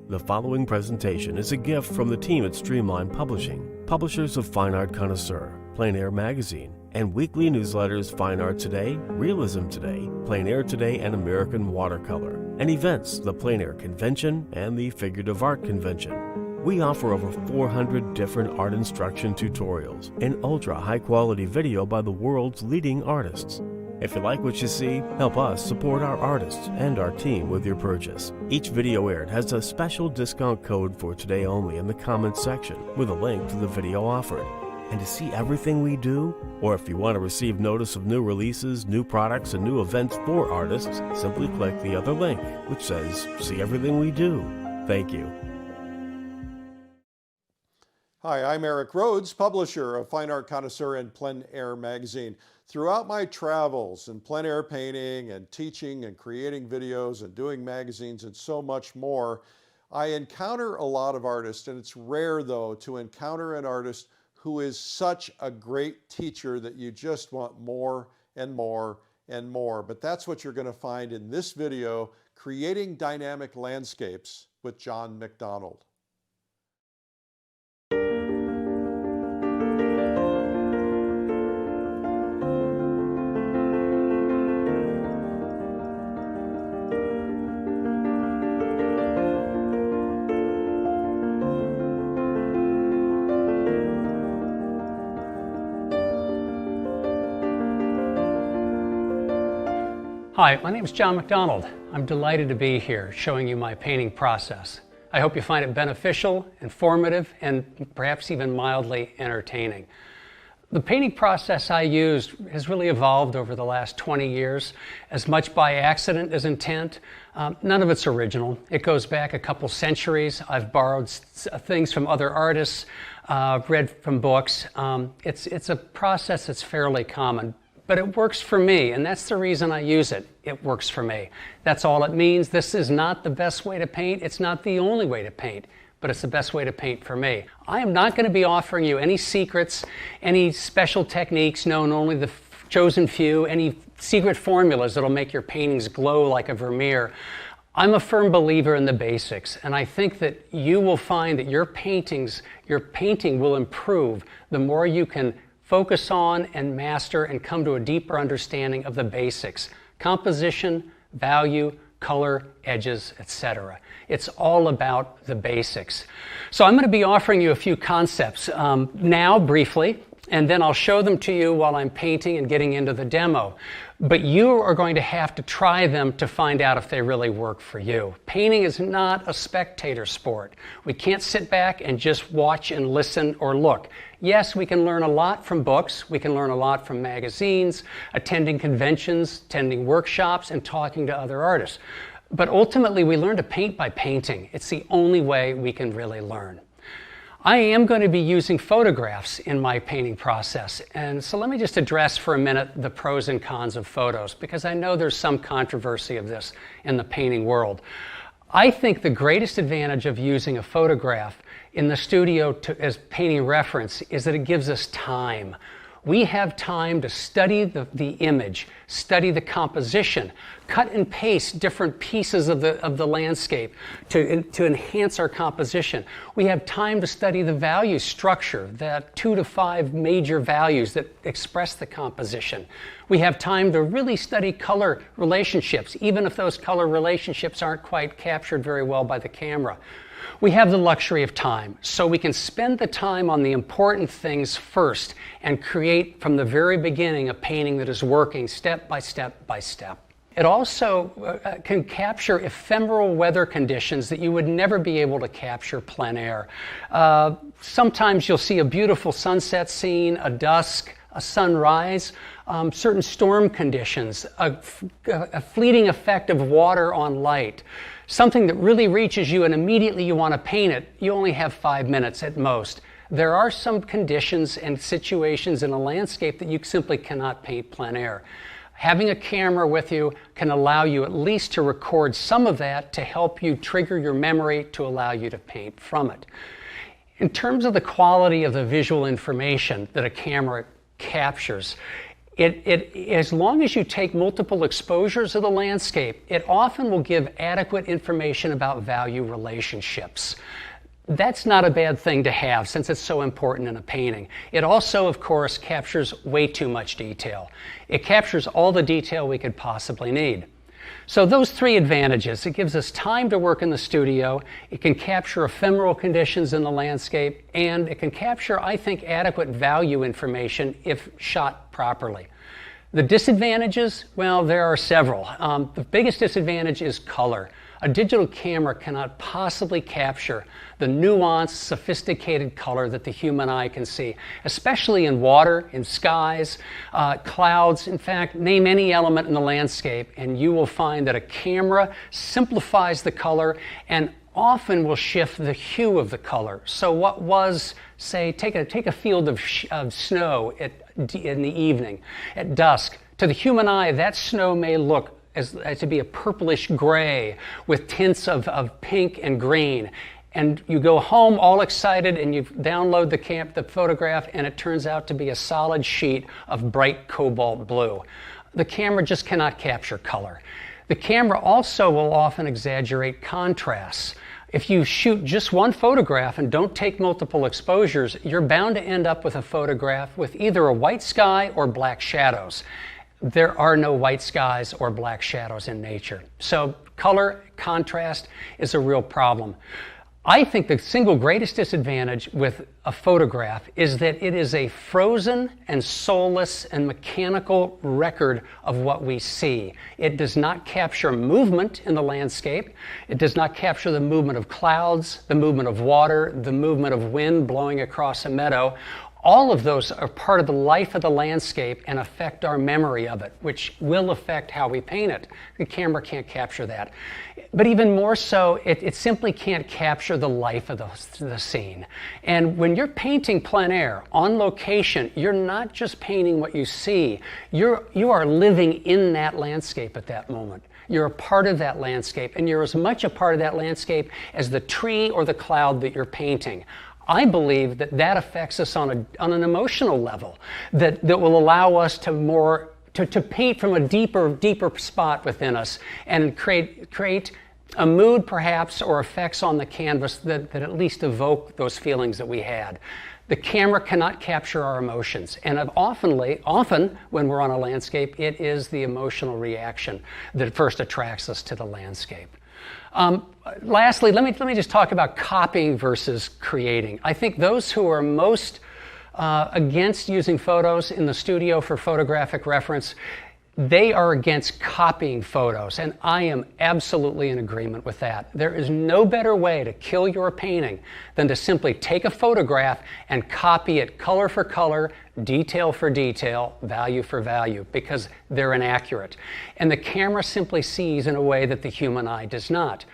The following presentation is a gift from the team at Streamline Publishing, publishers of Fine Art Connoisseur, Plein Air Magazine, and weekly newsletters Fine Art Today, Realism Today, Plein Air Today, and American Watercolor, and events, the Plein Air Convention and the Figurative Art Convention. We offer over 400 different art instruction tutorials and ultra high-quality video by the world's leading artists. If you like what you see, help us support our artists and our team with your purchase. Each video aired has a special discount code for today only in the comments section with a link to the video offered. And to see everything we do, or if you want to receive notice of new releases, new products, and new events for artists, simply click the other link, which says, "See everything we do." Thank you. Hi, I'm Eric Rhodes, publisher of Fine Art Connoisseur and Plein Air Magazine. Throughout my travels in plein air painting and teaching and creating videos and doing magazines and so much more, I encounter a lot of artists, and it's rare though to encounter an artist who is such a great teacher that you just want more and more and more. But that's what you're going to find in this video, Creating Dynamic Landscapes with John MacDonald. Hi, my name is John McDonald. I'm delighted to be here showing you my painting process. I hope you find it beneficial, informative, and perhaps even mildly entertaining. The painting process I use has really evolved over the last 20 years, as much by accident as intent. None of it's original. It goes back a couple centuries. I've borrowed things from other artists, read from books. It's a process that's fairly common. But it works for me, and that's the reason I use it. It works for me. That's all it means. This is not the best way to paint. It's not the only way to paint, but it's the best way to paint for me. I am not going to be offering you any secrets, any special techniques known only the chosen few, any secret formulas that'll make your paintings glow like a Vermeer. I'm a firm believer in the basics, and I think that you will find that your painting will improve the more you can focus on and master and come to a deeper understanding of the basics: composition, value, color, edges, etc. It's all about the basics. So I'm going to be offering you a few concepts now briefly, and then I'll show them to you while I'm painting and getting into the demo. But you are going to have to try them to find out if they really work for you. Painting is not a spectator sport. We can't sit back and just watch and listen or look. Yes, we can learn a lot from books. We can learn a lot from magazines, attending conventions, attending workshops, and talking to other artists. But ultimately, we learn to paint by painting. It's the only way we can really learn. I am going to be using photographs in my painting process, and so let me just address for a minute the pros and cons of photos, because I know there's some controversy of this in the painting world. I think the greatest advantage of using a photograph in the studio as painting reference is that it gives us time. We have time to study the image, study the composition, cut and paste different pieces of the landscape to enhance our composition. We have time to study the value structure, the 2 to 5 major values that express the composition. We have time to really study color relationships, even if those color relationships aren't quite captured very well by the camera. We have the luxury of time, so we can spend the time on the important things first and create from the very beginning a painting that is working step by step by step. It also can capture ephemeral weather conditions that you would never be able to capture plein air. Sometimes you'll see a beautiful sunset scene, a dusk, a sunrise, certain storm conditions, a fleeting effect of water on light. Something that really reaches you and immediately you want to paint it. You only have 5 minutes at most. There are some conditions and situations in a landscape that you simply cannot paint plein air. Having a camera with you can allow you at least to record some of that to help you trigger your memory to allow you to paint from it. In terms of the quality of the visual information that a camera captures, As long as you take multiple exposures of the landscape, it often will give adequate information about value relationships. That's not a bad thing to have since it's so important in a painting. It also, of course, captures way too much detail. It captures all the detail we could possibly need. So those three advantages: it gives us time to work in the studio, it can capture ephemeral conditions in the landscape, and it can capture, I think, adequate value information if shot properly. The disadvantages, well, there are several. The biggest disadvantage is color. A digital camera cannot possibly capture the nuanced, sophisticated color that the human eye can see, especially in water, in skies, clouds. In fact, name any element in the landscape and you will find that a camera simplifies the color and often will shift the hue of the color. So what was, say, take a field of snow in the evening, at dusk. To the human eye, that snow may look as to be a purplish gray with tints of pink and green. And you go home all excited and you download the photograph and it turns out to be a solid sheet of bright cobalt blue. The camera just cannot capture color. The camera also will often exaggerate contrasts. If you shoot just one photograph and don't take multiple exposures, you're bound to end up with a photograph with either a white sky or black shadows. There are no white skies or black shadows in nature. So color contrast is a real problem. I think the single greatest disadvantage with a photograph is that it is a frozen and soulless and mechanical record of what we see. It does not capture movement in the landscape. It does not capture the movement of clouds, the movement of water, the movement of wind blowing across a meadow. All of those are part of the life of the landscape and affect our memory of it, which will affect how we paint it. The camera can't capture that. But even more so, it simply can't capture the life of the scene. And when you're painting plein air, on location, you're not just painting what you see. You are living in that landscape at that moment. You're a part of that landscape, and you're as much a part of that landscape as the tree or the cloud that you're painting. I believe that affects us on an emotional level that will allow us to paint from a deeper spot within us and create a mood perhaps or effects on the canvas that at least evoke those feelings that we had. The camera cannot capture our emotions, and often when we're on a landscape, it is the emotional reaction that first attracts us to the landscape. Lastly, let me just talk about copying versus creating. I think those who are most against using photos in the studio for photographic reference, they are against copying photos, and I am absolutely in agreement with that. There is no better way to kill your painting than to simply take a photograph and copy it color for color, detail for detail, value for value, because they're inaccurate. And the camera simply sees in a way that the human eye does not.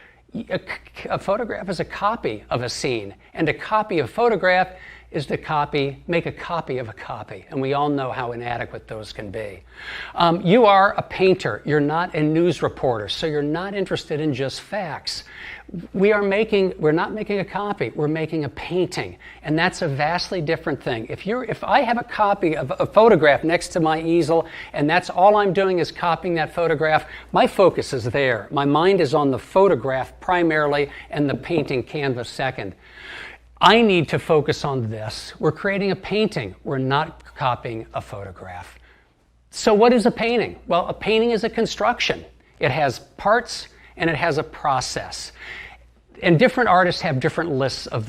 A photograph is a copy of a scene, and to copy a photograph is to make a copy of a copy, and we all know how inadequate those can be. You are a painter, you're not a news reporter, so you're not interested in just facts. We're not making a copy, we're making a painting, and that's a vastly different thing. If I have a copy of a photograph next to my easel, and that's all I'm doing is copying that photograph, my focus is there. My mind is on the photograph primarily, and the painting canvas second. I need to focus on this. We're creating a painting. We're not copying a photograph. So what is a painting? Well, a painting is a construction. It has parts and it has a process. And different artists have different lists of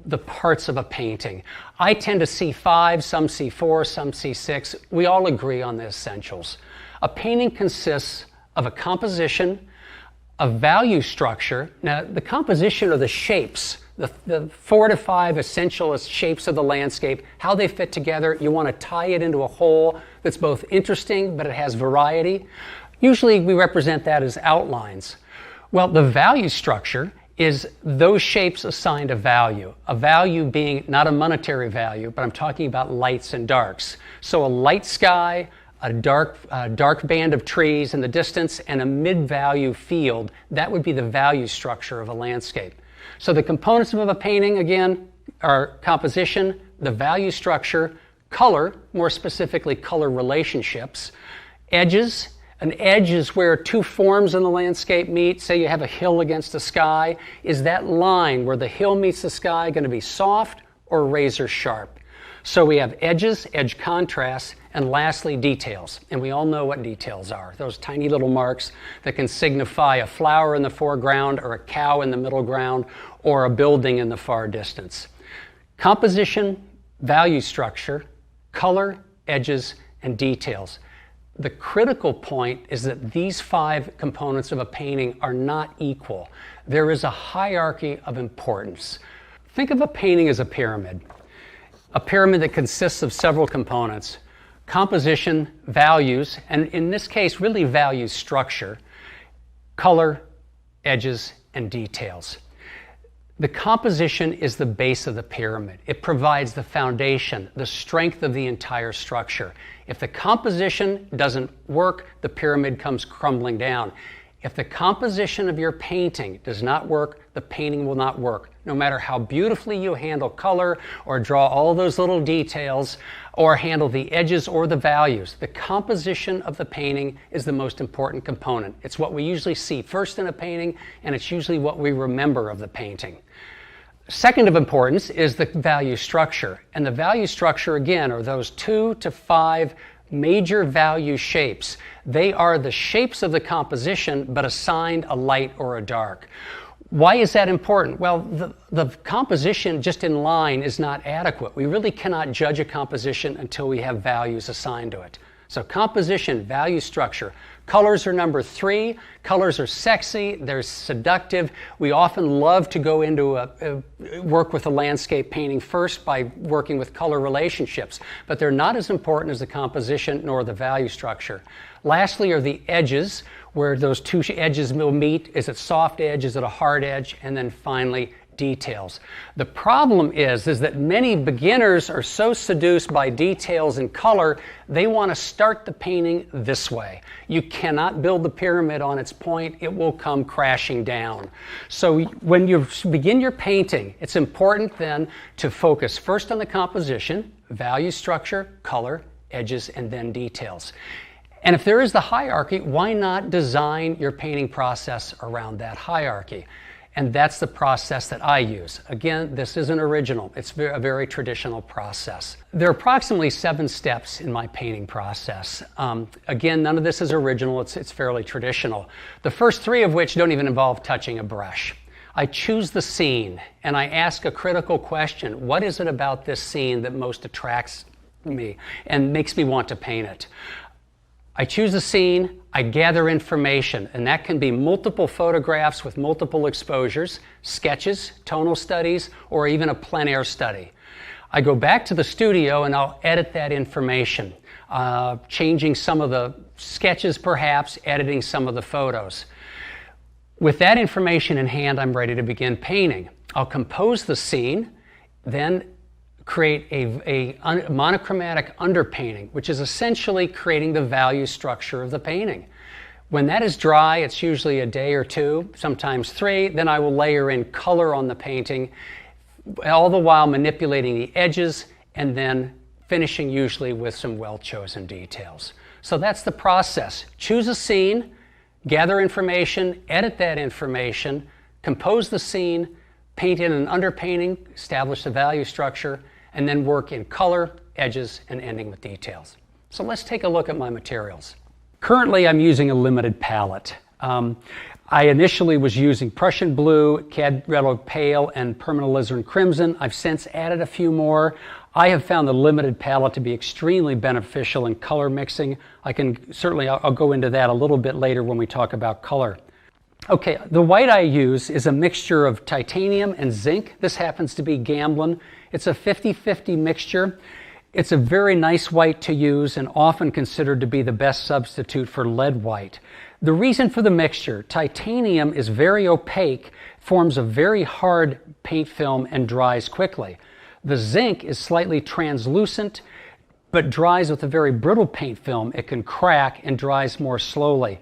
the parts of a painting. I tend to see 5, some see 4, some see 6. We all agree on the essentials. A painting consists of a composition, a value structure. Now, the composition are the shapes, the 4 to 5 essential shapes of the landscape, how they fit together. You want to tie it into a whole that's both interesting, but it has variety. Usually we represent that as outlines. Well, the value structure is those shapes assigned a value being not a monetary value, but I'm talking about lights and darks. So a light sky, a dark band of trees in the distance, and a mid-value field, that would be the value structure of a landscape. So the components of a painting, again, are composition, the value structure, Color, more specifically color relationships. Edges. An edge is where two forms in the landscape meet. Say you have a hill against the sky. Is that line where the hill meets the sky going to be soft or razor sharp? So we have edges, edge contrasts, and lastly details. And we all know what details are. Those tiny little marks that can signify a flower in the foreground or a cow in the middle ground or a building in the far distance. Composition, value structure, color, edges, and details. The critical point is that these 5 components of a painting are not equal. There is a hierarchy of importance. Think of a painting as a pyramid that consists of several components. Composition, values, and in this case really values structure, color, edges, and details. The composition is the base of the pyramid. It provides the foundation, the strength of the entire structure. If the composition doesn't work, the pyramid comes crumbling down. If the composition of your painting does not work, the painting will not work. No matter how beautifully you handle color or draw all those little details or handle the edges or the values, the composition of the painting is the most important component. It's what we usually see first in a painting, and it's usually what we remember of the painting. Second of importance is the value structure. And the value structure, again, are those 2 to 5 major value shapes. They are the shapes of the composition, but assigned a light or a dark. Why is that important? Well, the composition just in line is not adequate. We really cannot judge a composition until we have values assigned to it. So composition, value structure. Colors are number 3. Colors are sexy, they're seductive. We often love to go into work with a landscape painting first by working with color relationships, but they're not as important as the composition nor the value structure. Lastly are the edges, where those 2 edges will meet. Is it soft edge? Is it a hard edge? And then finally, details. The problem is that many beginners are so seduced by details and color, they want to start the painting this way. You cannot build the pyramid on its point. It will come crashing down. So when you begin your painting, it's important then to focus first on the composition, value structure, color, edges, and then details. And if there is the hierarchy, why not design your painting process around that hierarchy? And that's the process that I use. Again, this isn't original. It's a very traditional process. There are approximately 7 steps in my painting process. Again, none of this is original. It's fairly traditional. The first 3 of which don't even involve touching a brush. I choose the scene and I ask a critical question. What is it about this scene that most attracts me and makes me want to paint it? I choose a scene, I gather information, and that can be multiple photographs with multiple exposures, sketches, tonal studies, or even a plein air study. I go back to the studio and I'll edit that information, changing some of the sketches perhaps, editing some of the photos. With that information in hand, I'm ready to begin painting. I'll compose the scene, then create a monochromatic underpainting, which is essentially creating the value structure of the painting. When that is dry, it's usually a day or 2, sometimes 3, then I will layer in color on the painting, all the while manipulating the edges and then finishing usually with some well-chosen details. So that's the process. Choose a scene, gather information, edit that information, compose the scene, paint in an underpainting, establish the value structure, and then work in color, edges, and ending with details. So let's take a look at my materials. Currently, I'm using a limited palette. I initially was using Prussian blue, Cad Yellow Pale, and Permanent Alizarin Crimson. I've since added a few more. I have found the limited palette to be extremely beneficial in color mixing. I'll go into that a little bit later when we talk about color. Okay, the white I use is a mixture of titanium and zinc. This happens to be Gamblin. It's a 50-50 mixture. It's a very nice white to use and often considered to be the best substitute for lead white. The reason for the mixture, titanium is very opaque, forms a very hard paint film and dries quickly. The zinc is slightly translucent, but dries with a very brittle paint film. It can crack and dries more slowly.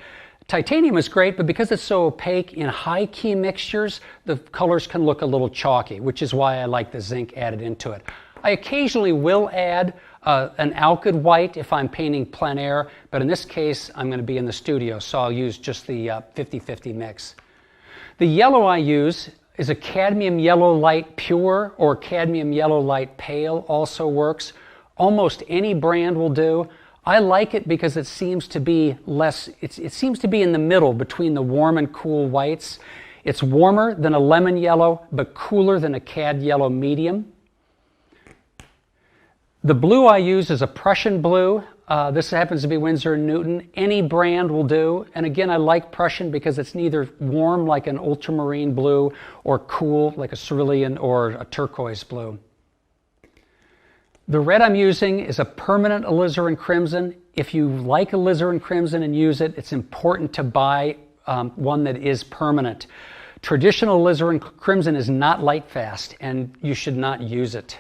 Titanium is great, but because it's so opaque, in high key mixtures, the colors can look a little chalky, which is why I like the zinc added into it. I occasionally will add an alkyd white if I'm painting plein air, but in this case I'm going to be in the studio, so I'll use just the 50-50 mix. The yellow I use is a cadmium yellow light pure or cadmium yellow light pale, also works. Almost any brand will do. I like it because it seems to be it seems to be in the middle between the warm and cool whites. It's warmer than a lemon yellow, but cooler than a cad yellow medium. The blue I use is a Prussian blue. This happens to be Winsor & Newton. Any brand will do. And again, I like Prussian because it's neither warm like an ultramarine blue or cool like a cerulean or a turquoise blue. The red I'm using is a permanent alizarin crimson. If you like alizarin crimson and use it, it's important to buy one that is permanent. Traditional alizarin crimson is not light fast, and you should not use it.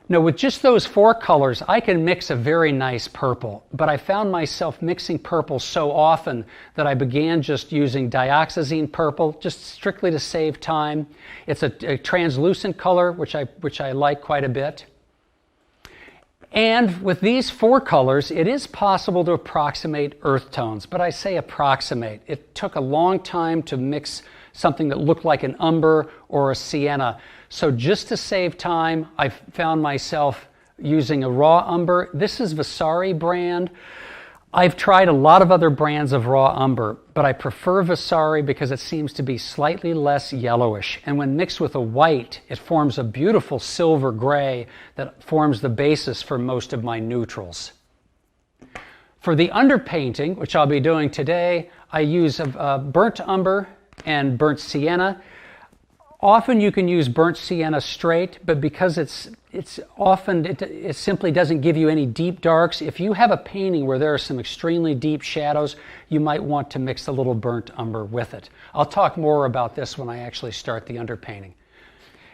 Now, with just those four colors, I can mix a very nice purple, but I found myself mixing purple so often that I began just using dioxazine purple, just strictly to save time. It's a translucent color, which I like quite a bit. And with these four colors, it is possible to approximate earth tones, but I say approximate. It took a long time to mix something that looked like an umber or a sienna. So just to save time, I found myself using a raw umber. This is Vasari brand. I've tried a lot of other brands of raw umber, but I prefer Vasari because it seems to be slightly less yellowish. And when mixed with a white, it forms a beautiful silver gray that forms the basis for most of my neutrals. For the underpainting, which I'll be doing today, I use burnt umber and burnt sienna. Often you can use burnt sienna straight, but because it simply doesn't give you any deep darks. If you have a painting where there are some extremely deep shadows, you might want to mix a little burnt umber with it. I'll talk more about this when I actually start the underpainting.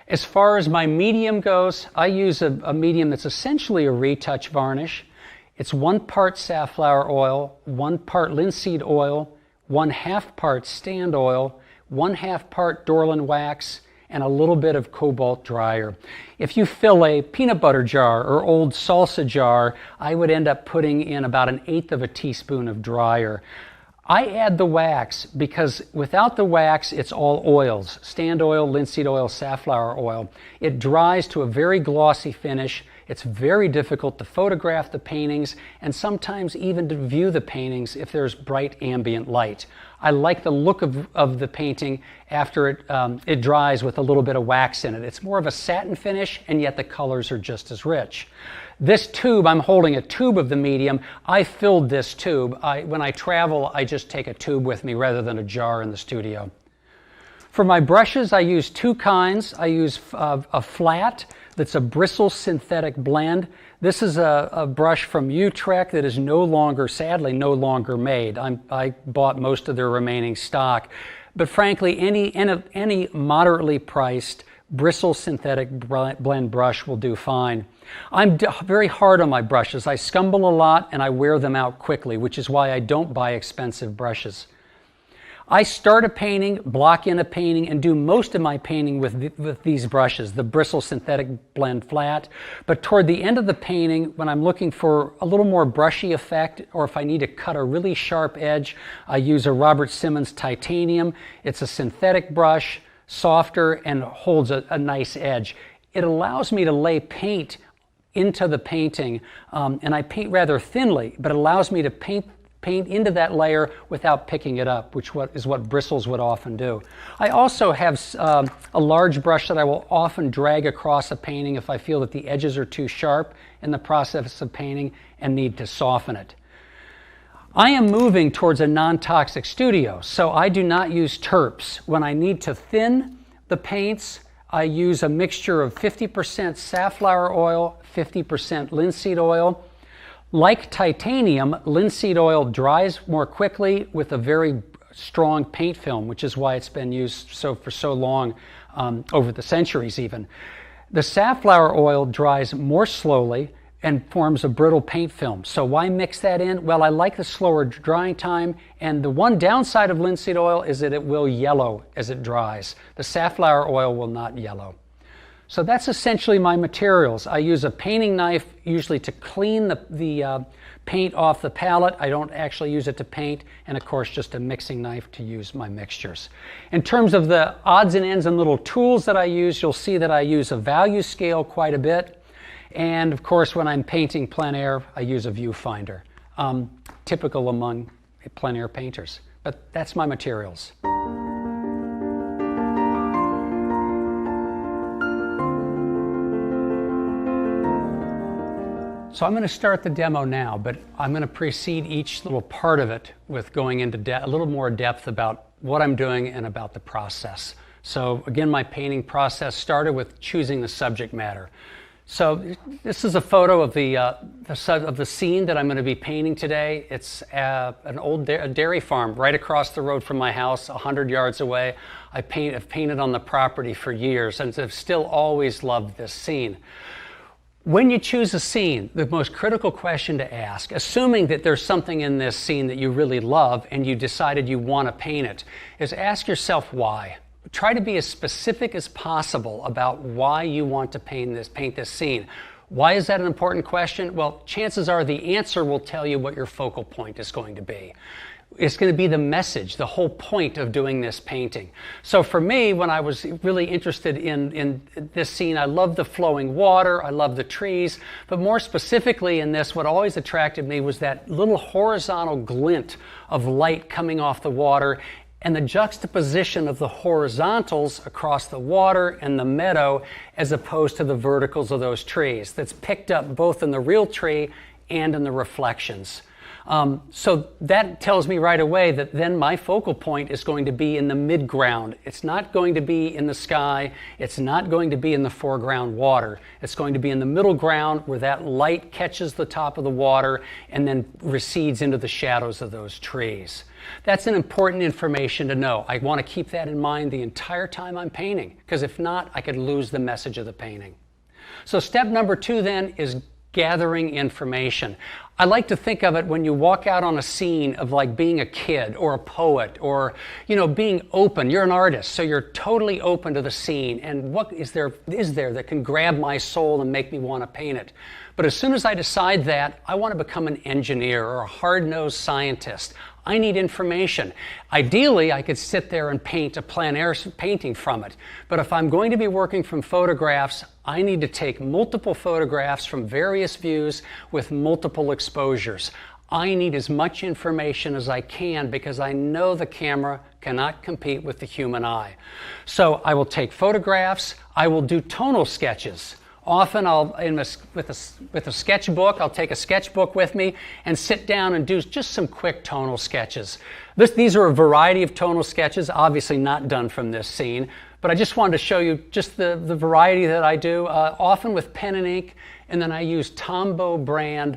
As far as my medium goes, I use a medium that's essentially a retouch varnish. It's 1 part safflower oil, 1 part linseed oil, 1/2 part stand oil, 1/2 part Dorland wax, and a little bit of cobalt dryer. If you fill a peanut butter jar or old salsa jar, I would end up putting in about 1/8 of a teaspoon of dryer. I add the wax because without the wax, it's all oils: stand oil, linseed oil, safflower oil. It dries to a very glossy finish. It's very difficult to photograph the paintings and sometimes even to view the paintings if there's bright ambient light. I like the look of the painting after it dries with a little bit of wax in it. It's more of a satin finish, and yet the colors are just as rich. This tube, I'm holding a tube of the medium. I filled this tube. When I travel, I just take a tube with me rather than a jar in the studio. For my brushes, I use two kinds. I use a flat that's a bristle synthetic blend. This is a brush from Utrecht that is sadly no longer made. I bought most of their remaining stock. But frankly, any moderately priced bristle synthetic blend brush will do fine. I'm very hard on my brushes. I scumble a lot and I wear them out quickly, which is why I don't buy expensive brushes. I start a painting, block in a painting, and do most of my painting with these brushes, the bristle synthetic blend flat. But toward the end of the painting, when I'm looking for a little more brushy effect, or if I need to cut a really sharp edge, I use a Robert Simmons titanium. It's a synthetic brush, softer, and holds a nice edge. It allows me to lay paint into the painting, and I paint rather thinly, but it allows me to paint into that layer without picking it up, which is what bristles would often do. I also have a large brush that I will often drag across a painting if I feel that the edges are too sharp in the process of painting and need to soften it. I am moving towards a non-toxic studio, so I do not use terps. When I need to thin the paints, I use a mixture of 50% safflower oil, 50% linseed oil. Like titanium, linseed oil dries more quickly with a very strong paint film, which is why it's been used for so long, over the centuries even. The safflower oil dries more slowly and forms a brittle paint film. So why mix that in? Well, I like the slower drying time, and the one downside of linseed oil is that it will yellow as it dries. The safflower oil will not yellow. So that's essentially my materials. I use a painting knife usually to clean the paint off the palette. I don't actually use it to paint, and of course just a mixing knife to use my mixtures. In terms of the odds and ends and little tools that I use, you'll see that I use a value scale quite a bit, and of course when I'm painting plein air I use a viewfinder, typical among plein air painters. But that's my materials. So I'm going to start the demo now, but I'm going to precede each little part of it with going into a little more depth about what I'm doing and about the process. So again, my painting process started with choosing the subject matter. So this is a photo of the scene that I'm going to be painting today. It's an old dairy farm right across the road from my house, 100 yards away. I've painted on the property for years and have still always loved this scene. When you choose a scene, the most critical question to ask, assuming that there's something in this scene that you really love and you decided you want to paint it, is ask yourself why. Try to be as specific as possible about why you want to paint this scene. Why is that an important question? Well, chances are the answer will tell you what your focal point is going to be. It's going to be the message, the whole point of doing this painting. So for me, when I was really interested in this scene, I love the flowing water, I love the trees, but more specifically in this, what always attracted me was that little horizontal glint of light coming off the water and the juxtaposition of the horizontals across the water and the meadow as opposed to the verticals of those trees. That's picked up both in the real tree and in the reflections. So that tells me right away that then my focal point is going to be in the midground. It's not going to be in the sky. It's not going to be in the foreground water. It's going to be in the middle ground where that light catches the top of the water and then recedes into the shadows of those trees. That's an important information to know. I want to keep that in mind the entire time I'm painting, because if not, I could lose the message of the painting. So step number 2 then is gathering information. I like to think of it when you walk out on a scene of like being a kid or a poet or, being open. You're an artist, so you're totally open to the scene. And what is there that can grab my soul and make me want to paint it? But as soon as I decide that, I want to become an engineer or a hard-nosed scientist. I need information. Ideally, I could sit there and paint a plein air painting from it. But if I'm going to be working from photographs, I need to take multiple photographs from various views with multiple exposures. I need as much information as I can because I know the camera cannot compete with the human eye. So I will take photographs. I will do tonal sketches. Often with a sketchbook, I'll take a sketchbook with me and sit down and do just some quick tonal sketches. These are a variety of tonal sketches, obviously not done from this scene, but I just wanted to show you just the variety that I do, often with pen and ink, and then I use Tombow brand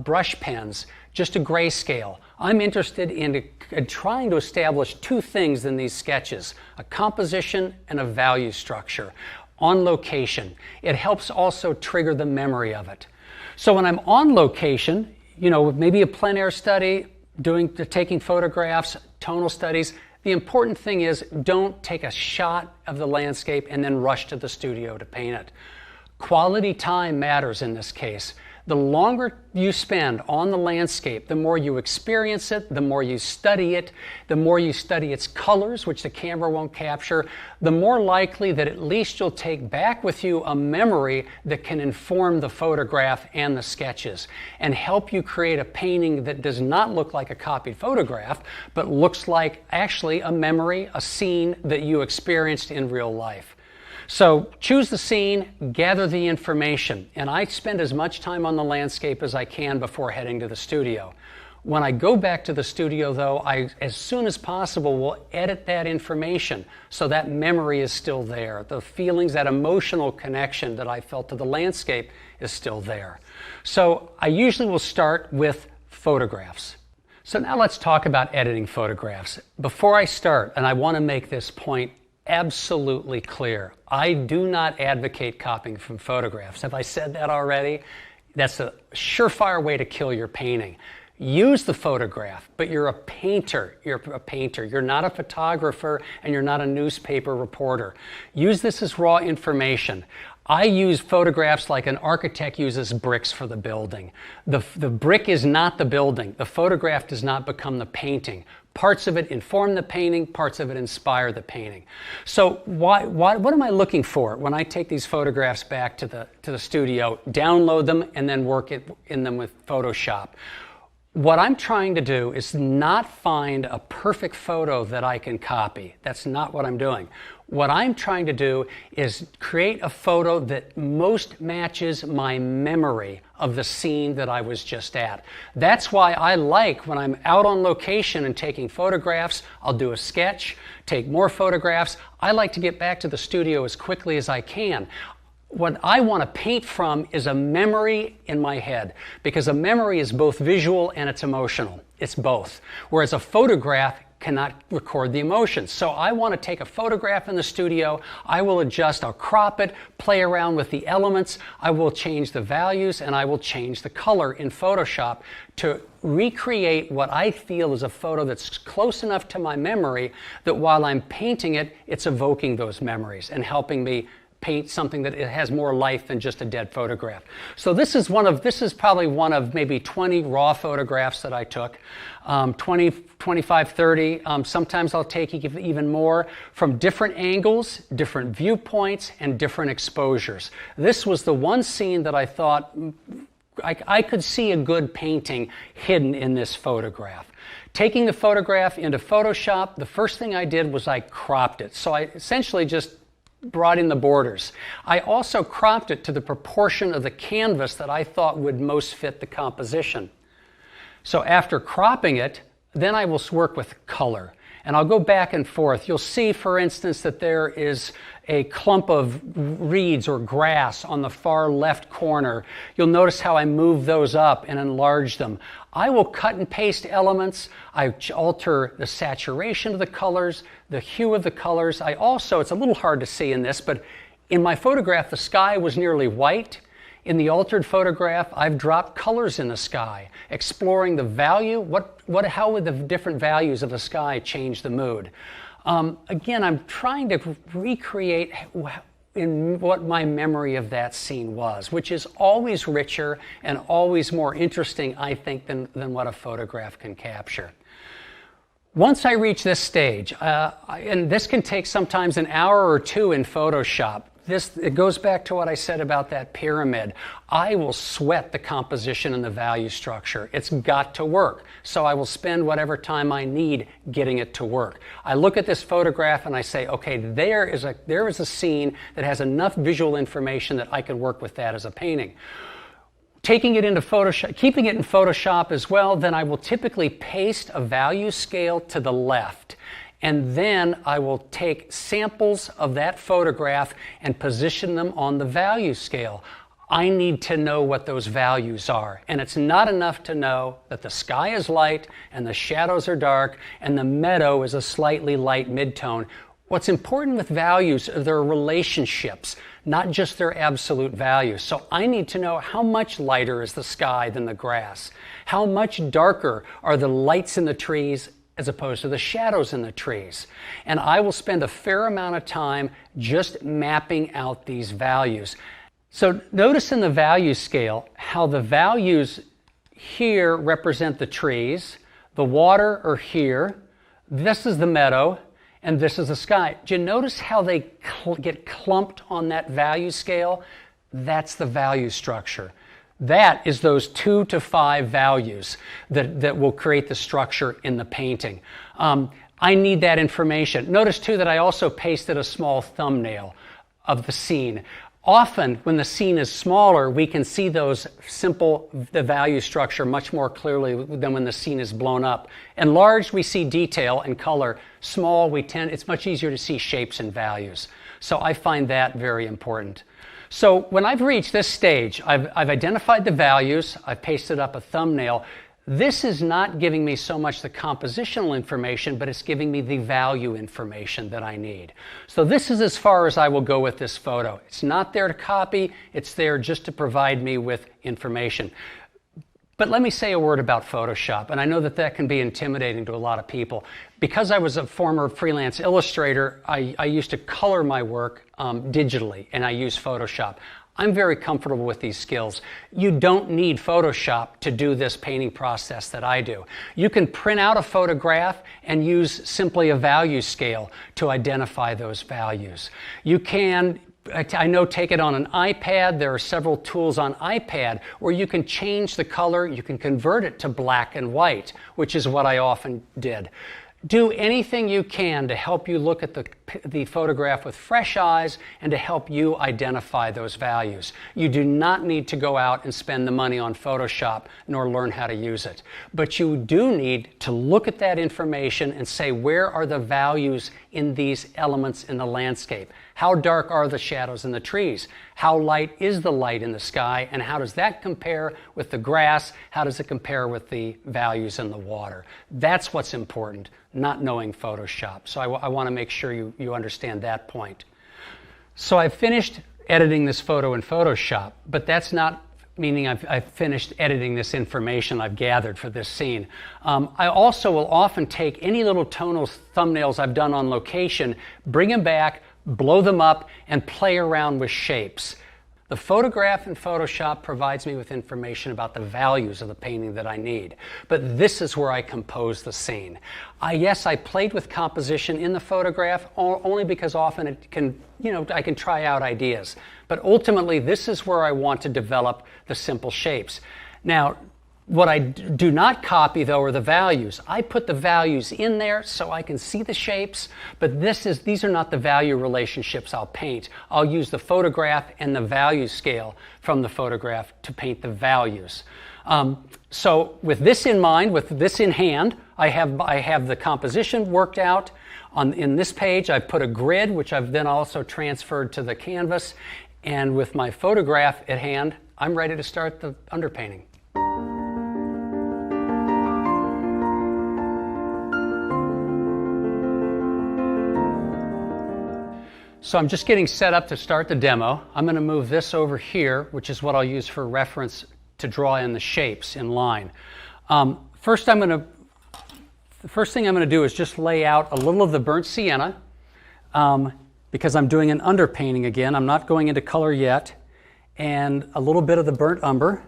brush pens, just a grayscale. I'm interested in trying to establish 2 things in these sketches, a composition and a value structure. On location. It helps also trigger the memory of it. So when I'm on location, maybe a plein air study, taking photographs, tonal studies, the important thing is don't take a shot of the landscape and then rush to the studio to paint it. Quality time matters in this case. The longer you spend on the landscape, the more you experience it, the more you study it, the more you study its colors, which the camera won't capture, the more likely that at least you'll take back with you a memory that can inform the photograph and the sketches and help you create a painting that does not look like a copied photograph, but looks like actually a memory, a scene that you experienced in real life. So choose the scene, gather the information, and I spend as much time on the landscape as I can before heading to the studio. When I go back to the studio, though, I, as soon as possible, will edit that information so that memory is still there. The feelings, that emotional connection that I felt to the landscape is still there. So I usually will start with photographs. So now let's talk about editing photographs. Before I start, and I want to make this point absolutely clear, I do not advocate copying from photographs. Have I said that already? That's a surefire way to kill your painting. Use the photograph, but you're a painter. You're a painter. You're not a photographer, and you're not a newspaper reporter. Use this as raw information. I use photographs like an architect uses bricks for the building. The brick is not the building. The photograph does not become the painting. Parts of it inform the painting, parts of it inspire the painting. So what am I looking for when I take these photographs back to the studio, download them, and then work in them with Photoshop? What I'm trying to do is not find a perfect photo that I can copy. That's not what I'm doing. What I'm trying to do is create a photo that most matches my memory of the scene that I was just at. That's why I like when I'm out on location and taking photographs, I'll do a sketch, take more photographs. I like to get back to the studio as quickly as I can. What I want to paint from is a memory in my head, because a memory is both visual and it's emotional. It's both. Whereas a photograph cannot record the emotions. So I want to take a photograph in the studio, I will adjust, I'll crop it, play around with the elements, I will change the values, and I will change the color in Photoshop to recreate what I feel is a photo that's close enough to my memory that while I'm painting it, it's evoking those memories and helping me paint something that it has more life than just a dead photograph. So this is probably one of maybe 20 raw photographs that I took, 20, 25, 30. Sometimes I'll take even more from different angles, different viewpoints, and different exposures. This was the one scene that I thought I could see a good painting hidden in this photograph. Taking the photograph into Photoshop, the first thing I did was I cropped it. So I essentially just brought in the borders. I also cropped it to the proportion of the canvas that I thought would most fit the composition. So after cropping it, then I will work with color. And I'll go back and forth. You'll see, for instance, that there is a clump of reeds or grass on the far left corner. You'll notice how I move those up and enlarge them. I will cut and paste elements. I alter the saturation of the colors, the hue of the colors. I also, it's a little hard to see in this, but in my photograph, the sky was nearly white. In the altered photograph, I've dropped colors in the sky, exploring the value, how would the different values of the sky change the mood. Again, I'm trying to recreate in what my memory of that scene was, which is always richer and always more interesting, I think, than what a photograph can capture. Once I reach this stage, and this can take sometimes an hour or two in Photoshop, it goes back to what I said about that pyramid. I will sweat the composition and the value structure. It's got to work. So I will spend whatever time I need getting it to work. I look at this photograph and I say, okay, there is a scene that has enough visual information that I can work with that as a painting. Taking it into Photoshop, keeping it in Photoshop as well, then I will typically paste a value scale to the left. And then I will take samples of that photograph and position them on the value scale. I need to know what those values are. And it's not enough to know that the sky is light and the shadows are dark and the meadow is a slightly light midtone. What's important with values are their relationships, not just their absolute values. So I need to know how much lighter is the sky than the grass. How much darker are the lights in the trees as opposed to the shadows in the trees. And I will spend a fair amount of time just mapping out these values. So notice in the value scale how the values here represent the trees, the water are here, this is the meadow, and this is the sky. Do you notice how they get clumped on that value scale? That's the value structure. That is those 2 to 5 values that will create the structure in the painting. I need that information. Notice too that I also pasted a small thumbnail of the scene. Often when the scene is smaller, we can see the value structure much more clearly than when the scene is blown up. Enlarged, we see detail and color. Small, it's much easier to see shapes and values. So I find that very important. So when I've reached this stage, I've identified the values, I've pasted up a thumbnail. This is not giving me so much the compositional information, but it's giving me the value information that I need. So this is as far as I will go with this photo. It's not there to copy, it's there just to provide me with information. But let me say a word about Photoshop, and I know that that can be intimidating to a lot of people. Because I was a former freelance illustrator, I used to color my work digitally, and I use Photoshop. I'm very comfortable with these skills. You don't need Photoshop to do this painting process that I do. You can print out a photograph and use simply a value scale to identify those values. You can, I know, take it on an iPad. There are several tools on iPad where you can change the color, you can convert it to black and white, which is what I often did. Do anything you can to help you look at the photograph with fresh eyes and to help you identify those values. You do not need to go out and spend the money on Photoshop nor learn how to use it. But you do need to look at that information and say, where are the values in these elements in the landscape? How dark are the shadows in the trees? How light is the light in the sky? And how does that compare with the grass? How does it compare with the values in the water? That's what's important, not knowing Photoshop. So I want to make sure you understand that point. So I've finished editing this photo in Photoshop, but that's not meaning I've finished editing this information I've gathered for this scene. I also will often take any little tonal thumbnails I've done on location, bring them back, blow them up, and play around with shapes. The photograph in Photoshop provides me with information about the values of the painting that I need, but this is where I compose the scene. Yes, I played with composition in the photograph only because often it can, I can try out ideas, but ultimately this is where I want to develop the simple shapes. Now, what I do not copy, though, are the values. I put the values in there so I can see the shapes, but these are not the value relationships I'll paint. I'll use the photograph and the value scale from the photograph to paint the values. So with this in mind, with this in hand, I have the composition worked out. In this page, I've put a grid, which I've then also transferred to the canvas. And with my photograph at hand, I'm ready to start the underpainting. So I'm just getting set up to start the demo. I'm going to move this over here, which is what I'll use for reference to draw in the shapes in line. The first thing I'm going to do is just lay out a little of the burnt sienna because I'm doing an underpainting again. I'm not going into color yet. And a little bit of the burnt umber.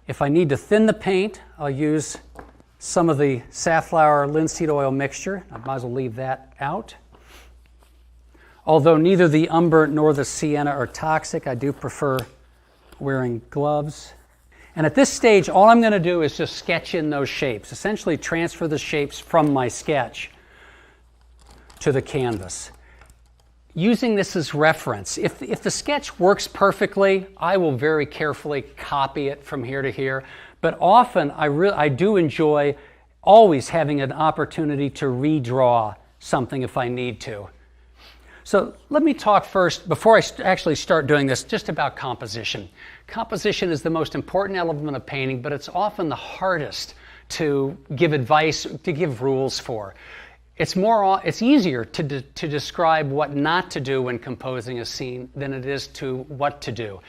If I need to thin the paint, I'll use some of the safflower linseed oil mixture. I might as well leave that out. Although neither the umber nor the sienna are toxic, I do prefer wearing gloves. And at this stage, all I'm going to do is just sketch in those shapes, essentially transfer the shapes from my sketch to the canvas. Using this as reference, if the sketch works perfectly, I will very carefully copy it from here to here. But often, I do enjoy always having an opportunity to redraw something if I need to. So let me talk first, before I actually start doing this, just about composition. Composition is the most important element of painting, but it's often the hardest to give advice, to give rules for. It's easier to describe what not to do when composing a scene than it is to what to do.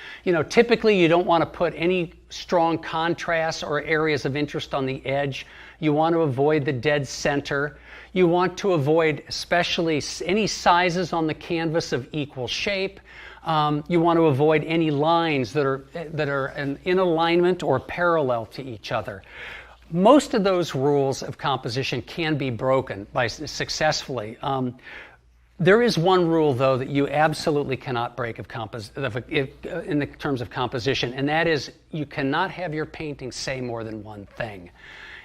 Typically you don't want to put any strong contrasts or areas of interest on the edge. You want to avoid the dead center. You want to avoid especially any sizes on the canvas of equal shape. You want to avoid any lines that are in alignment or parallel to each other. Most of those rules of composition can be broken successfully. There is one rule, though, that you absolutely cannot break in the terms of composition, and that is you cannot have your painting say more than one thing.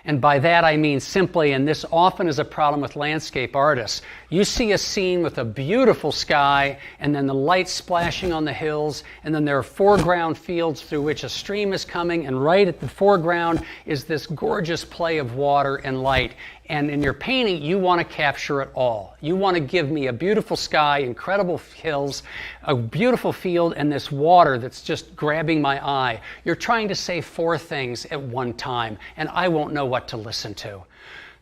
And by that I mean simply, and this often is a problem with landscape artists, you see a scene with a beautiful sky and then the light splashing on the hills, and then there are foreground fields through which a stream is coming, and right at the foreground is this gorgeous play of water and light. And in your painting, you want to capture it all. You want to give me a beautiful sky, incredible hills, a beautiful field, and this water that's just grabbing my eye. You're trying to say four things at one time, and I won't know what to listen to.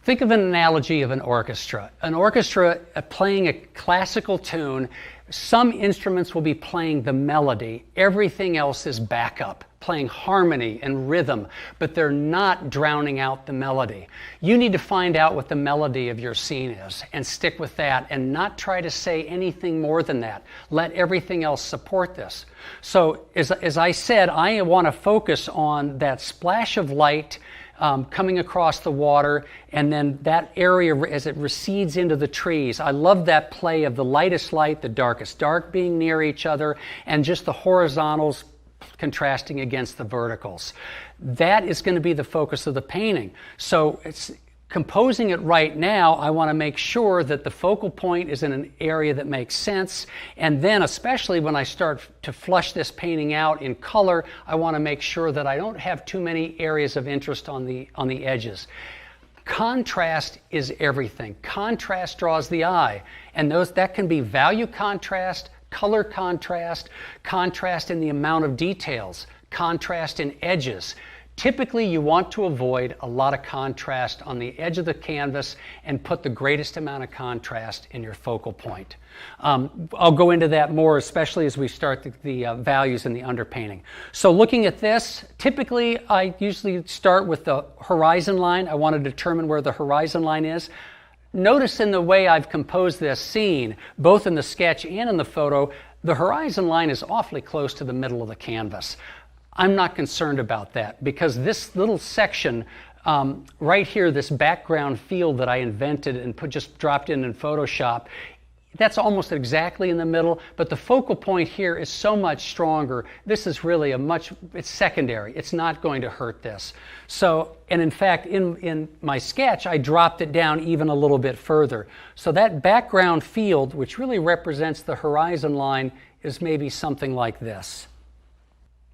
Think of an analogy of an orchestra. An orchestra playing a classical tune, some instruments will be playing the melody, everything else is backup, playing harmony and rhythm, but they're not drowning out the melody. You need to find out what the melody of your scene is and stick with that and not try to say anything more than that. Let everything else support this. So as I said, I want to focus on that splash of light coming across the water, and then that area as it recedes into the trees. I love that play of the lightest light, the darkest dark being near each other, and just the horizontals contrasting against the verticals. That is going to be the focus of the painting. So it's composing it right now, I want to make sure that the focal point is in an area that makes sense, and then especially when I start to flush this painting out in color, I want to make sure that I don't have too many areas of interest on the edges. Contrast is everything. Contrast draws the eye, and that can be value contrast, color contrast, contrast in the amount of details, contrast in edges. Typically, you want to avoid a lot of contrast on the edge of the canvas and put the greatest amount of contrast in your focal point. I'll go into that more, especially as we start the values in the underpainting. So looking at this, typically I usually start with the horizon line. I want to determine where the horizon line is. Notice in the way I've composed this scene, both in the sketch and in the photo, the horizon line is awfully close to the middle of the canvas. I'm not concerned about that because this little section right here, this background field that I invented and just dropped in Photoshop, that's almost exactly in the middle, but the focal point here is so much stronger. This is really it's secondary. It's not going to hurt this. So, and in fact, in my sketch, I dropped it down even a little bit further. So that background field, which really represents the horizon line, is maybe something like this.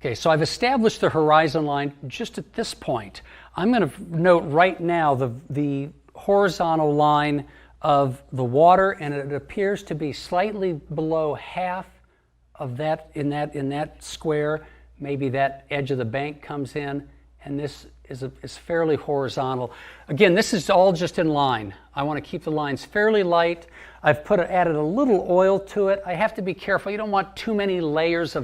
Okay, so I've established the horizon line just at this point. I'm going to note right now the horizontal line of the water, and it appears to be slightly below half of that in that square. Maybe that edge of the bank comes in, and this is fairly horizontal. Again, this is all just in line. I want to keep the lines fairly light. I've added a little oil to it. I have to be careful. You don't want too many layers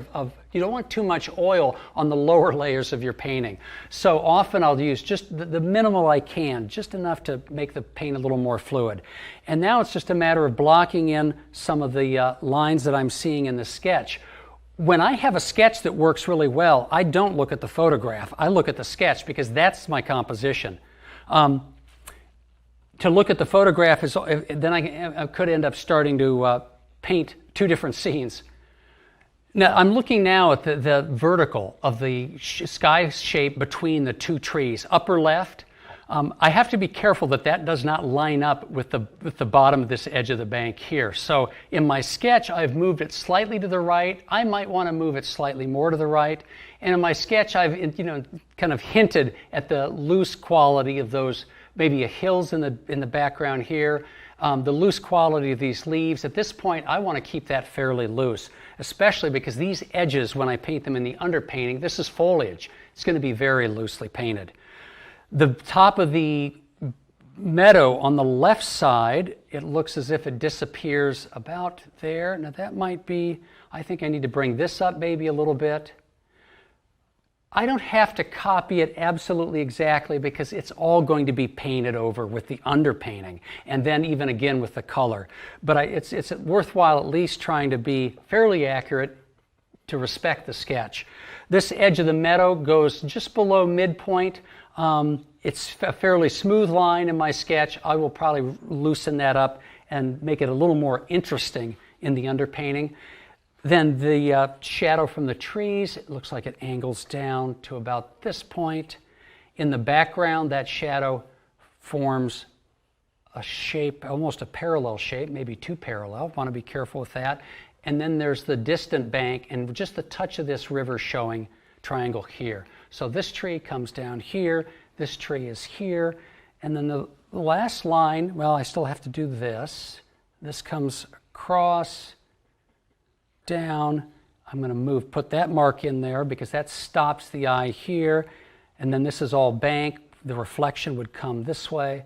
you don't want too much oil on the lower layers of your painting. So often I'll use just the minimal I can, just enough to make the paint a little more fluid. And now it's just a matter of blocking in some of the lines that I'm seeing in the sketch. When I have a sketch that works really well, I don't look at the photograph. I look at the sketch because that's my composition. To look at the photograph, then I could end up starting to paint two different scenes. Now, I'm looking now at the vertical of the sky shape between the two trees, upper left. I have to be careful that does not line up with the bottom of this edge of the bank here. So in my sketch, I've moved it slightly to the right. I might want to move it slightly more to the right. And in my sketch, I've kind of hinted at the loose quality of those, maybe a hills in the background here, the loose quality of these leaves. At this point, I want to keep that fairly loose, especially because these edges, when I paint them in the underpainting, this is foliage. It's going to be very loosely painted. The top of the meadow on the left side, it looks as if it disappears about there. Now that might be, I think I need to bring this up maybe a little bit. I don't have to copy it absolutely exactly because it's all going to be painted over with the underpainting and then even again with the color. But it's worthwhile at least trying to be fairly accurate to respect the sketch. This edge of the meadow goes just below midpoint. It's a fairly smooth line in my sketch. I will probably loosen that up and make it a little more interesting in the underpainting. Then the shadow from the trees, it looks like it angles down to about this point. In the background, that shadow forms a shape, almost a parallel shape, maybe two parallel. Want to be careful with that. And then there's the distant bank and just the touch of this river showing triangle here. So this tree comes down here, this tree is here, and then the last line, well, I still have to do this. This comes across, down. I'm going to put that mark in there because that stops the eye here, and then this is all bank. The reflection would come this way,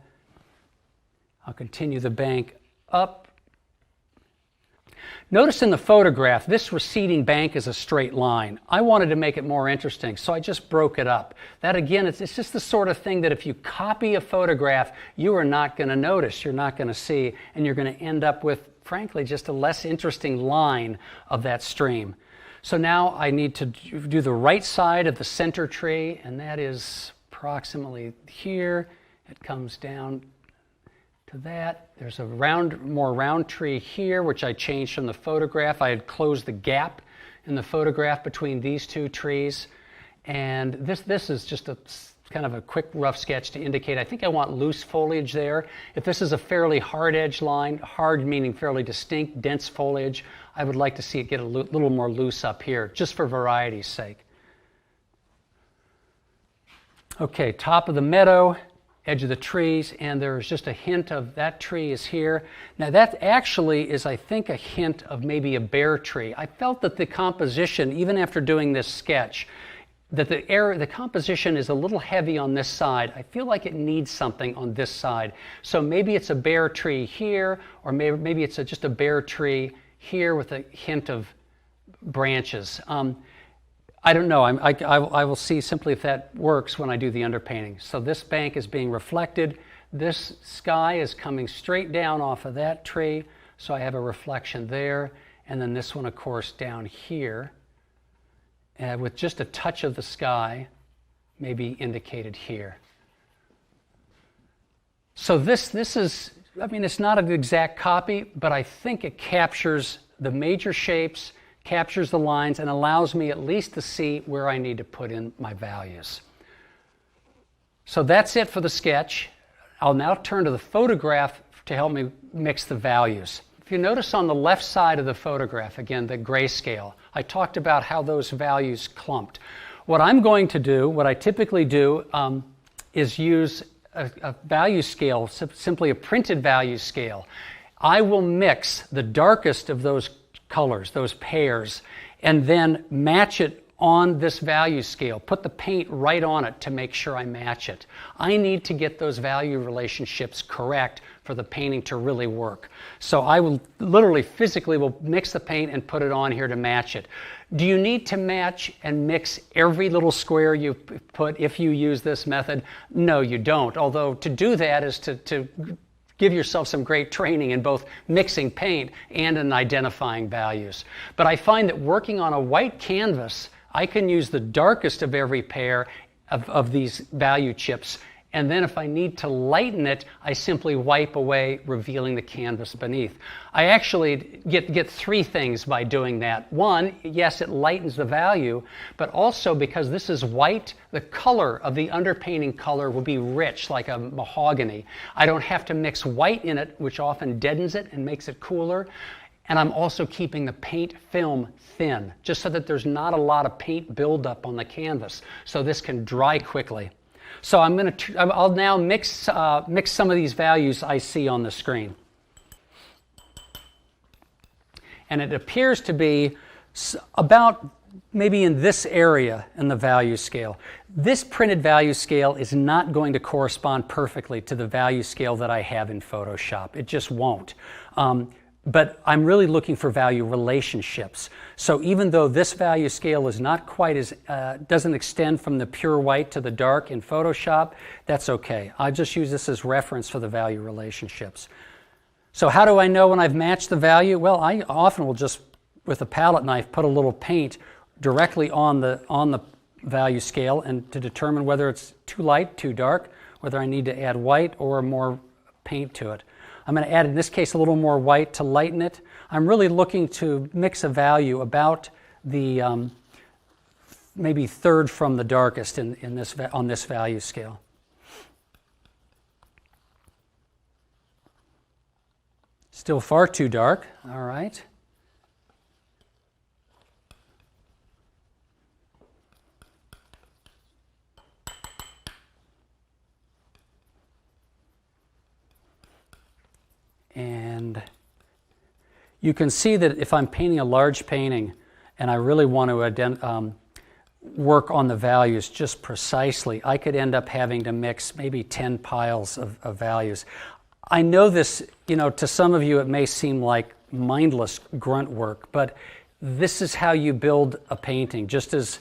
I'll continue the bank up. Notice in the photograph, this receding bank is a straight line. I wanted to make it more interesting, so I just broke it up. That again, it's just the sort of thing that if you copy a photograph, you are not going to notice, you're not going to see, and you're going to end up with, frankly, just a less interesting line of that stream. So now I need to do the right side of the center tree, and that is approximately here. It comes down to that. There's a more round tree here, which I changed from the photograph. I had closed the gap in the photograph between these two trees. And this is just a kind of a quick rough sketch to indicate I think I want loose foliage there. If this is a fairly hard edge line, hard meaning fairly distinct, dense foliage, I would like to see it get a little more loose up here, just for variety's sake. Okay, top of the meadow, edge of the trees, and there's just a hint of that tree is here. Now that actually is, I think, a hint of maybe a bare tree. I felt that the composition, even after doing this sketch, that the composition is a little heavy on this side. I feel like it needs something on this side. So maybe it's a bare tree here, or maybe it's just a bare tree here with a hint of branches. I don't know. I will see simply if that works when I do the underpainting. So this bank is being reflected. This sky is coming straight down off of that tree, so I have a reflection there. And then this one, of course, down here, with just a touch of the sky, maybe indicated here. So this is, I mean, it's not an exact copy, but I think it captures the major shapes, captures the lines, and allows me at least to see where I need to put in my values. So that's it for the sketch. I'll now turn to the photograph to help me mix the values. If you notice on the left side of the photograph, again, the grayscale, I talked about how those values clumped. What I'm going to do, what I typically do, is use a value scale, simply a printed value scale. I will mix the darkest of those colors, those pairs, and then match it on this value scale. Put the paint right on it to make sure I match it. I need to get those value relationships correct for the painting to really work. So I will literally physically will mix the paint and put it on here to match it. Do you need to match and mix every little square you put if you use this method? No, you don't. Although to do that is to give yourself some great training in both mixing paint and in identifying values. But I find that working on a white canvas, I can use the darkest of every pair of these value chips, and then if I need to lighten it, I simply wipe away, revealing the canvas beneath. I actually get three things by doing that. One, yes, it lightens the value, but also because this is white, the color of the underpainting color will be rich, like a mahogany. I don't have to mix white in it, which often deadens it and makes it cooler. And I'm also keeping the paint film thin, just so that there's not a lot of paint buildup on the canvas, so this can dry quickly. So I'll now mix some of these values I see on the screen. And it appears to be about maybe in this area in the value scale. This printed value scale is not going to correspond perfectly to the value scale that I have in Photoshop. It just won't. But I'm really looking for value relationships. So even though this value scale is not quite as, doesn't extend from the pure white to the dark in Photoshop, that's okay. I'll just use this as reference for the value relationships. So how do I know when I've matched the value? Well, I often will just, with a palette knife, put a little paint directly on the value scale and to determine whether it's too light, too dark, whether I need to add white or more paint to it. I'm going to add, in this case, a little more white to lighten it. I'm really looking to mix a value about the maybe third from the darkest on this value scale. Still far too dark. All right. And you can see that if I'm painting a large painting and I really want to work on the values just precisely, I could end up having to mix maybe 10 piles of values. I know this, to some of you it may seem like mindless grunt work, but this is how you build a painting. Just as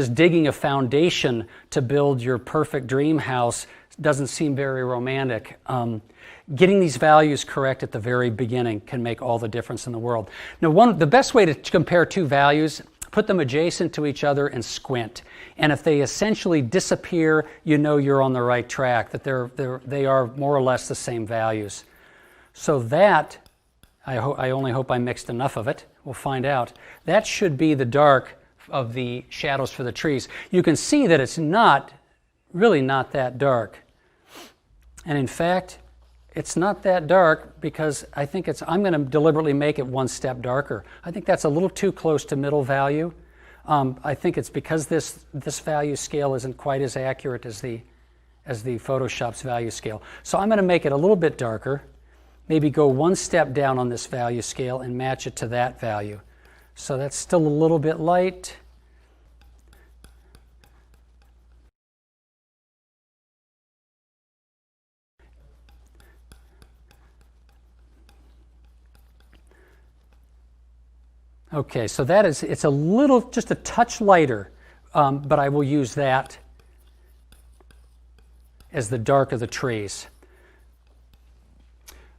digging a foundation to build your perfect dream house doesn't seem very romantic. Getting these values correct at the very beginning can make all the difference in the world. Now, the best way to compare two values, put them adjacent to each other and squint. And if they essentially disappear, you know you're on the right track, that they are more or less the same values. So that, I only hope I mixed enough of it. We'll find out. That should be the dark of the shadows for the trees. You can see that it's really not that dark. And in fact, it's not that dark because I'm going to deliberately make it one step darker. I think that's a little too close to middle value. I think it's because this value scale isn't quite as accurate as the Photoshop's value scale. So I'm going to make it a little bit darker, maybe go one step down on this value scale and match it to that value. So that's still a little bit light. Okay, so it's a little, just a touch lighter, but I will use that as the dark of the trees.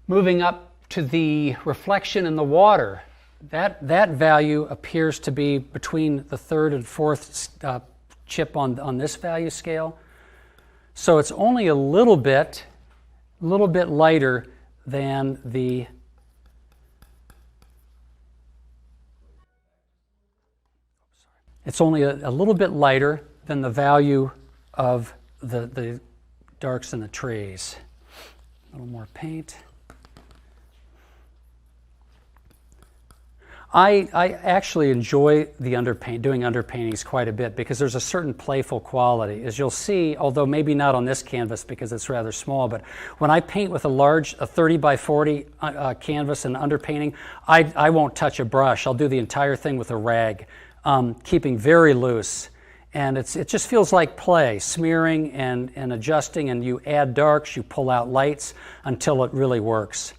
Moving up to the reflection in the water, that value appears to be between the third and fourth chip on this value scale. So it's only a little bit lighter than the It's only a little bit lighter than the value of the darks in the trees. A little more paint. I actually enjoy doing underpaintings quite a bit because there's a certain playful quality. As you'll see, although maybe not on this canvas because it's rather small, but when I paint with a 30 by 40 canvas and underpainting, I won't touch a brush. I'll do the entire thing with a rag. Keeping very loose, and it just feels like play, smearing and adjusting, and you add darks, you pull out lights until it really works.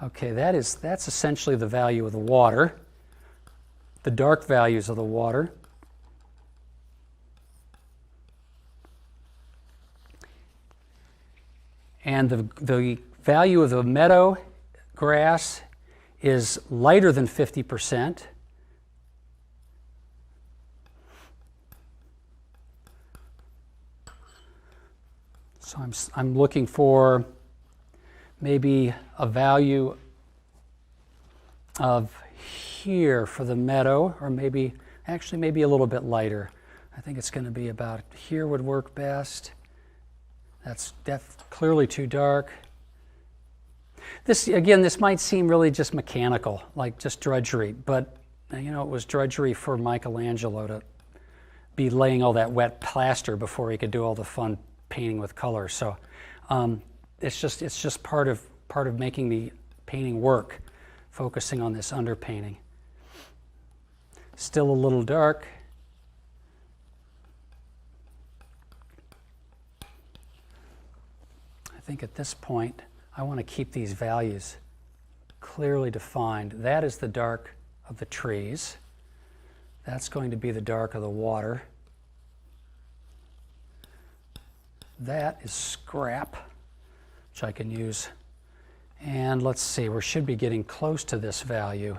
Okay, that's essentially the value of the water, the dark values of the water. And the value of the meadow grass is lighter than 50%. So I'm looking for maybe a value of here for the meadow, or maybe a little bit lighter. I think it's going to be about here would work best. That's clearly too dark. This might seem really just mechanical, like just drudgery, but it was drudgery for Michelangelo to be laying all that wet plaster before he could do all the fun painting with color. So it's just part of making the painting work, focusing on this underpainting. Still a little dark. I think at this point I want to keep these values clearly defined. That is the dark of the trees. That's going to be the dark of the water. That is scrap, which I can use. And let's see, we should be getting close to this value.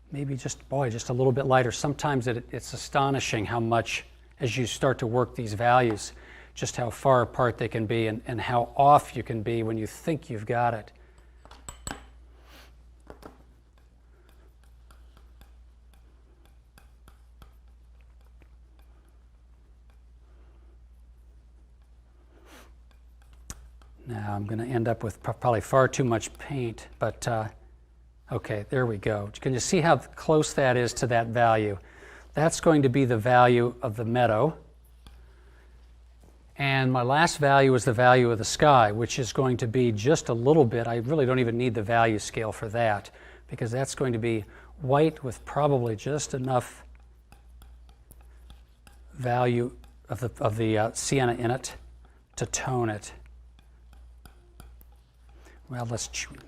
Maybe just a little bit lighter. Sometimes it's astonishing how much, as you start to work these values, just how far apart they can be and how off you can be when you think you've got it. Now I'm going to end up with probably far too much paint, but okay, there we go. Can you see how close that is to that value? That's going to be the value of the meadow. And my last value is the value of the sky, which is going to be just a little bit. I really don't even need the value scale for that, because that's going to be white with probably just enough value sienna in it to tone it. Well,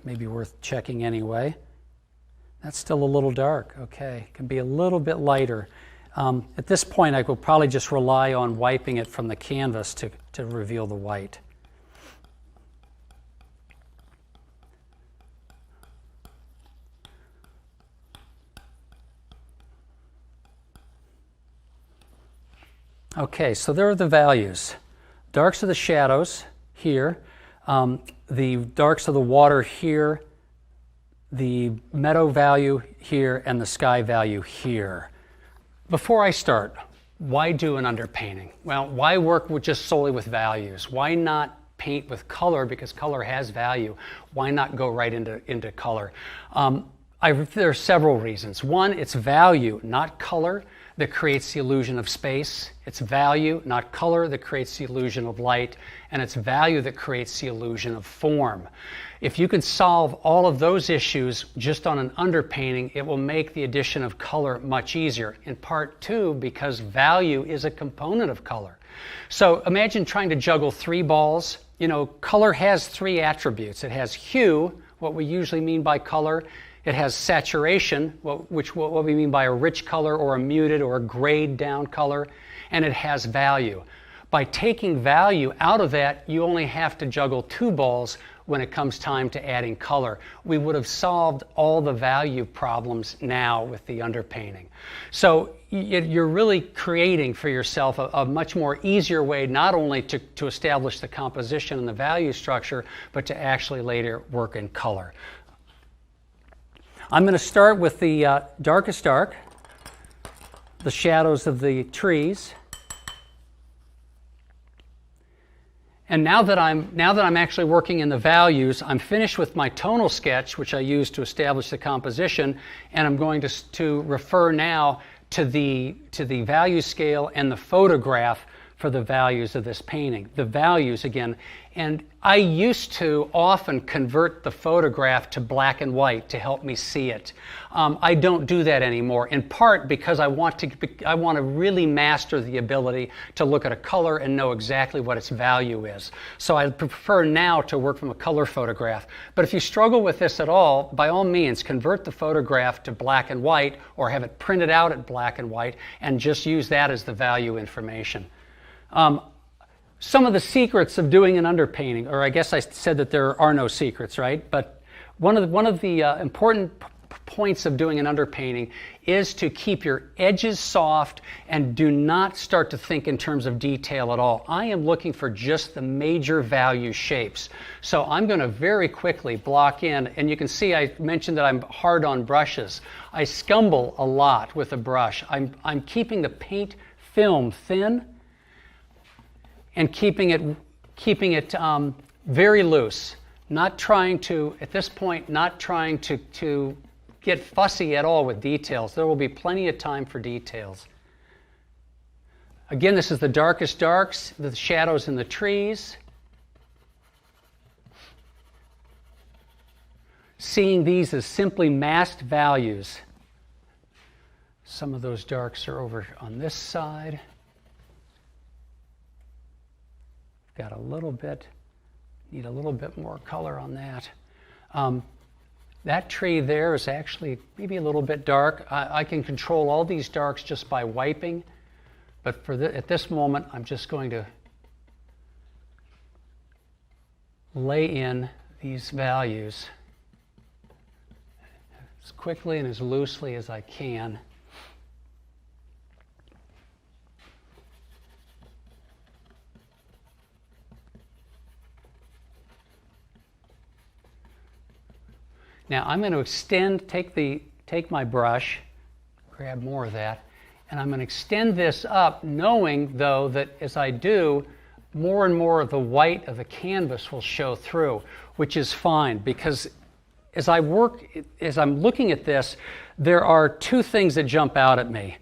maybe worth checking anyway. That's still a little dark. Okay, can be a little bit lighter. At this point, I will probably just rely on wiping it from the canvas to reveal the white. Okay, so there are the values. Darks are the shadows here, the darks of the water here, the meadow value here, and the sky value here. Before I start, why do an underpainting? Well, why work just solely with values? Why not paint with color, because color has value? Why not go right into color? There are several reasons. One, it's value, not color, that creates the illusion of space. It's value, not color, that creates the illusion of light. And it's value that creates the illusion of form. If you can solve all of those issues just on an underpainting, it will make the addition of color much easier. In part two, because value is a component of color. So imagine trying to juggle three balls. You know, color has three attributes. It has hue, what we usually mean by color. It has saturation, what we mean by a rich color or a muted or a grayed down color, and it has value. By taking value out of that, you only have to juggle two balls when it comes time to adding color. We would have solved all the value problems now with the underpainting. So you're really creating for yourself a much more easier way not only to establish the composition and the value structure, but to actually later work in color. I'm going to start with the darkest dark, the shadows of the trees. And now that I'm actually working in the values, I'm finished with my tonal sketch, which I use to establish the composition, and I'm going to refer now to the value scale and the photograph for the values of this painting. The values again, and I used to often convert the photograph to black and white to help me see it. I don't do that anymore, in part because I want to really master the ability to look at a color and know exactly what its value is. So I prefer now to work from a color photograph. But if you struggle with this at all, by all means, convert the photograph to black and white or have it printed out at black and white and just use that as the value information. Some of the secrets of doing an underpainting, or I guess I said that there are no secrets, right? But one of the important points of doing an underpainting is to keep your edges soft and do not start to think in terms of detail at all. I am looking for just the major value shapes. So I'm going to very quickly block in, and you can see I mentioned that I'm hard on brushes. I scumble a lot with a brush. I'm keeping the paint film thin and keeping it very loose. Not trying to, at this point, not trying to get fussy at all with details. There will be plenty of time for details. Again, this is the darkest darks, the shadows in the trees. Seeing these as simply masked values. Some of those darks are over on this side. Got a little bit, need a little bit more color on that. That tree there is actually maybe a little bit dark. I can control all these darks just by wiping, but at this moment, I'm just going to lay in these values as quickly and as loosely as I can. Now I'm going to extend, take my brush, grab more of that, and I'm going to extend this up, knowing though that as I do, more and more of the white of the canvas will show through, which is fine because as I'm looking at this, there are two things that jump out at me.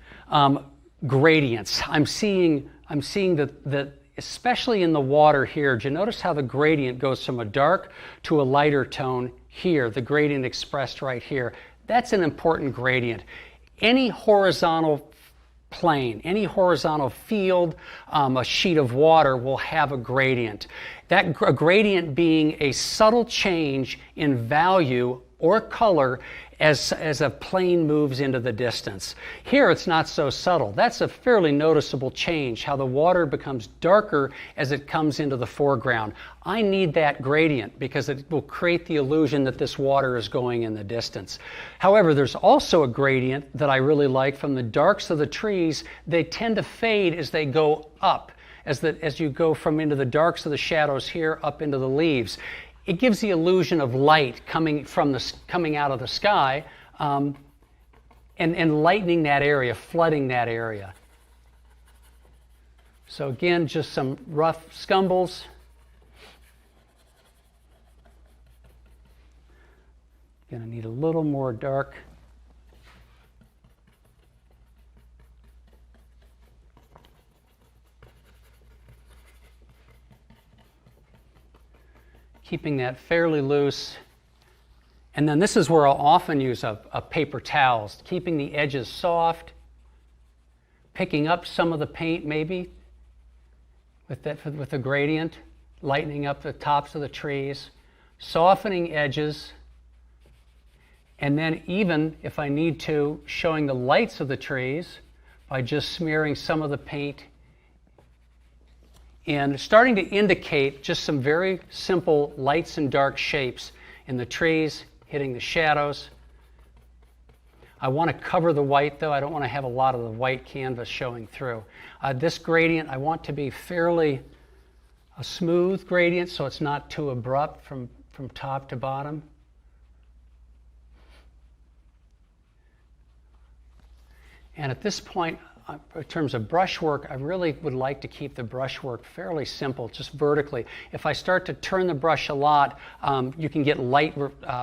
Gradients. I'm seeing that especially in the water here, do you notice how the gradient goes from a dark to a lighter tone here, the gradient expressed right here? That's an important gradient. Any horizontal plane. Any horizontal field, a sheet of water will have a gradient. A gradient being a subtle change in value or color as a plane moves into the distance. Here it's not so subtle. That's a fairly noticeable change, how the water becomes darker as it comes into the foreground. I need that gradient because it will create the illusion that this water is going in the distance. However, there's also a gradient that I really like from the darks of the trees. They tend to fade as they go up, as you go from into the darks of the shadows here up into the leaves. It gives the illusion of light coming out of the sky and lightening that area, flooding that area. So again, just some rough scumbles. Going to need a little more dark. Keeping that fairly loose. And then this is where I'll often use a paper towel, keeping the edges soft, picking up some of the paint maybe with the gradient, lightening up the tops of the trees, softening edges, and then even if I need to, showing the lights of the trees by just smearing some of the paint and starting to indicate just some very simple lights and dark shapes in the trees, hitting the shadows. I want to cover the white though. I don't want to have a lot of the white canvas showing through. This gradient I want to be fairly a smooth gradient so it's not too abrupt from top to bottom. And at this point, in terms of brushwork, I really would like to keep the brushwork fairly simple, just vertically. If I start to turn the brush a lot, you can get light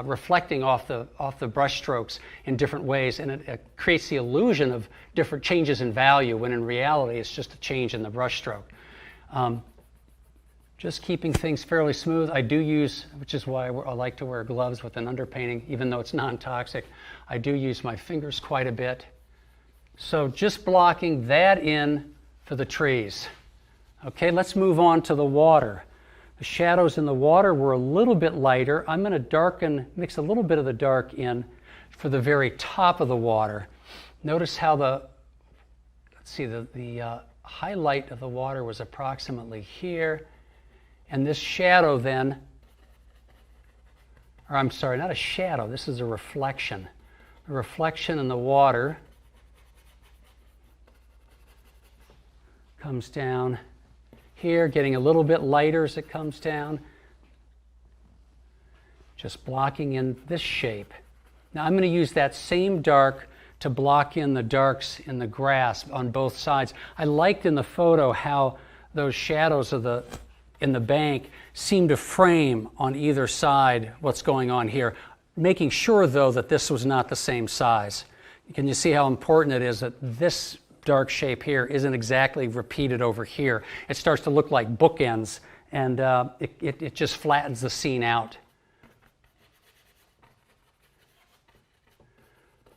reflecting off the brush strokes in different ways, and it creates the illusion of different changes in value, when in reality it's just a change in the brush stroke. Just keeping things fairly smooth. I do use, which is why I like to wear gloves with an underpainting, even though it's non-toxic. I do use my fingers quite a bit. So just blocking that in for the trees. Okay, let's move on to the water. The shadows in the water were a little bit lighter. I'm going to mix a little bit of the dark in for the very top of the water. Notice how the highlight of the water was approximately here. And this shadow then, or I'm sorry, not a shadow, this is a reflection. A reflection in the water comes down here, getting a little bit lighter as it comes down. Just blocking in this shape. Now I'm going to use that same dark to block in the darks in the grass on both sides. I liked in the photo how those shadows in the bank seem to frame on either side what's going on here, making sure though that this was not the same size. Can you see how important it is that this dark shape here isn't exactly repeated over here? It starts to look like bookends, and it just flattens the scene out.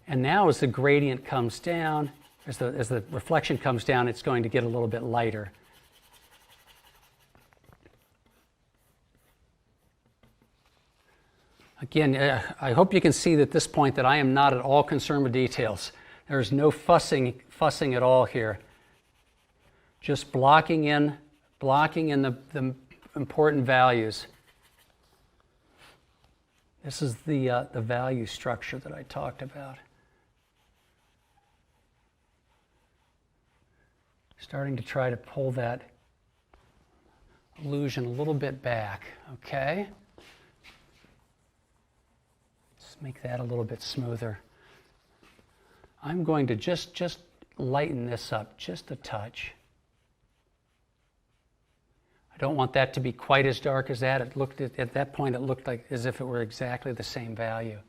And now as the gradient comes down, as the reflection comes down, it's going to get a little bit lighter. Again, I hope you can see at this point that I am not at all concerned with details. There's no fussing at all here. Just blocking in the important values. This is the value structure that I talked about. Starting to try to pull that illusion a little bit back, okay? Let's make that a little bit smoother. I'm going to just lighten this up just a touch. I don't want that to be quite as dark as that. At that point it looked like as if it were exactly the same value.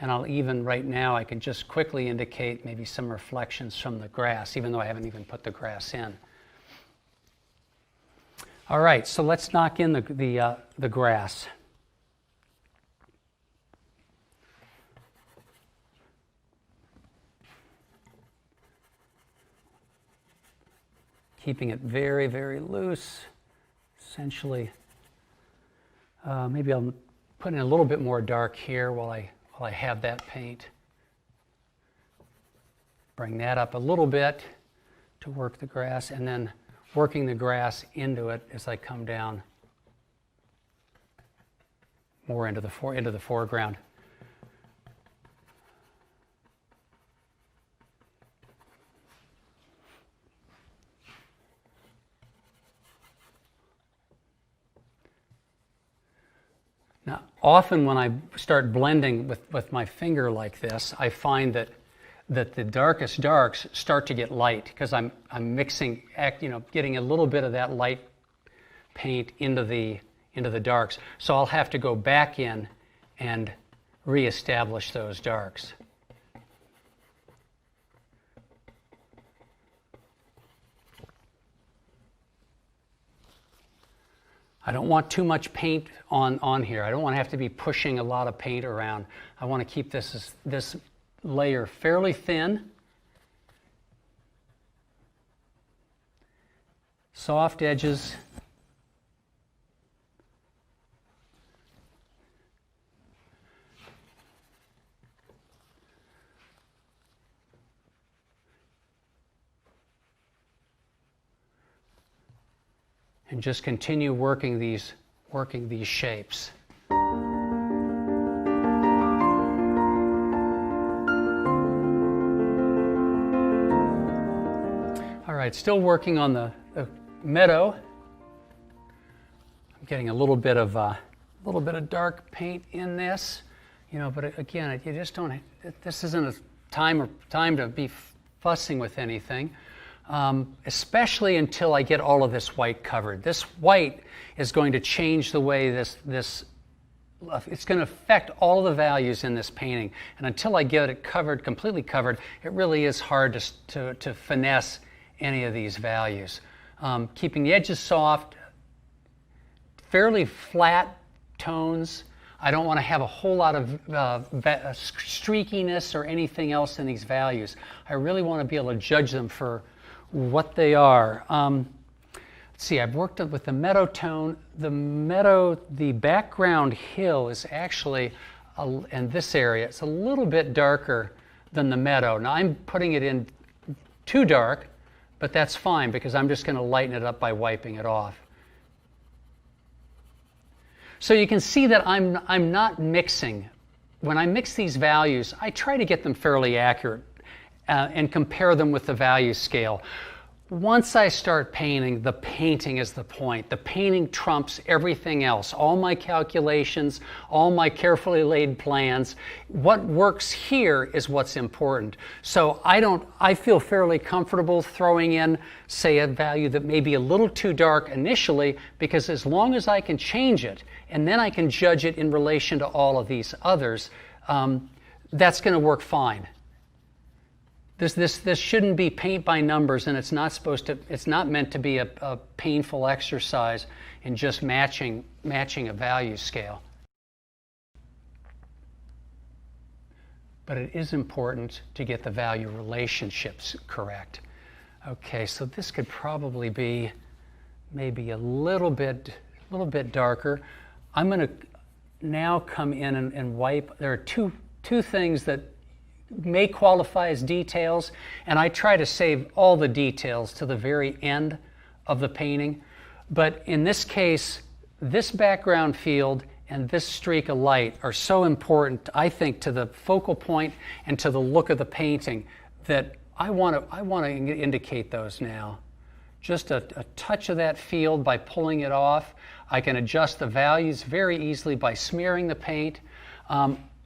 And I'll even right now I can just quickly indicate maybe some reflections from the grass, even though I haven't even put the grass in. All right, so let's knock in the grass. keeping it very, very loose. Essentially, maybe I'll put in a little bit more dark here while I have that paint. Bring that up a little bit to work the grass, and then working the grass into it as I come down more into the foreground. Now, often when I start blending with my finger like this, I find that the darkest darks start to get light because I'm mixing, getting a little bit of that light paint into the darks. So I'll have to go back in and reestablish those darks. I don't want too much paint on here. I don't want to have to be pushing a lot of paint around. I want to keep this layer fairly thin. Soft edges. And just continue working these shapes. All right, still working on the meadow. I'm getting a little bit of dark paint in this, but again, you just don't. This isn't a time to be fussing with anything. Especially until I get all of this white covered. This white is going to change the way it's going to affect all of the values in this painting. And until I get it covered, completely covered, it really is hard to finesse any of these values. Keeping the edges soft, fairly flat tones. I don't want to have a whole lot of streakiness or anything else in these values. I really want to be able to judge them for what they are. Let's see, I've worked with the meadow tone. The background hill is actually, in this area, it's a little bit darker than the meadow. Now I'm putting it in too dark, but that's fine because I'm just going to lighten it up by wiping it off. So you can see that I'm not mixing. When I mix these values, I try to get them fairly accurate. And compare them with the value scale. Once I start painting, the painting is the point. The painting trumps everything else. All my calculations, all my carefully laid plans. What works here is what's important. So I feel fairly comfortable throwing in, say, a value that may be a little too dark initially, because as long as I can change it, and then I can judge it in relation to all of these others, that's going to work fine. This shouldn't be paint by numbers, and it's not meant to be a painful exercise in just matching a value scale. But it is important to get the value relationships correct. Okay, so this could probably be maybe a little bit darker. I'm going to now come in and wipe. There are two things that may qualify as details, and I try to save all the details to the very end of the painting. But in this case, this background field and this streak of light are so important, I think, to the focal point and to the look of the painting that I want to indicate those now. Just a touch of that field by pulling it off. I can adjust the values very easily by smearing the paint.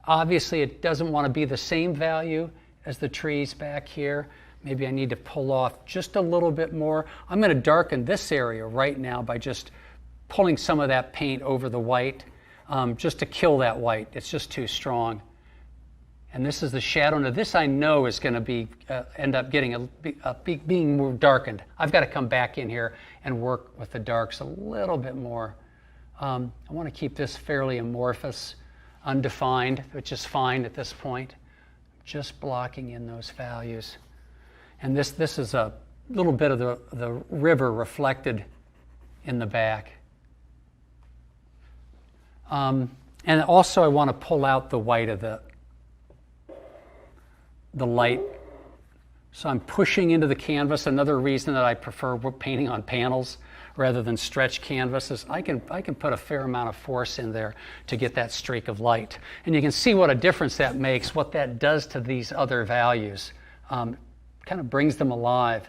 Obviously, it doesn't want to be the same value as the trees back here. Maybe I need to pull off just a little bit more. I'm going to darken this area right now by just pulling some of that paint over the white, just to kill that white. It's just too strong. And this is the shadow. Now this I know is going to be end up getting being more darkened. I've got to come back in here and work with the darks a little bit more. I want to keep this fairly amorphous, undefined, which is fine at this point. Just blocking in those values. And this is little bit of the river reflected in the back. And also I want to pull out the white of the light. So I'm pushing into the canvas. Another reason that I prefer painting on panels rather than stretch canvas is I can put a fair amount of force in there to get that streak of light. And you can see what a difference that makes, what that does to these other values. Kind of brings them alive.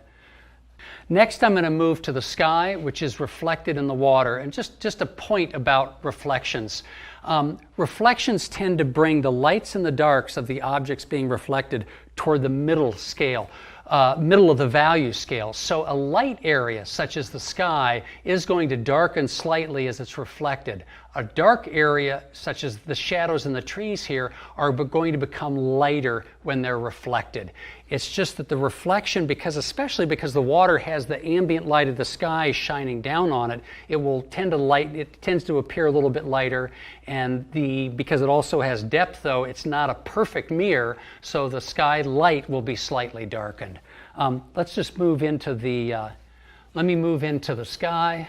Next, I'm going to move to the sky, which is reflected in the water. And just a point about reflections. Reflections tend to bring the lights and the darks of the objects being reflected toward the middle scale, middle of the value scale. So a light area, such as the sky, is going to darken slightly as it's reflected. A dark area, such as the shadows in the trees here, are going to become lighter when they're reflected. It's just that the reflection, especially because the water has the ambient light of the sky shining down on it, it tends to appear a little bit lighter, and because it also has depth, though, it's not a perfect mirror, so the sky light will be slightly darkened. Let's just move into let me move into the sky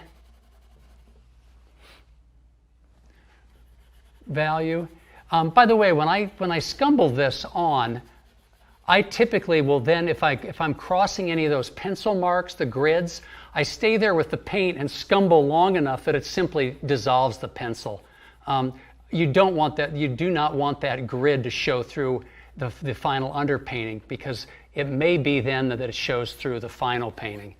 value. By the way, when I scumble this on, I typically will then, if I'm crossing any of those pencil marks, the grids, I stay there with the paint and scumble long enough that it simply dissolves the pencil. You don't want that. You do not want that grid to show through the final underpainting, because it may be then that it shows through the final painting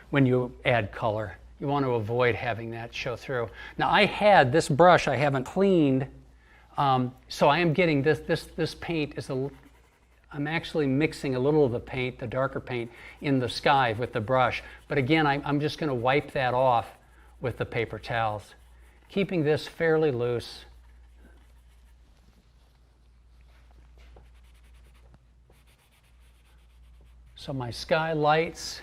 when you add color. You want to avoid having that show through. Now, I had this brush I haven't cleaned, so I am getting this paint is I'm actually mixing a little of the paint, the darker paint, in the sky with the brush. But again, I'm just going to wipe that off with the paper towels, keeping this fairly loose. So my sky lights,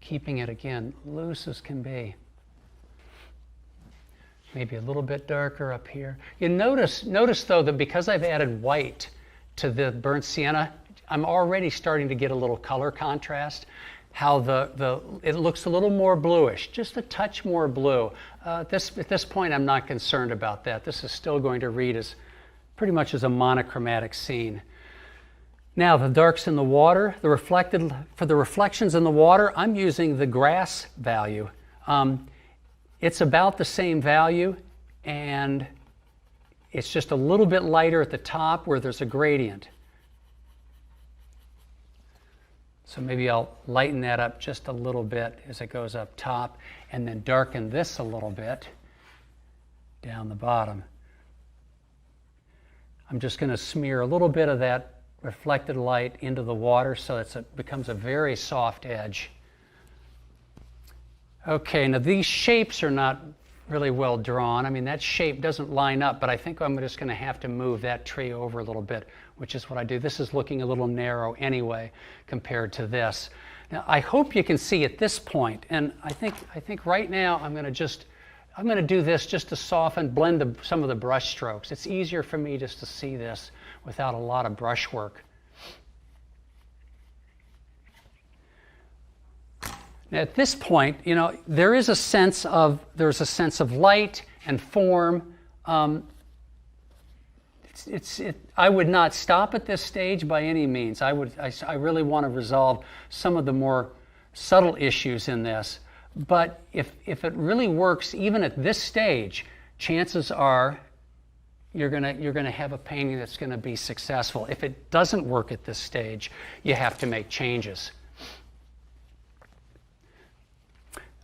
keeping it, again, loose as can be. Maybe a little bit darker up here. You notice though that because I've added white to the burnt sienna, I'm already starting to get a little color contrast. How it looks a little more bluish, just a touch more blue. At this point, I'm not concerned about that. This is still going to read as pretty much as a monochromatic scene. Now, the darks in the water, for the reflections in the water, I'm using the grass value. It's about the same value, and it's just a little bit lighter at the top where there's a gradient. So maybe I'll lighten that up just a little bit as it goes up top, and then darken this a little bit down the bottom. I'm just going to smear a little bit of that reflected light into the water so it becomes a very soft edge. Okay, now these shapes are not really well drawn. I mean, that shape doesn't line up, but I think I'm just going to have to move that tree over a little bit, which is what I do. This is looking a little narrow anyway compared to this. Now, I hope you can see at this point, and I think right now I'm going to do this just to soften, blend some of the brush strokes. It's easier for me just to see this without a lot of brush work. Now, at this point, there's a sense of light and form. I would not stop at this stage by any means. I really want to resolve some of the more subtle issues in this. But if it really works, even at this stage, chances are you're gonna have a painting that's going to be successful. If it doesn't work at this stage, you have to make changes.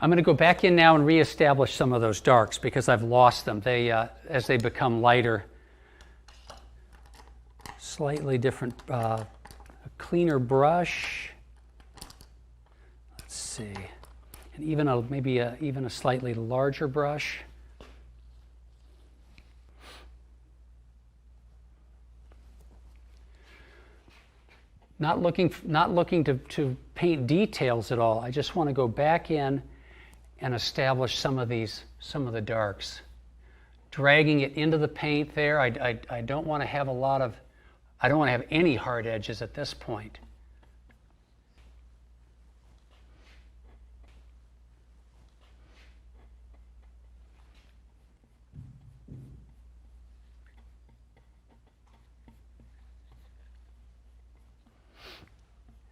I'm going to go back in now and reestablish some of those darks because I've lost them. As they become lighter, slightly different, a cleaner brush. Let's see, and even maybe even a slightly larger brush. Not looking to paint details at all. I just want to go back in and establish some of the darks. Dragging it into the paint there. I don't want to have I don't want to have any hard edges at this point.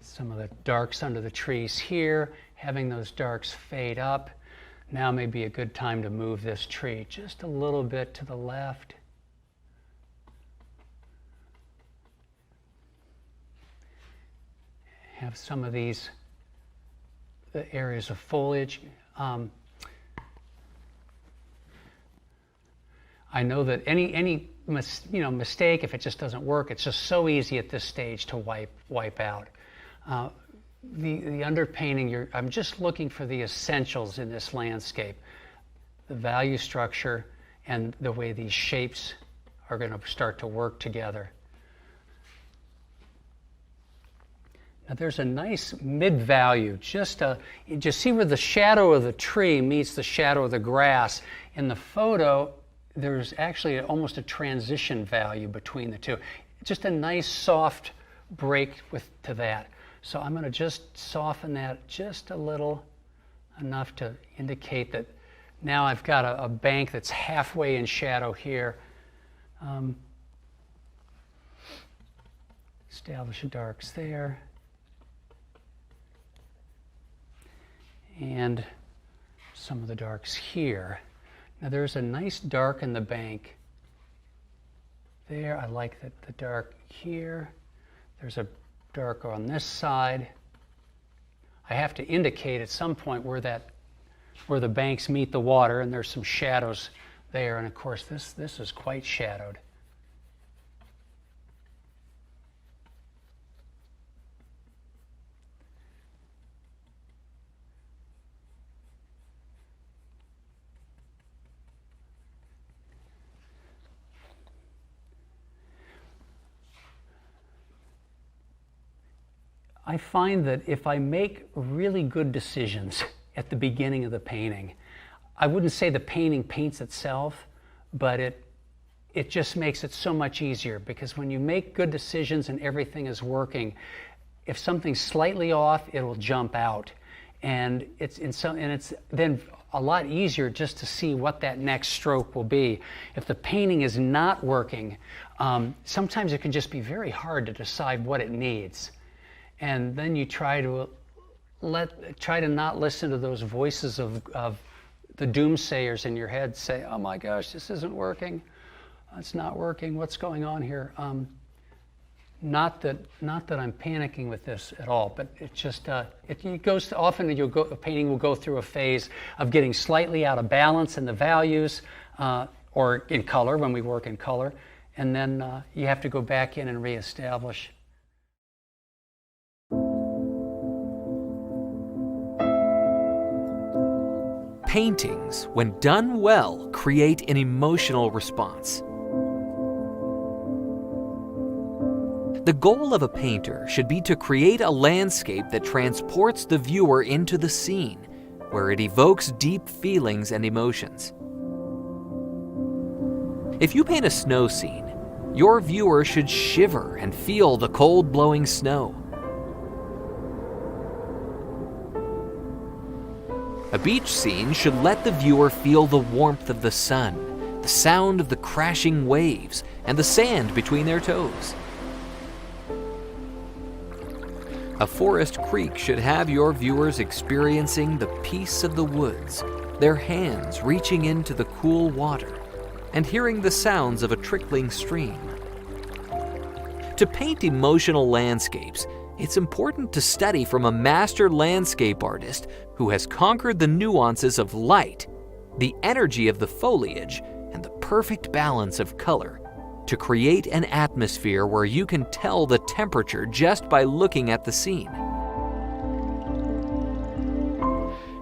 Some of the darks under the trees here, having those darks fade up. Now may be a good time to move this tree just a little bit to the left. Have some of the areas of foliage. I know that any mistake, if it just doesn't work, it's just so easy at this stage to wipe out. The underpainting, I'm just looking for the essentials in this landscape. The value structure and the way these shapes are going to start to work together. Now there's a nice mid-value, just see where the shadow of the tree meets the shadow of the grass. In the photo, there's actually almost a transition value between the two. Just a nice soft break to that. So I'm going to just soften that just a little, enough to indicate that now I've got a bank that's halfway in shadow here. Establish darks there. And some of the darks here. Now there's a nice dark in the bank there. I like the dark here. There's a dark on this side. I have to indicate at some point where the banks meet the water, and there's some shadows there. And of course this is quite shadowed. I find that if I make really good decisions at the beginning of the painting, I wouldn't say the painting paints itself, but it just makes it so much easier, because when you make good decisions and everything is working, if something's slightly off, it'll jump out. And it's then a lot easier just to see what that next stroke will be. If the painting is not working, sometimes it can just be very hard to decide what it needs. And then you try to not listen to those voices of the doomsayers in your head say, oh my gosh, this isn't working. It's not working. What's going on here? Not that I'm panicking with this at all, but it just it goes to, often a painting will go through a phase of getting slightly out of balance in the values or in color when we work in color, and then you have to go back in and reestablish. Paintings, when done well, create an emotional response. The goal of a painter should be to create a landscape that transports the viewer into the scene, where it evokes deep feelings and emotions. If you paint a snow scene, your viewer should shiver and feel the cold blowing snow. A beach scene should let the viewer feel the warmth of the sun, the sound of the crashing waves, and the sand between their toes. A forest creek should have your viewers experiencing the peace of the woods, their hands reaching into the cool water, and hearing the sounds of a trickling stream. To paint emotional landscapes, it's important to study from a master landscape artist who has conquered the nuances of light, the energy of the foliage, and the perfect balance of color to create an atmosphere where you can tell the temperature just by looking at the scene.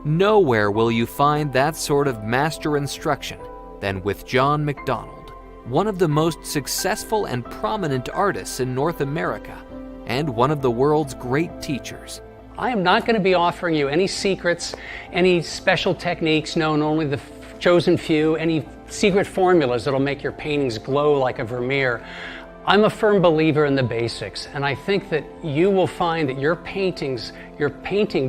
Nowhere will you find that sort of master instruction than with John MacDonald, one of the most successful and prominent artists in North America, and one of the world's great teachers. I am not going to be offering you any secrets, any special techniques known only the chosen few, any secret formulas that'll make your paintings glow like a vermeer. I'm a firm believer in the basics, and I think that you will find that your painting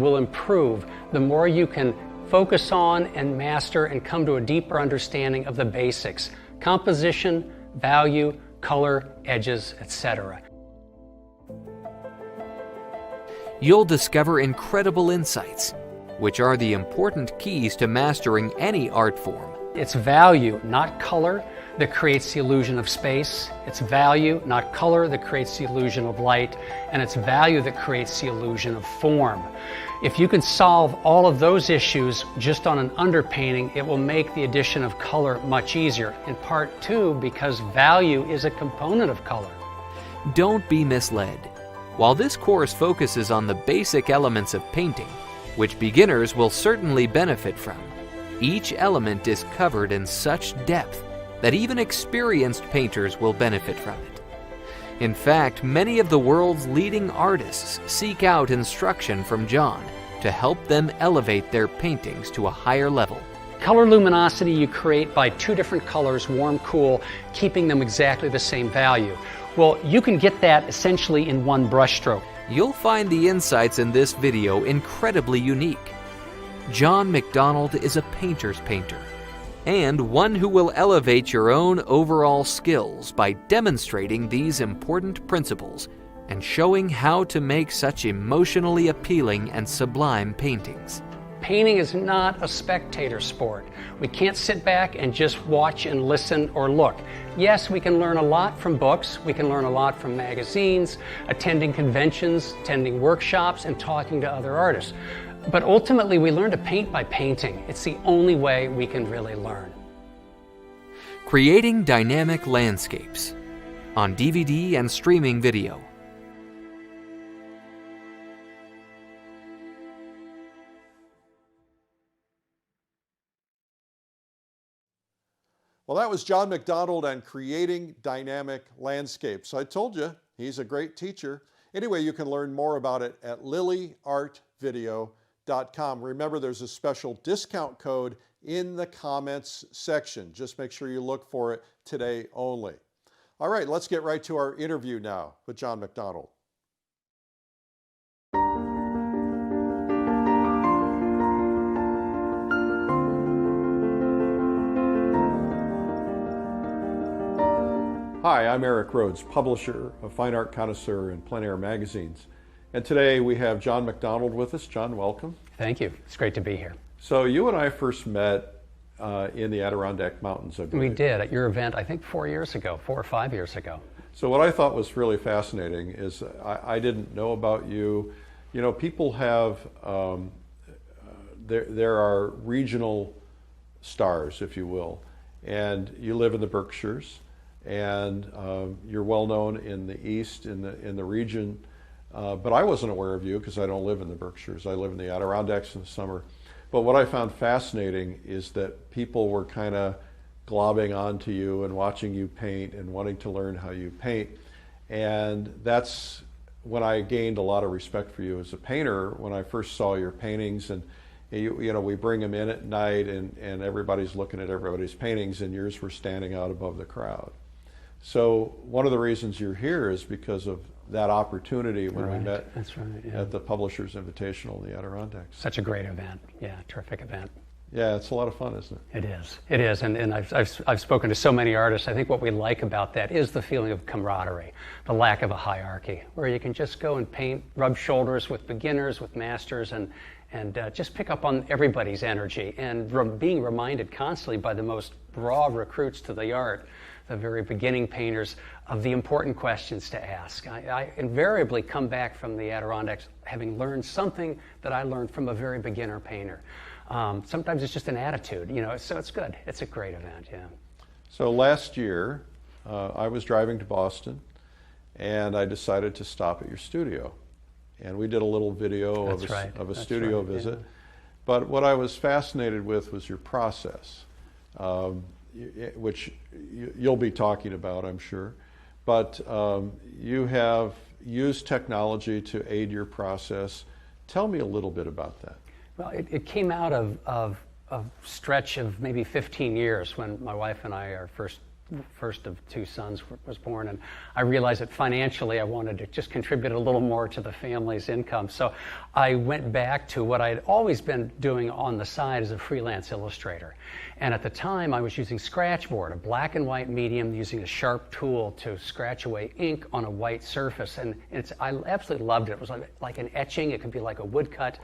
will improve the more you can focus on and master and come to a deeper understanding of the basics: composition, value, color, edges, etc. You'll discover incredible insights, which are the important keys to mastering any art form. It's value, not color, that creates the illusion of space. It's value, not color, that creates the illusion of light. And it's value that creates the illusion of form. If you can solve all of those issues just on an underpainting, it will make the addition of color much easier. In part two, because value is a component of color. Don't be misled. While this course focuses on the basic elements of painting, which beginners will certainly benefit from, each element is covered in such depth that even experienced painters will benefit from it. In fact, many of the world's leading artists seek out instruction from John to help them elevate their paintings to a higher level. Color luminosity you create by two different colors, warm, cool, keeping them exactly the same value. Well, you can get that essentially in one brushstroke. You'll find the insights in this video incredibly unique. John McDonald is a painter's painter, and one who will elevate your own overall skills by demonstrating these important principles and showing how to make such emotionally appealing and sublime paintings. Painting is not a spectator sport. We can't sit back and just watch and listen or look. Yes, we can learn a lot from books, we can learn a lot from magazines, attending conventions, attending workshops, and talking to other artists. But ultimately, we learn to paint by painting. It's the only way we can really learn. Creating Dynamic Landscapes, on DVD and streaming video. Well, that was John McDonald and Creating Dynamic Landscapes. I told you, he's a great teacher. Anyway, you can learn more about it at lilyartvideo.com. Remember, there's a special discount code in the comments section. Just make sure you look for it today only. All right, let's get right to our interview now with John McDonald. Hi, I'm Eric Rhodes, publisher of Fine Art Connoisseur and Plein Air magazines. And today we have John McDonald with us. John, welcome. Thank you. It's great to be here. So you and I first met in the Adirondack Mountains, I believe. We did at your event, I think 4 or 5 years ago. So what I thought was really fascinating is I didn't know about you. You know, people have, there are regional stars, if you will, and you live in the Berkshires, and you're well known in the East, in the region, but I wasn't aware of you because I don't live in the Berkshires. I live in the Adirondacks in the summer. But what I found fascinating is that people were kind of globbing onto you and watching you paint and wanting to learn how you paint. And that's when I gained a lot of respect for you as a painter, when I first saw your paintings. And you know, we bring them in at night and everybody's looking at everybody's paintings, and yours were standing out above the crowd. So one of the reasons you're here is because of that opportunity when we met at the Publishers Invitational in the Adirondacks. Such a great event. Yeah, terrific event. Yeah, it's a lot of fun, isn't it? It is. It is. And I've spoken to so many artists. I think what we like about that is the feeling of camaraderie, the lack of a hierarchy, where you can just go and paint, rub shoulders with beginners, with masters, and just pick up on everybody's energy, and being reminded constantly by the most raw recruits to the art, the very beginning painters, of the important questions to ask. I invariably come back from the Adirondacks having learned something that I learned from a very beginner painter. Sometimes it's just an attitude, you know, so it's good. It's a great event, yeah. So last year, I was driving to Boston, and I decided to stop at your studio. And we did a little video of a studio visit. Yeah. But what I was fascinated with was your process, which you'll be talking about, I'm sure. But you have used technology to aid your process Tell me a little bit about that. Well, it came out of a stretch of maybe 15 years when my wife and I, our first of two sons was born, and I realized that financially I wanted to just contribute a little more to the family's income. So I went back to what I'd always been doing on the side as a freelance illustrator. And at the time I was using scratchboard, a black and white medium, using a sharp tool to scratch away ink on a white surface. And I absolutely loved it. It was like an etching, it could be like a woodcut.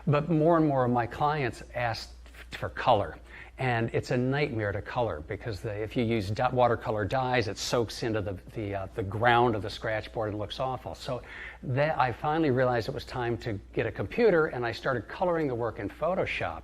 But more and more of my clients asked for color. And it's a nightmare to color because if you use watercolor dyes, it soaks into the ground of the scratchboard and looks awful. So that I finally realized it was time to get a computer, and I started coloring the work in Photoshop.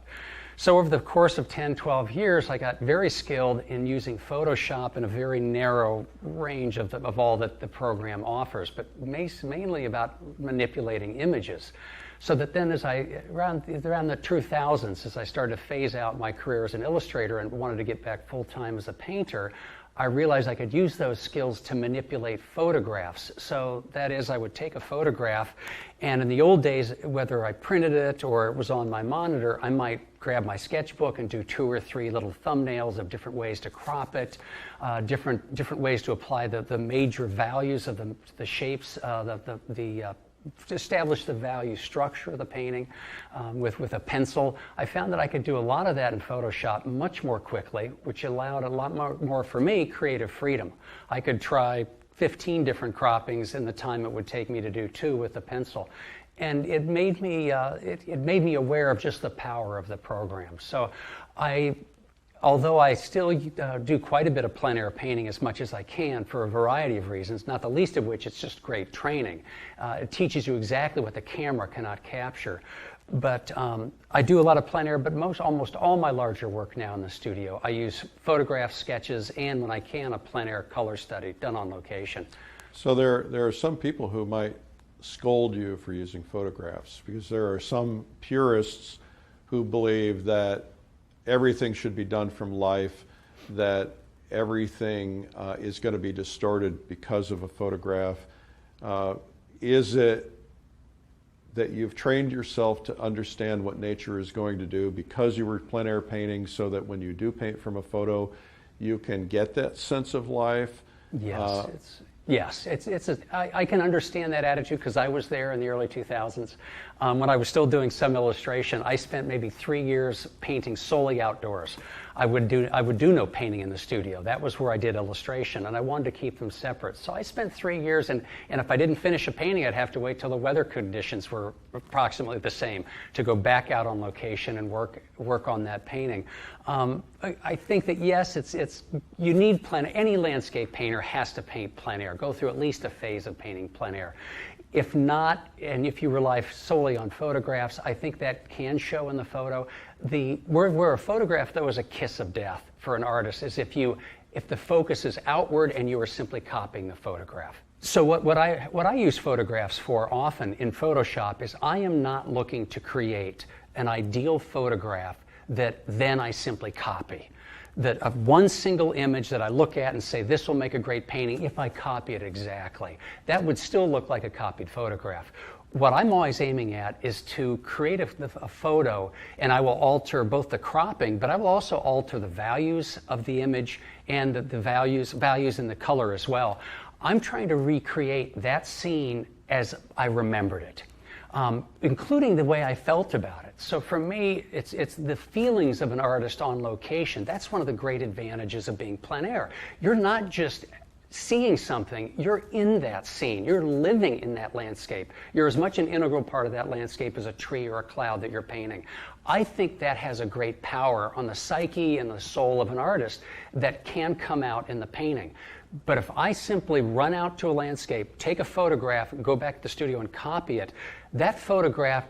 So over the course of 10, 12 years, I got very skilled in using Photoshop in a very narrow range of all that the program offers, but mainly about manipulating images. So that then around the 2000s, as I started to phase out my career as an illustrator and wanted to get back full-time as a painter, I realized I could use those skills to manipulate photographs. So that is, I would take a photograph, and in the old days, whether I printed it or it was on my monitor, I might grab my sketchbook and do 2 or 3 little thumbnails of different ways to crop it, different ways to apply the major values of the shapes, to establish the value structure of the painting with a pencil. I found that I could do a lot of that in Photoshop much more quickly, which allowed a lot more for me creative freedom. I could try 15 different croppings in the time it would take me to do 2 with the pencil. And it made me aware of just the power of the program. So although I still do quite a bit of plein air painting as much as I can for a variety of reasons, not the least of which it's just great training. It teaches you exactly what the camera cannot capture. But I do a lot of plein air, but almost all my larger work now in the studio, I use photographs, sketches, and when I can, a plein air color study done on location. So there are some people who might scold you for using photographs, because there are some purists who believe that everything should be done from life, that everything is going to be distorted because of a photograph. Is it that you've trained yourself to understand what nature is going to do because you were plein air painting, so that when you do paint from a photo, you can get that sense of life? Yes, I can understand that attitude because I was there in the early 2000s. When I was still doing some illustration, I spent maybe 3 years painting solely outdoors. I would do no painting in the studio. That was where I did illustration, and I wanted to keep them separate. So I spent 3 years, and if I didn't finish a painting, I'd have to wait till the weather conditions were approximately the same to go back out on location and work on that painting. I think that yes, you need plein air. Any landscape painter has to paint plein air, go through at least a phase of painting plein air. If not, and if you rely solely on photographs, I think that can show in the photo. Where a photograph, though, is a kiss of death for an artist is if the focus is outward and you are simply copying the photograph. So what I use photographs for often in Photoshop is I am not looking to create an ideal photograph that then I simply copy. That of one single image that I look at and say, this will make a great painting if I copy it exactly. That would still look like a copied photograph. What I'm always aiming at is to create a photo, and I will alter both the cropping, but I will also alter the values of the image and the values in the color as well. I'm trying to recreate that scene as I remembered it. Including the way I felt about it. So for me, it's the feelings of an artist on location. That's one of the great advantages of being plein air. You're not just seeing something, you're in that scene. You're living in that landscape. You're as much an integral part of that landscape as a tree or a cloud that you're painting. I think that has a great power on the psyche and the soul of an artist that can come out in the painting. But if I simply run out to a landscape, take a photograph, and go back to the studio and copy it, that photograph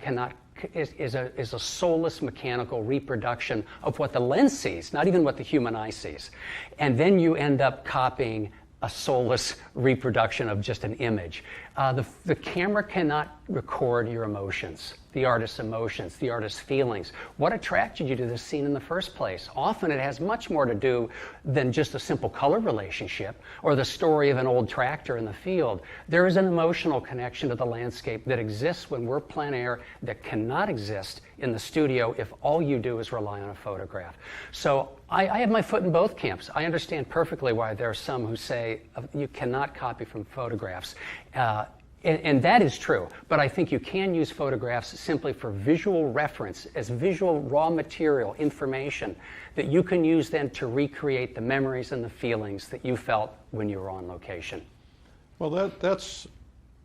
is a soulless mechanical reproduction of what the lens sees, not even what the human eye sees. And then you end up copying a soulless reproduction of just an image. The camera cannot record your emotions, the artist's emotions, the artist's feelings. What attracted you to this scene in the first place? Often it has much more to do than just a simple color relationship or the story of an old tractor in the field. There is an emotional connection to the landscape that exists when we're plein air that cannot exist in the studio if all you do is rely on a photograph. So I have my foot in both camps. I understand perfectly why there are some who say you cannot copy from photographs. And that is true, but I think you can use photographs simply for visual reference, as visual raw material, information, that you can use then to recreate the memories and the feelings that you felt when you were on location. Well, that's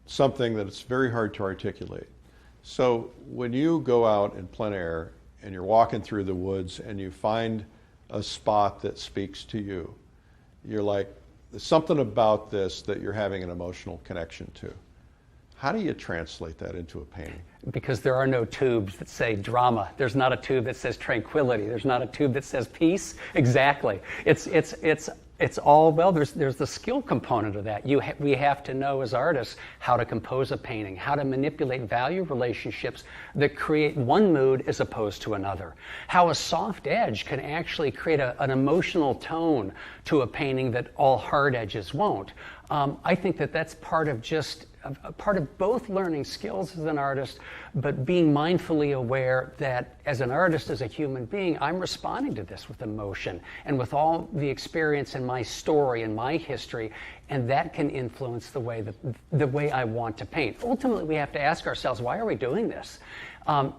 something that's very hard to articulate. So when you go out in plein air and you're walking through the woods and you find a spot that speaks to you, you're like, there's something about this that you're having an emotional connection to. How do you translate that into a painting? Because there are no tubes that say drama. There's not a tube that says tranquility. There's not a tube that says peace. Exactly. It's all, well, there's the skill component of that. We have to know as artists how to compose a painting, how to manipulate value relationships that create one mood as opposed to another. How a soft edge can actually create an emotional tone to a painting that all hard edges won't. I think that's part of part of both learning skills as an artist, but being mindfully aware that as an artist, as a human being, I'm responding to this with emotion and with all the experience in my story and my history, and that can influence the way I want to paint. Ultimately, we have to ask ourselves, why are we doing this?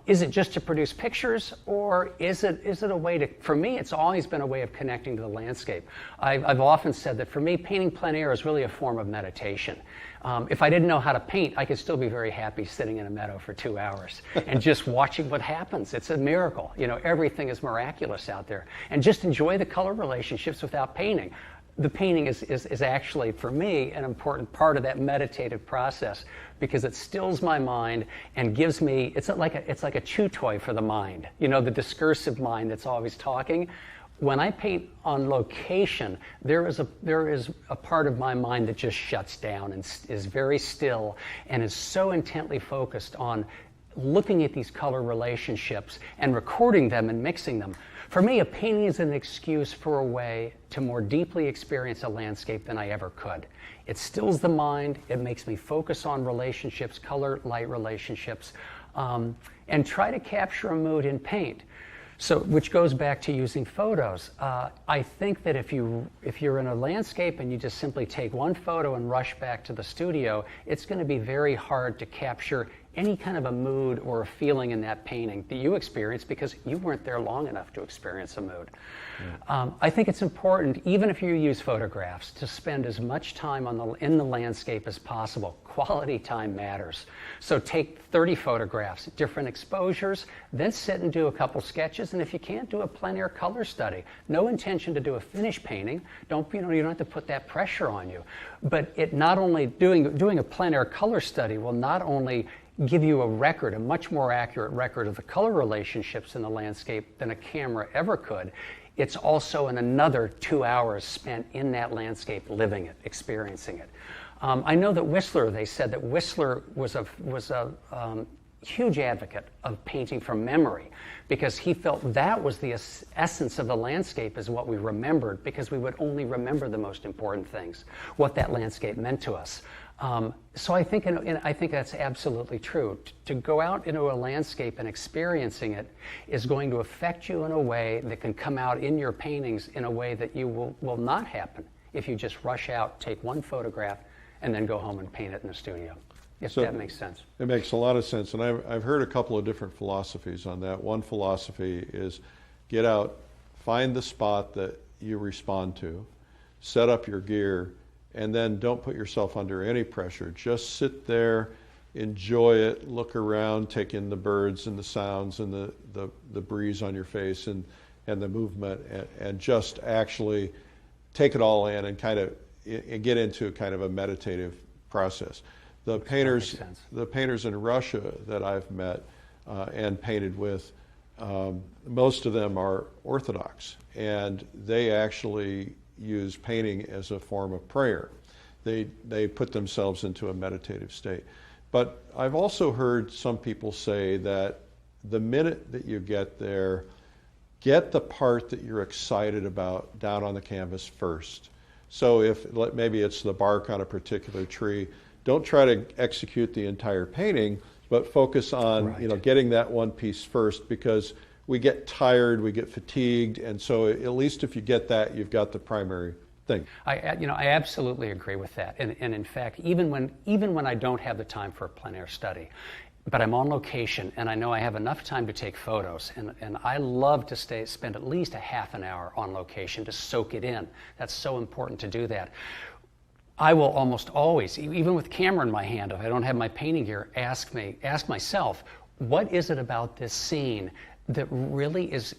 Is it just to produce pictures, or is it a way to, for me, it's always been a way of connecting to the landscape. I've often said that for me, painting plein air is really a form of meditation. If I didn't know how to paint, I could still be very happy sitting in a meadow for 2 hours and just watching what happens. It's a miracle. You know, everything is miraculous out there. And just enjoy the color relationships without painting. The painting is actually, for me, an important part of that meditative process because it stills my mind and gives me, it's like a chew toy for the mind. You know, the discursive mind that's always talking. When I paint on location, there is a part of my mind that just shuts down and is very still and is so intently focused on looking at these color relationships and recording them and mixing them. For me, a painting is an excuse for a way to more deeply experience a landscape than I ever could. It stills the mind, it makes me focus on relationships, color-light relationships, and try to capture a mood in paint. So, which goes back to using photos. I think that if you're in a landscape and you just simply take one photo and rush back to the studio, it's going to be very hard to capture any kind of a mood or a feeling in that painting that you experienced because you weren't there long enough to experience a mood. Yeah. I think it's important, even if you use photographs, to spend as much time in the landscape as possible. Quality time matters. So take 30 photographs, different exposures, then sit and do a couple sketches, and if you can't, do a plein air color study. No intention to do a finished painting. You don't have to put that pressure on you. But it not only doing a plein air color study will not only give you a much more accurate record of the color relationships in the landscape than a camera ever could. It's also another 2 hours spent in that landscape, living it, experiencing it. I know that they said that Whistler was a huge advocate of painting from memory because he felt that was the essence of the landscape is what we remembered because we would only remember the most important things, what that landscape meant to us. So I think that's absolutely true. To go out into a landscape and experiencing it is going to affect you in a way that can come out in your paintings in a way that you will not happen if you just rush out, take one photograph, and then go home and paint it in the studio. If that makes sense. It makes a lot of sense, and I've heard a couple of different philosophies on that. One philosophy is get out, find the spot that you respond to, set up your gear, and then don't put yourself under any pressure. Just sit there, enjoy it, look around, take in the birds and the sounds and the breeze on your face and the movement, and just actually take it all in and kind of get into kind of a meditative process. The painters in Russia that I've met and painted with, most of them are Orthodox, and they actually use painting as a form of prayer. they put themselves into a meditative state. But I've also heard some people say that the minute that you get there, get the part that you're excited about down on the canvas first. So if maybe it's the bark on a particular tree, don't try to execute the entire painting, but focus on getting that one piece first, because we get tired, we get fatigued, and so at least if you get that, you've got the primary thing. I absolutely agree with that. And in fact, even when I don't have the time for a plein air study, but I'm on location and I know I have enough time to take photos, and I love to spend at least a half an hour on location to soak it in. That's so important to do that. I will almost always, even with camera in my hand, if I don't have my painting gear, ask myself, what is it about this scene that really is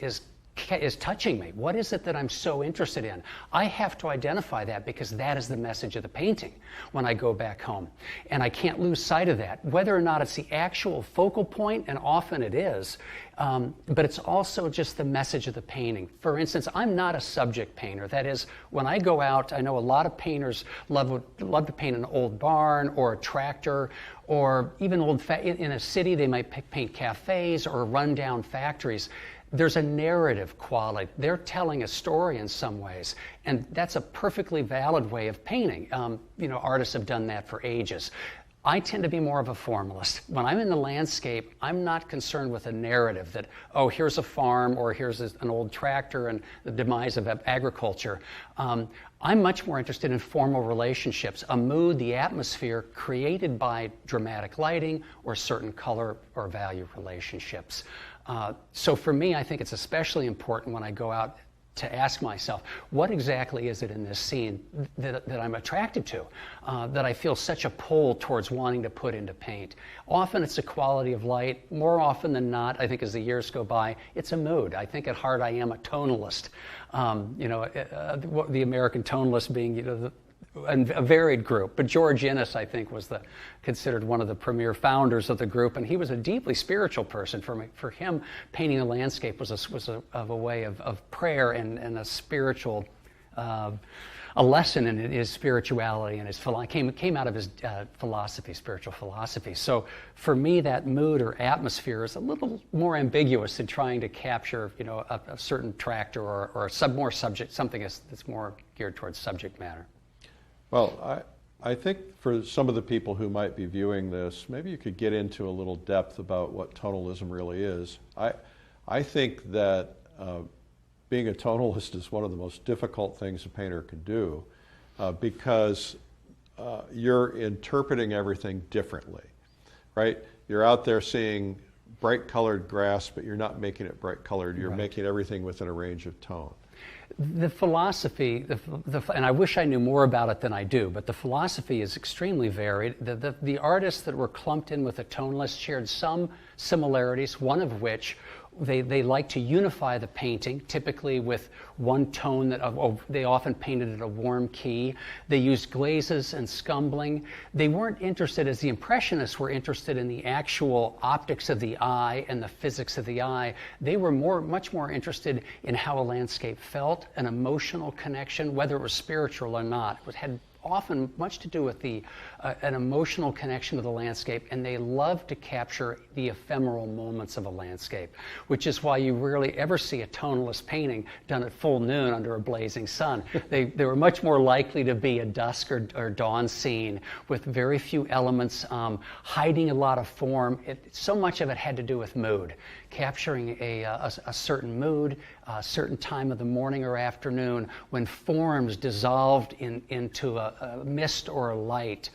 touching me? What is it that I'm so interested in? I have to identify that, because that is the message of the painting when I go back home. And I can't lose sight of that, whether or not it's the actual focal point, and often it is, but it's also just the message of the painting. For instance, I'm not a subject painter. That is, when I go out, I know a lot of painters love to paint an old barn or a tractor, or even in a city they might paint cafes or rundown factories. There's a narrative quality. They're telling a story in some ways, and that's a perfectly valid way of painting. Artists have done that for ages. I tend to be more of a formalist. When I'm in the landscape, I'm not concerned with a narrative that, oh, here's a farm, or here's an old tractor and the demise of agriculture. I'm much more interested in formal relationships, a mood, the atmosphere created by dramatic lighting or certain color or value relationships. So for me, I think it's especially important when I go out to ask myself, what exactly is it in this scene that I'm attracted to, that I feel such a pull towards wanting to put into paint? Often it's a quality of light. More often than not, I think as the years go by, it's a mood. I think at heart I am a tonalist. The American tonalist being, a varied group, but George Inness, I think, was considered one of the premier founders of the group, and he was a deeply spiritual person. For him, painting a landscape was a way of prayer and a spiritual, a lesson in his spirituality and his came out of his spiritual philosophy. So for me, that mood or atmosphere is a little more ambiguous than trying to capture, a certain tractor or something that's more geared towards subject matter. Well, I think for some of the people who might be viewing this, maybe you could get into a little depth about what tonalism really is. I think that being a tonalist is one of the most difficult things a painter can do, because you're interpreting everything differently, right? You're out there seeing bright colored grass, but you're not making it bright colored. You're making everything within a range of tone. The philosophy, and I wish I knew more about it than I do, but the philosophy is extremely varied. The artists that were clumped in with a tonalist shared some similarities, one of which they like to unify the painting, typically with one tone they often painted at a warm key. They used glazes and scumbling. They weren't interested, as the Impressionists were interested in the actual optics of the eye and the physics of the eye. They were much more interested in how a landscape felt, an emotional connection, whether it was spiritual or not. It had often much to do with an emotional connection to the landscape, and they love to capture the ephemeral moments of a landscape, which is why you rarely ever see a tonalist painting done at full noon under a blazing sun. They were much more likely to be a dusk or dawn scene with very few elements, hiding a lot of form. So much of it had to do with mood, capturing a certain mood, a certain time of the morning or afternoon when forms dissolved into a mist or a light.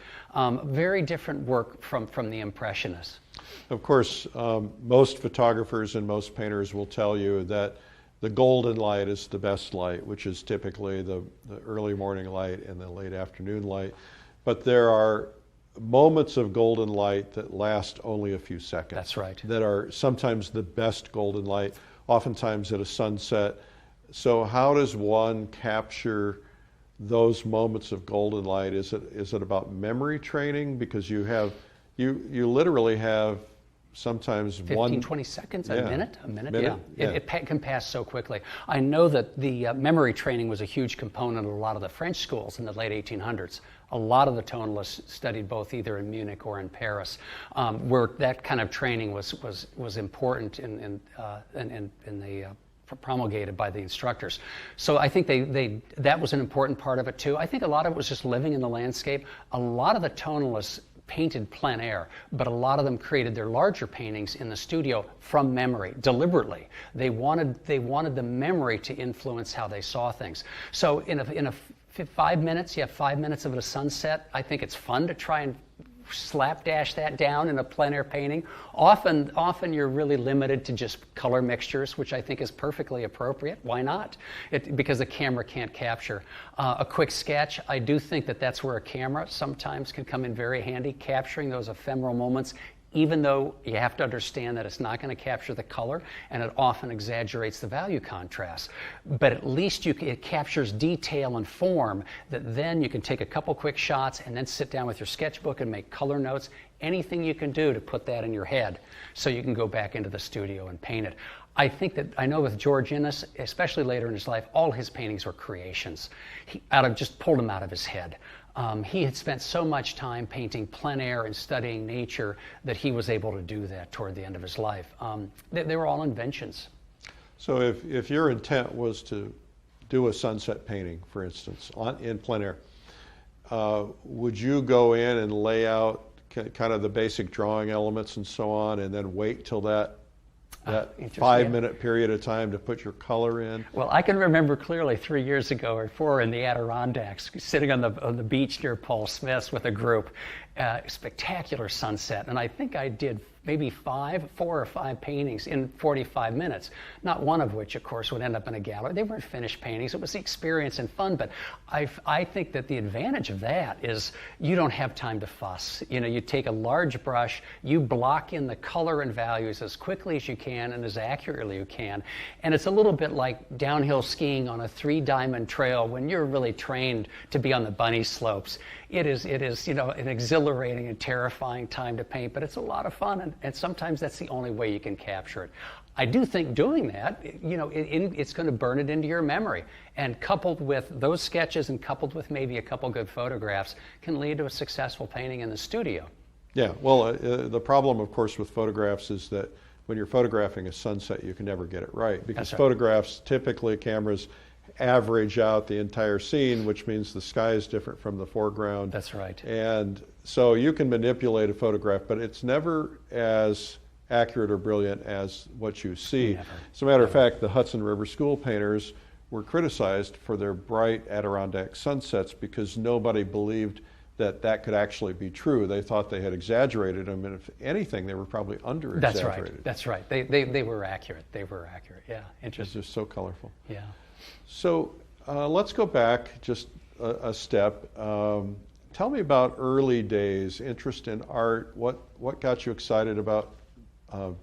Very different work from the Impressionists. Of course, most photographers and most painters will tell you that the golden light is the best light, which is typically the early morning light and the late afternoon light. But there are moments of golden light that last only a few seconds. That's right. That are sometimes the best golden light, oftentimes at a sunset. So how does one capture those moments of golden light? Is it about memory training? Because you literally have sometimes 20 seconds, a minute, yeah. It can pass so quickly. I know that the memory training was a huge component of a lot of the French schools in the late 1800s. A lot of the tonalists studied both either in Munich or in Paris, where that kind of training was important in the promulgated by the instructors. So I think that was an important part of it too. I think a lot of it was just living in the landscape. A lot of the tonalists painted plein air, but a lot of them created their larger paintings in the studio from memory, deliberately. They wanted the memory to influence how they saw things. So in a 5 minutes, you have 5 minutes of a sunset. I think it's fun to try and slapdash that down in a plein air painting. Often you're really limited to just color mixtures, which I think is perfectly appropriate. Why not? Because the camera can't capture. A quick sketch, I do think that's where a camera sometimes can come in very handy, capturing those ephemeral moments, even though you have to understand that it's not going to capture the color, and it often exaggerates the value contrast. But at least it captures detail and form that then you can take a couple quick shots and then sit down with your sketchbook and make color notes, anything you can do to put that in your head so you can go back into the studio and paint it. I know with George Inness, especially later in his life, all his paintings were creations. He just pulled them out of his head. He had spent so much time painting plein air and studying nature that he was able to do that toward the end of his life. They were all inventions. So if your intent was to do a sunset painting, for instance, in plein air, would you go in and lay out kind of the basic drawing elements and so on, and then wait till that 5 minute period of time to put your color in? Well, I can remember clearly 3 years ago or 4 in the Adirondacks, sitting on the beach near Paul Smith's with a group, spectacular sunset, and I think I did maybe 4 or 5 paintings in 45 minutes, not one of which, of course, would end up in a gallery. They weren't finished paintings. It was the experience and fun, but I think that the advantage of that is you don't have time to fuss. You take a large brush, you block in the color and values as quickly as you can and as accurately as you can, and it's a little bit like downhill skiing on a 3-diamond trail when you're really trained to be on the bunny slopes. It is an exhilarating and terrifying time to paint, but it's a lot of fun, and sometimes that's the only way you can capture it. I do think doing that, it's going to burn it into your memory, and coupled with those sketches and coupled with maybe a couple good photographs can lead to a successful painting in the studio. Yeah, well, the problem, of course, with photographs is that when you're photographing a sunset, you can never get it right, because photographs, typically cameras average out the entire scene, which means the sky is different from the foreground. That's right. And so you can manipulate a photograph, but it's never as accurate or brilliant as what you see. Never. As a matter of fact, the Hudson River School painters were criticized for their bright Adirondack sunsets because nobody believed that could actually be true. They thought they had exaggerated them, and if anything, they were probably under-exaggerated. That's right. They were accurate. They were accurate. Yeah, interesting. It's just so colorful. Yeah. So let's go back just a step. Tell me about early days, interest in art. What got you excited about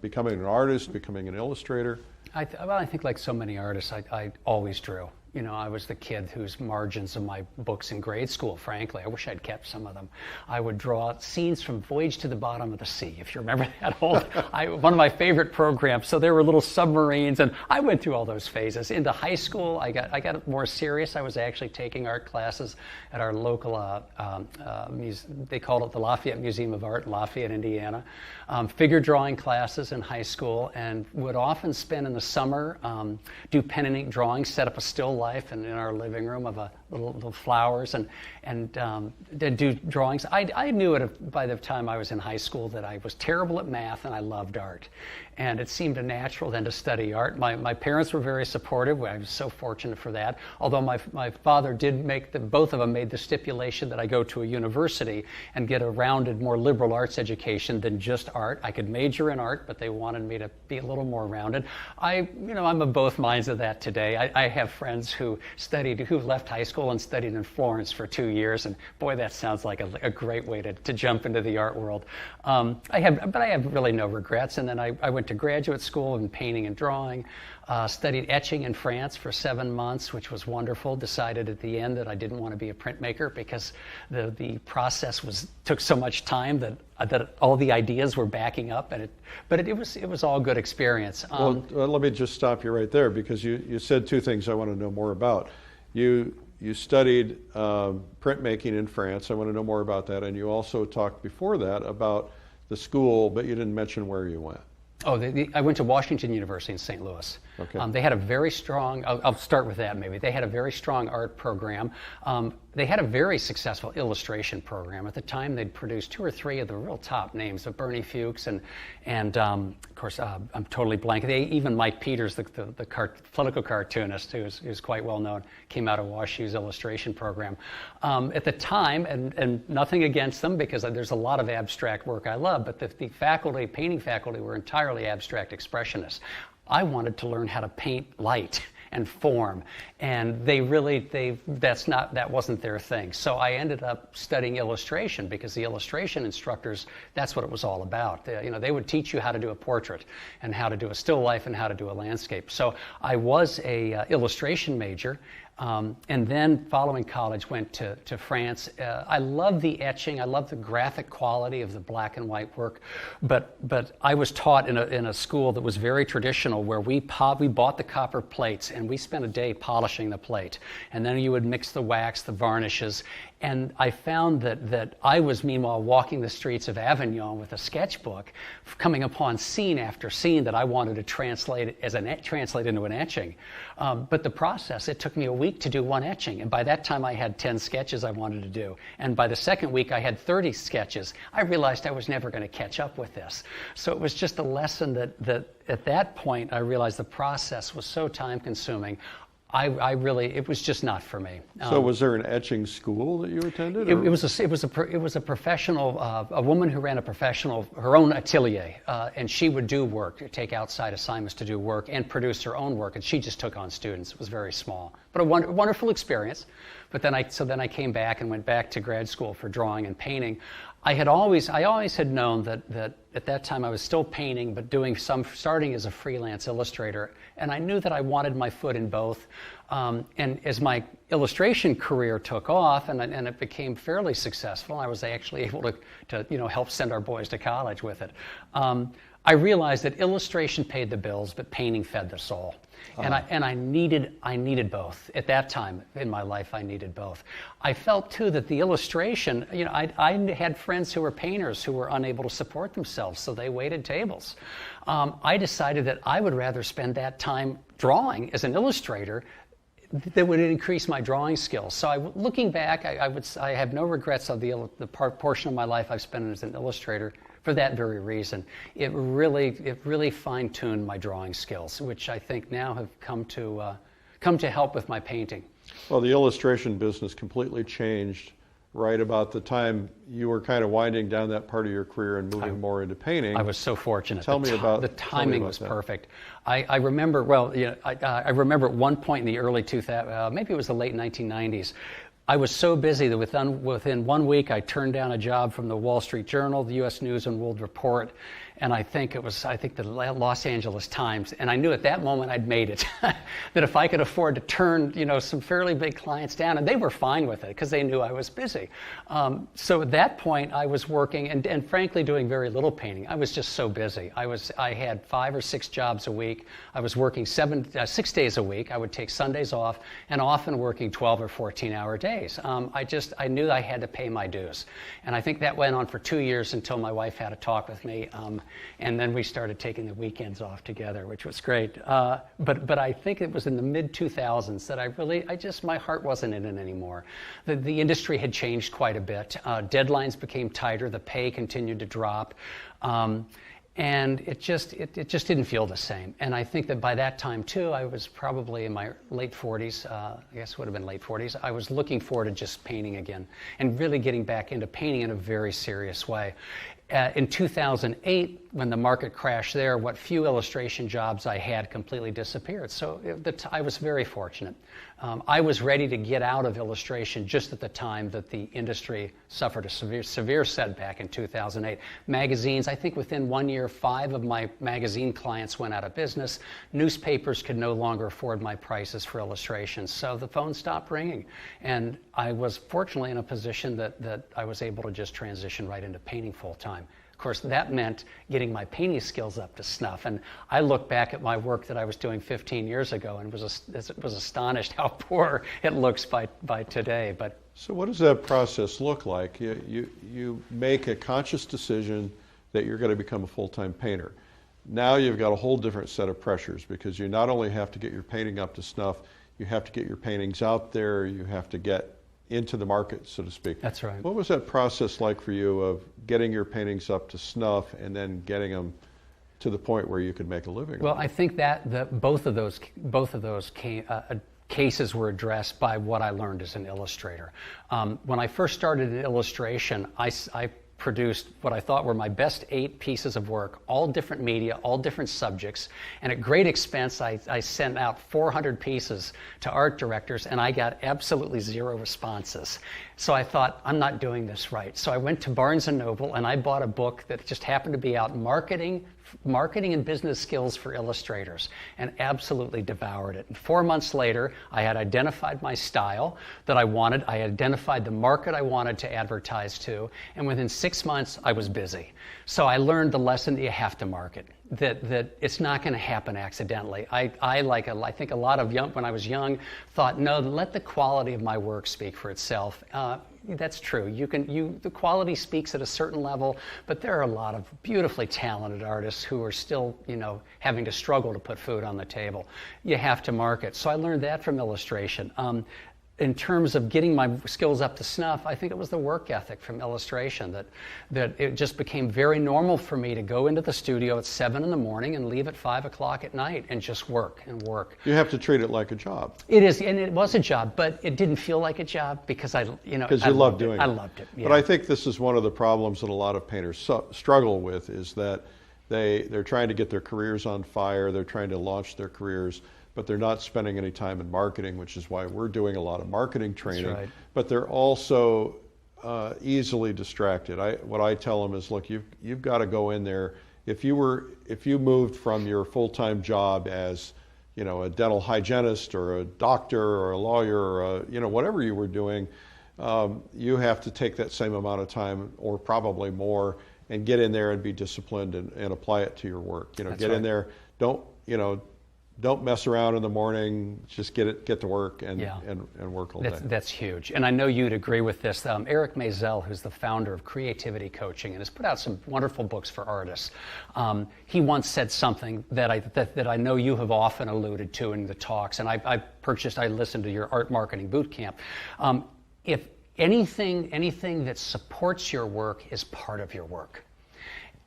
becoming an artist, becoming an illustrator? I think like so many artists, I always drew. I was the kid whose margins of my books in grade school, frankly, I wish I'd kept some of them. I would draw scenes from Voyage to the Bottom of the Sea, if you remember that old, one of my favorite programs. So there were little submarines, and I went through all those phases. Into high school, I got more serious. I was actually taking art classes at our local, they called it the Lafayette Museum of Art in Lafayette, Indiana. Figure drawing classes in high school, and would often spend in the summer, do pen and ink drawings, set up a still life in our living room of a little flowers, and do drawings. I knew it by the time I was in high school that I was terrible at math and I loved art, and it seemed natural then to study art. My parents were very supportive. I was so fortunate for that. Although my father did both of them made the stipulation that I go to a university and get a rounded, more liberal arts education than just art. I could major in art, but they wanted me to be a little more rounded. I'm of both minds of that today. I have friends who left high school and studied in Florence for 2 years, and boy, that sounds like a great way to jump into the art world. I have really no regrets. And then I went to graduate school in painting and drawing, studied etching in France for 7 months, which was wonderful. Decided at the end that I didn't want to be a printmaker because the process took so much time that all the ideas were backing up, but it was all good experience. Well, let me just stop you right there, because you said 2 things I want to know more about. You you studied printmaking in France. I want to know more about that. And you also talked before that about the school, but you didn't mention where you went. Oh, I went to Washington University in St. Louis. Okay. They had a very strong, I'll start with that maybe. They had a very strong art program. They had a very successful illustration program. At the time, they'd produced 2 or 3 of the real top names, of Bernie Fuchs and of course, I'm totally blank. Even Mike Peters, the political cartoonist, who's quite well known, came out of WashU's illustration program. At the time, and nothing against them, because there's a lot of abstract work I love, but the faculty, painting faculty, were entirely abstract expressionists. I wanted to learn how to paint light and form, and that wasn't their thing. So I ended up studying illustration, because the illustration instructors, that's what it was all about. They would teach you how to do a portrait and how to do a still life and how to do a landscape. So I was a illustration major. And then following college, went to France. I love the etching. I love the graphic quality of the black and white work. But I was taught in a school that was very traditional, where we bought the copper plates and we spent a day polishing the plate. And then you would mix the wax, the varnishes. And I found that I was, meanwhile, walking the streets of Avignon with a sketchbook, coming upon scene after scene that I wanted to translate into an etching. But the process, it took me a week to do one etching. And by that time, I had 10 sketches I wanted to do. And by the second week, I had 30 sketches. I realized I was never going to catch up with this. So it was just a lesson that at that point, I realized the process was so time-consuming. It was just not for me. So was there an etching school that you attended? It was a professional, a woman who ran her own atelier, and she would do work, take outside assignments to do work, and produce her own work, and she just took on students. It was very small, but a wonderful experience. But then I came back and went back to grad school for drawing and painting. I always had known that at that time I was still painting, but starting as a freelance illustrator. And I knew that I wanted my foot in both. And as my illustration career took off and it became fairly successful, I was actually able to help send our boys to college with it. I realized that illustration paid the bills, but painting fed the soul. And I needed both. At that time in my life, I needed both. I felt too that the illustration, I had friends who were painters who were unable to support themselves, so they waited tables. I decided that I would rather spend that time drawing as an illustrator that would increase my drawing skills. So looking back, I have no regrets of the portion of my life I've spent as an illustrator. For that very reason, it really fine-tuned my drawing skills, which I think now have come to help with my painting. Well, the illustration business completely changed right about the time you were kind of winding down that part of your career and moving more into painting. I was so fortunate. The timing was perfect. I remember, I remember at one point in the early 2000s, maybe it was the late 1990s, I was so busy that within 1 week I turned down a job from the Wall Street Journal, the U.S. News and World Report, and I think the Los Angeles Times, and I knew at that moment I'd made it. That if I could afford to turn some fairly big clients down, and they were fine with it because they knew I was busy. So at that point I was working and frankly doing very little painting. I was just so busy. I had 5 or 6 jobs a week. I was working 6 days a week. I would take Sundays off, and often working 12 or 14-hour days. I knew I had to pay my dues, and I think that went on for 2 years until my wife had a talk with me. And then we started taking the weekends off together, which was great. But I think it was in the mid-2000s that my heart wasn't in it anymore. The industry had changed quite a bit. Deadlines became tighter. The pay continued to drop. And it just didn't feel the same. And I think that by that time, too, I was probably in my late 40s, I guess it would have been late 40s, I was looking forward to just painting again and really getting back into painting in a very serious way. In 2008, when the market crashed there, what few illustration jobs I had completely disappeared. So I was very fortunate. I was ready to get out of illustration just at the time that the industry suffered a severe setback in 2008. Magazines, I think within 1 year, 5 of my magazine clients went out of business. Newspapers could no longer afford my prices for illustrations, so the phone stopped ringing. And I was fortunately in a position that I was able to just transition right into painting full time. Of course, that meant getting my painting skills up to snuff. And I look back at my work that I was doing 15 years ago and was astonished how poor it looks by today. But so what does that process look like? You make a conscious decision that you're going to become a full-time painter. Now you've got a whole different set of pressures, because you not only have to get your painting up to snuff, you have to get your paintings out there, you have to get into the market, so to speak. That's right. What was that process like for you of getting your paintings up to snuff and then getting them to the point where you could make a living? Well, I think that both of those cases were addressed by what I learned as an illustrator. When I first started in illustration, I produced what I thought were my best 8 pieces of work, all different media, all different subjects, and at great expense I sent out 400 pieces to art directors, and I got absolutely 0 responses. So I thought, I'm not doing this right. So I went to Barnes & Noble and I bought a book that just happened to be out, Marketing and Business Skills for Illustrators, and absolutely devoured it. And 4 months later, I had identified my style that I wanted. I identified the market I wanted to advertise to, and within 6 months, I was busy. So I learned the lesson that you have to market, that it's not going to happen accidentally. I think a lot of when I was young, thought, no, let the quality of my work speak for itself. That's true. The quality speaks at a certain level, but there are a lot of beautifully talented artists who are still, having to struggle to put food on the table. You have to market. So I learned that from illustration. In terms of getting my skills up to snuff, I think it was the work ethic from illustration that it just became very normal for me to go into the studio at 7 in the morning and leave at 5 o'clock at night and just work and work. You have to treat it like a job. It is, and it was a job, but it didn't feel like a job because because you love doing it. I loved it. Yeah. But I think this is one of the problems that a lot of painters struggle with, is that they're trying to get their careers on fire, they're trying to launch their careers, but they're not spending any time in marketing, which is why we're doing a lot of marketing training. That's right. But they're also easily distracted. What I tell them is, look, you've got to go in there. If you moved from your full-time job as a dental hygienist or a doctor or a lawyer or whatever you were doing, you have to take that same amount of time, or probably more, and get in there and be disciplined and apply it to your work. Get right. in there. Don't mess around in the morning. Just get to work and work all day. That's huge. And I know you'd agree with this. Eric Maisel, who's the founder of Creativity Coaching and has put out some wonderful books for artists, he once said something that I know you have often alluded to in the talks, and I listened to your art marketing boot camp. If anything that supports your work is part of your work.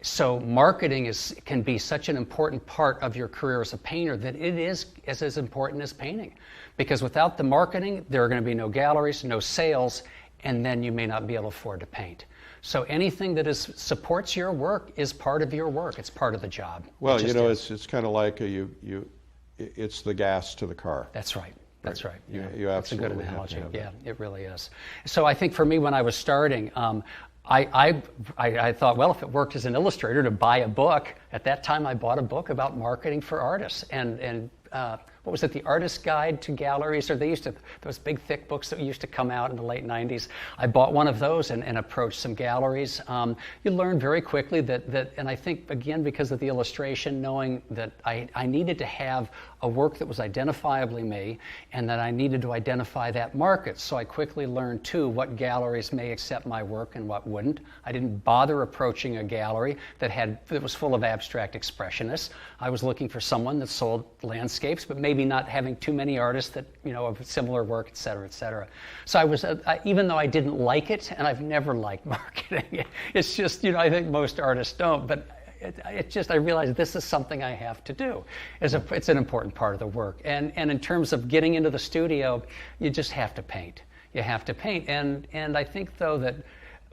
So marketing can be such an important part of your career as a painter that it is as important as painting. Because without the marketing, there are going to be no galleries, no sales, and then you may not be able to afford to paint. So anything that supports your work is part of your work. It's part of the job. Well, it's kind of like it's the gas to the car. That's right. That's right. You absolutely That's a good analogy. Have to have Yeah, it really is. So I think for me, when I was starting, I thought, well, if it worked as an illustrator to buy a book, at that time I bought a book about marketing for artists, and what was it, The Artist's Guide to Galleries, or those big thick books that used to come out in the late 90s. I bought one of those and approached some galleries. You learn very quickly that, and I think, again, because of the illustration, knowing that I needed to have a work that was identifiably me, and that I needed to identify that market. So I quickly learned, too, what galleries may accept my work and what wouldn't. I didn't bother approaching a gallery that was full of abstract expressionists. I was looking for someone that sold landscapes, but maybe not having too many artists that, of similar work, et cetera, et cetera. So I was, even though I didn't like it, and I've never liked marketing, it's just, I think most artists don't, but I realized this is something I have to do. It's an important part of the work. And in terms of getting into the studio, you just have to paint. You have to paint. And I think, though, that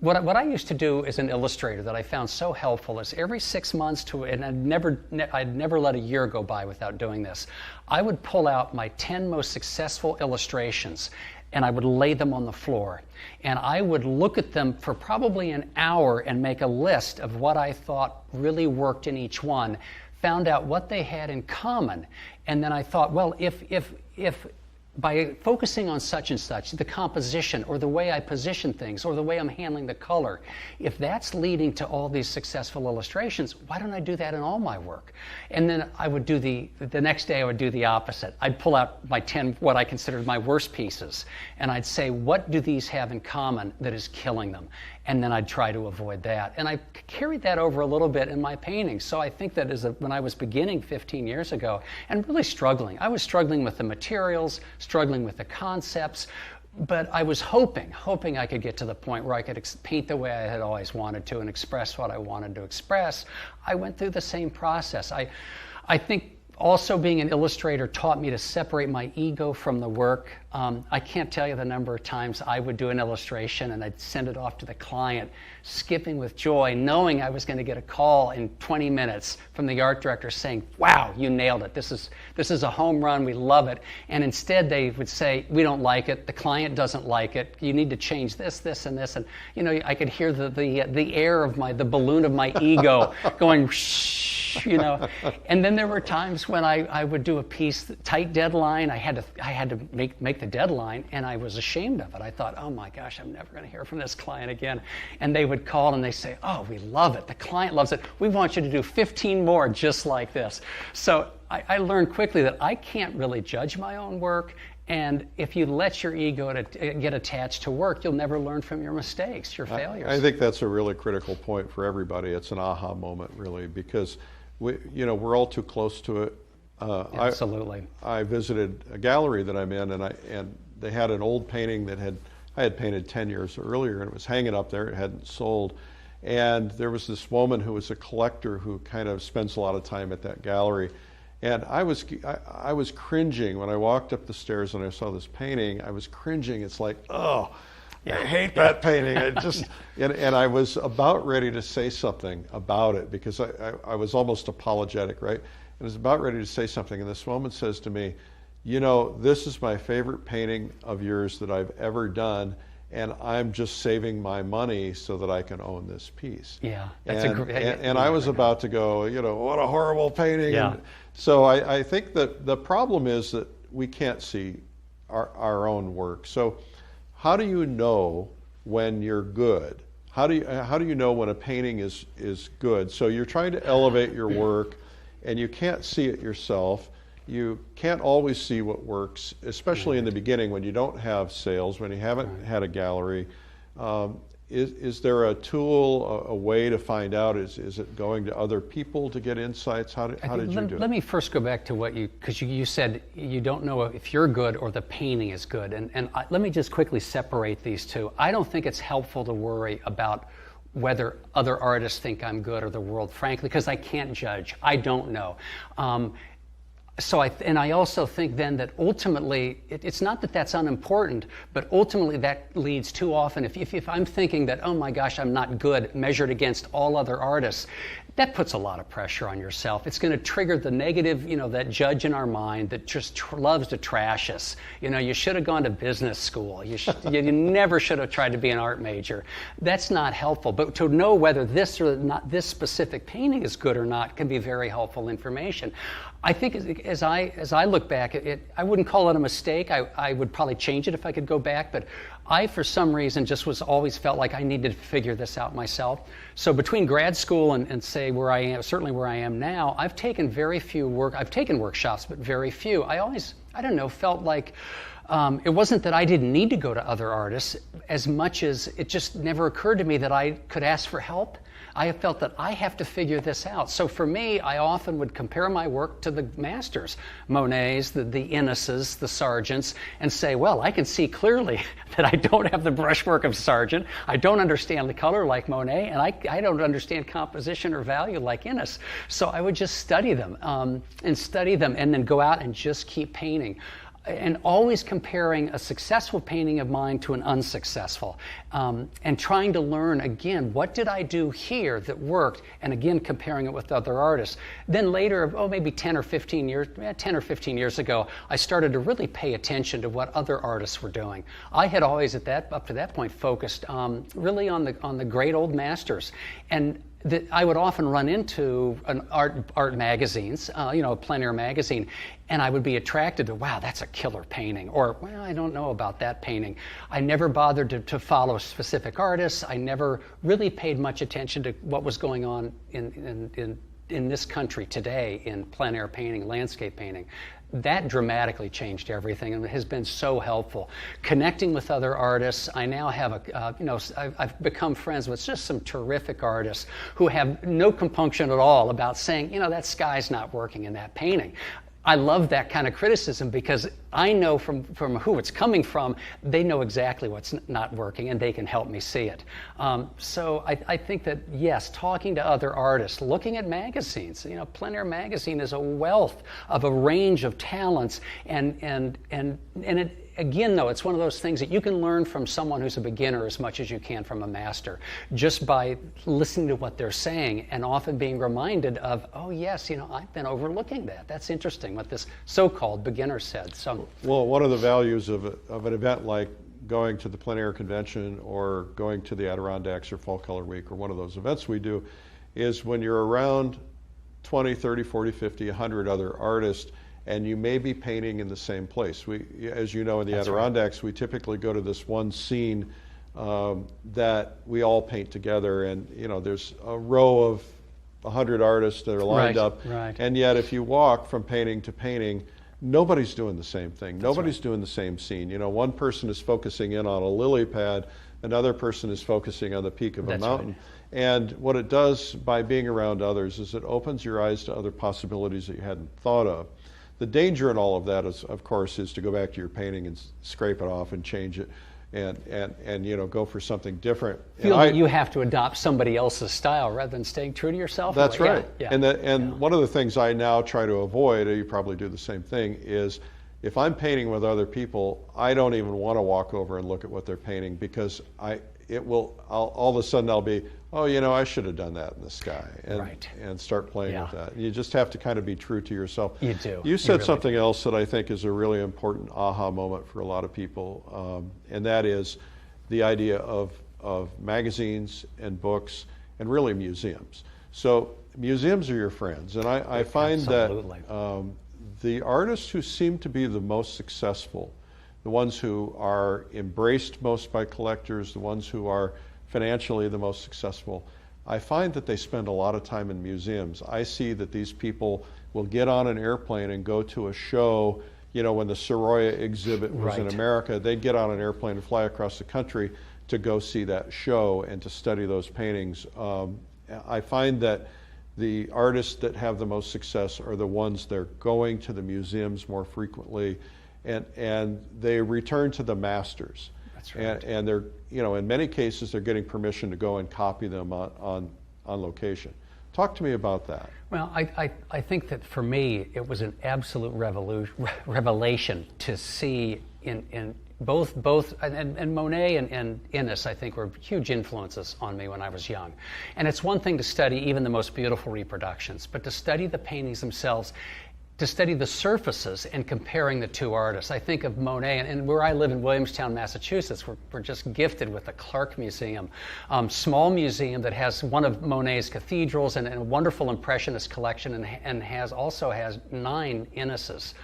what I used to do as an illustrator that I found so helpful is every 6 months and I'd never let a year go by without doing this. I would pull out my 10 most successful illustrations and I would lay them on the floor. And I would look at them for probably an hour and make a list of what I thought really worked in each one, found out what they had in common. And then I thought, well, if by focusing on such and such, the composition or the way I position things or the way I'm handling the color, if that's leading to all these successful illustrations, why don't I do that in all my work? And then I would do the next day I would do the opposite. I'd pull out my 10, what I considered my worst pieces, and I'd say, what do these have in common that is killing them? And then I'd try to avoid that. And I carried that over a little bit in my paintings. So I think that when I was beginning 15 years ago and really struggling, I was struggling with the materials, struggling with the concepts, but I was hoping I could get to the point where I could paint the way I had always wanted to and express what I wanted to express. I went through the same process. I think also being an illustrator taught me to separate my ego from the work. I can't tell you the number of times I would do an illustration and I'd send it off to the client, skipping with joy, knowing I was going to get a call in 20 minutes from the art director saying, wow, you nailed it. This is a home run. We love it. And instead they would say, we don't like it. The client doesn't like it. You need to change this, this, and this. And you know, I could hear the air of the balloon of my ego going shh, you know. And then there were times when I would do a piece, tight deadline. I had to make the deadline, and I was ashamed of it. I thought, oh my gosh, I'm never going to hear from this client again. And they would call and they say, oh, we love it. The client loves it. We want you to do 15 more just like this. So I learned quickly that I can't really judge my own work. And if you let your ego get attached to work, you'll never learn from your mistakes, your failures. I think that's a really critical point for everybody. It's an aha moment, really, because we're all too close to it. Absolutely. I visited a gallery that I'm in, and they had an old painting that I had painted 10 years earlier, and it was hanging up there. It hadn't sold. And there was this woman who was a collector who kind of spends a lot of time at that gallery. And I was cringing when I walked up the stairs and I saw this painting. I was cringing. It's like, oh, I hate that painting. And I was about ready to say something about it because I was almost apologetic, right? And I was about ready to say something, and this woman says to me, you know, this is my favorite painting of yours that I've ever done, and I'm just saving my money so that I can own this piece. Yeah, and I was about to go, you know, what a horrible painting. Yeah. And so I think that the problem is that we can't see our own work. So how do you know when you're good? How do you know when a painting is good? So you're trying to elevate your work, and you can't see it yourself. You can't always see what works, especially in the beginning when you don't have sales, when you haven't had a gallery. Is there a tool, a way to find out? Is it going to other people to get insights? How did you do it? Let me first go back to because you said you don't know if you're good or the painting is good. And let me just quickly separate these two. I don't think it's helpful to worry about whether other artists think I'm good or the world, frankly, because I can't judge. I don't know. I also think then that ultimately, it's not that that's unimportant, but ultimately that leads too often. If I'm thinking that, oh my gosh, I'm not good measured against all other artists, that puts a lot of pressure on yourself. It's going to trigger the negative, that judge in our mind that just loves to trash us. You should have gone to business school. You never should have tried to be an art major. That's not helpful. But to know whether this or not this specific painting is good or not can be very helpful information. I think as I look back, I wouldn't call it a mistake. I would probably change it if I could go back, but I, for some reason, always felt like I needed to figure this out myself. So between grad school and say where I am, certainly where I am now, I've taken very few I've taken workshops, but very few. I don't know, felt like it wasn't that I didn't need to go to other artists as much as it just never occurred to me that I could ask for help. I have felt that I have to figure this out. So for me, I often would compare my work to the masters, Monet's, the Inneses, the Sargents, and say, well, I can see clearly that I don't have the brushwork of Sargent, I don't understand the color like Monet, and I don't understand composition or value like Innes. So I would just study them, and then go out and just keep painting. And always comparing a successful painting of mine to an unsuccessful, and trying to learn again, what did I do here that worked, and again comparing it with other artists. Then later, maybe 10 or 15 years ago, I started to really pay attention to what other artists were doing. I had always up to that point focused really on the great old masters, and that I would often run into an art magazines, a plein air magazine, and I would be attracted to, wow, that's a killer painting, or, well, I don't know about that painting. I never bothered to follow specific artists. I never really paid much attention to what was going on in this country today in plein air painting, landscape painting. That dramatically changed everything, and it has been so helpful. Connecting with other artists, I now have I've become friends with just some terrific artists who have no compunction at all about saying, that sky's not working in that painting. I love that kind of criticism because I know from who it's coming from, they know exactly what's not working and they can help me see it. So I think that, yes, talking to other artists, looking at magazines, Plein Air Magazine is a wealth of a range of talents, and it, again, though, it's one of those things that you can learn from someone who's a beginner as much as you can from a master, just by listening to what they're saying and often being reminded of, oh, yes, I've been overlooking that. That's interesting, what this so-called beginner said. So, well, one of the values of an event like going to the Plein Air Convention or going to the Adirondacks or Fall Color Week or one of those events we do is when you're around 20, 30, 40, 50, 100 other artists, and you may be painting in the same place. As you know, in the That's Adirondacks, we typically go to this one scene that we all paint together, and there's a row of 100 artists that are lined up, and yet if you walk from painting to painting, nobody's doing the same thing. Nobody's doing the same scene. One person is focusing in on a lily pad, another person is focusing on the peak of a mountain. And what it does by being around others is it opens your eyes to other possibilities that you hadn't thought of. The danger in all of that is, of course, is to go back to your painting and scrape it off and change it and go for something different. Feel that you have to adopt somebody else's style rather than staying true to yourself? That's right. Yeah. And one of the things I now try to avoid, you probably do the same thing, is if I'm painting with other people, I don't even want to walk over and look at what they're painting, because all of a sudden I'll be, oh, I should have done that in the sky, and start playing with that. You just have to kind of be true to yourself. You do. You said something else that I think is a really important aha moment for a lot of people, and that is the idea of magazines and books and really museums. So museums are your friends, and I find that the artists who seem to be the most successful, the ones who are embraced most by collectors, the ones who are financially the most successful, I find that they spend a lot of time in museums. I see that these people will get on an airplane and go to a show. When the Sorolla exhibit was in America, they'd get on an airplane and fly across the country to go see that show and to study those paintings. I find that the artists that have the most success are the ones that are going to the museums more frequently, and they return to the masters. That's right. And they're, in many cases, they're getting permission to go and copy them on location. Talk to me about that. Well, I think that for me, it was an absolute revelation to see in both Monet and Innes, I think, were huge influences on me when I was young. And it's one thing to study even the most beautiful reproductions, but to study the paintings themselves, to study the surfaces and comparing the two artists. I think of Monet, and where I live in Williamstown, Massachusetts, we're just gifted with the Clark Museum, small museum that has one of Monet's cathedrals and a wonderful Impressionist collection, and also has 9 Inneses.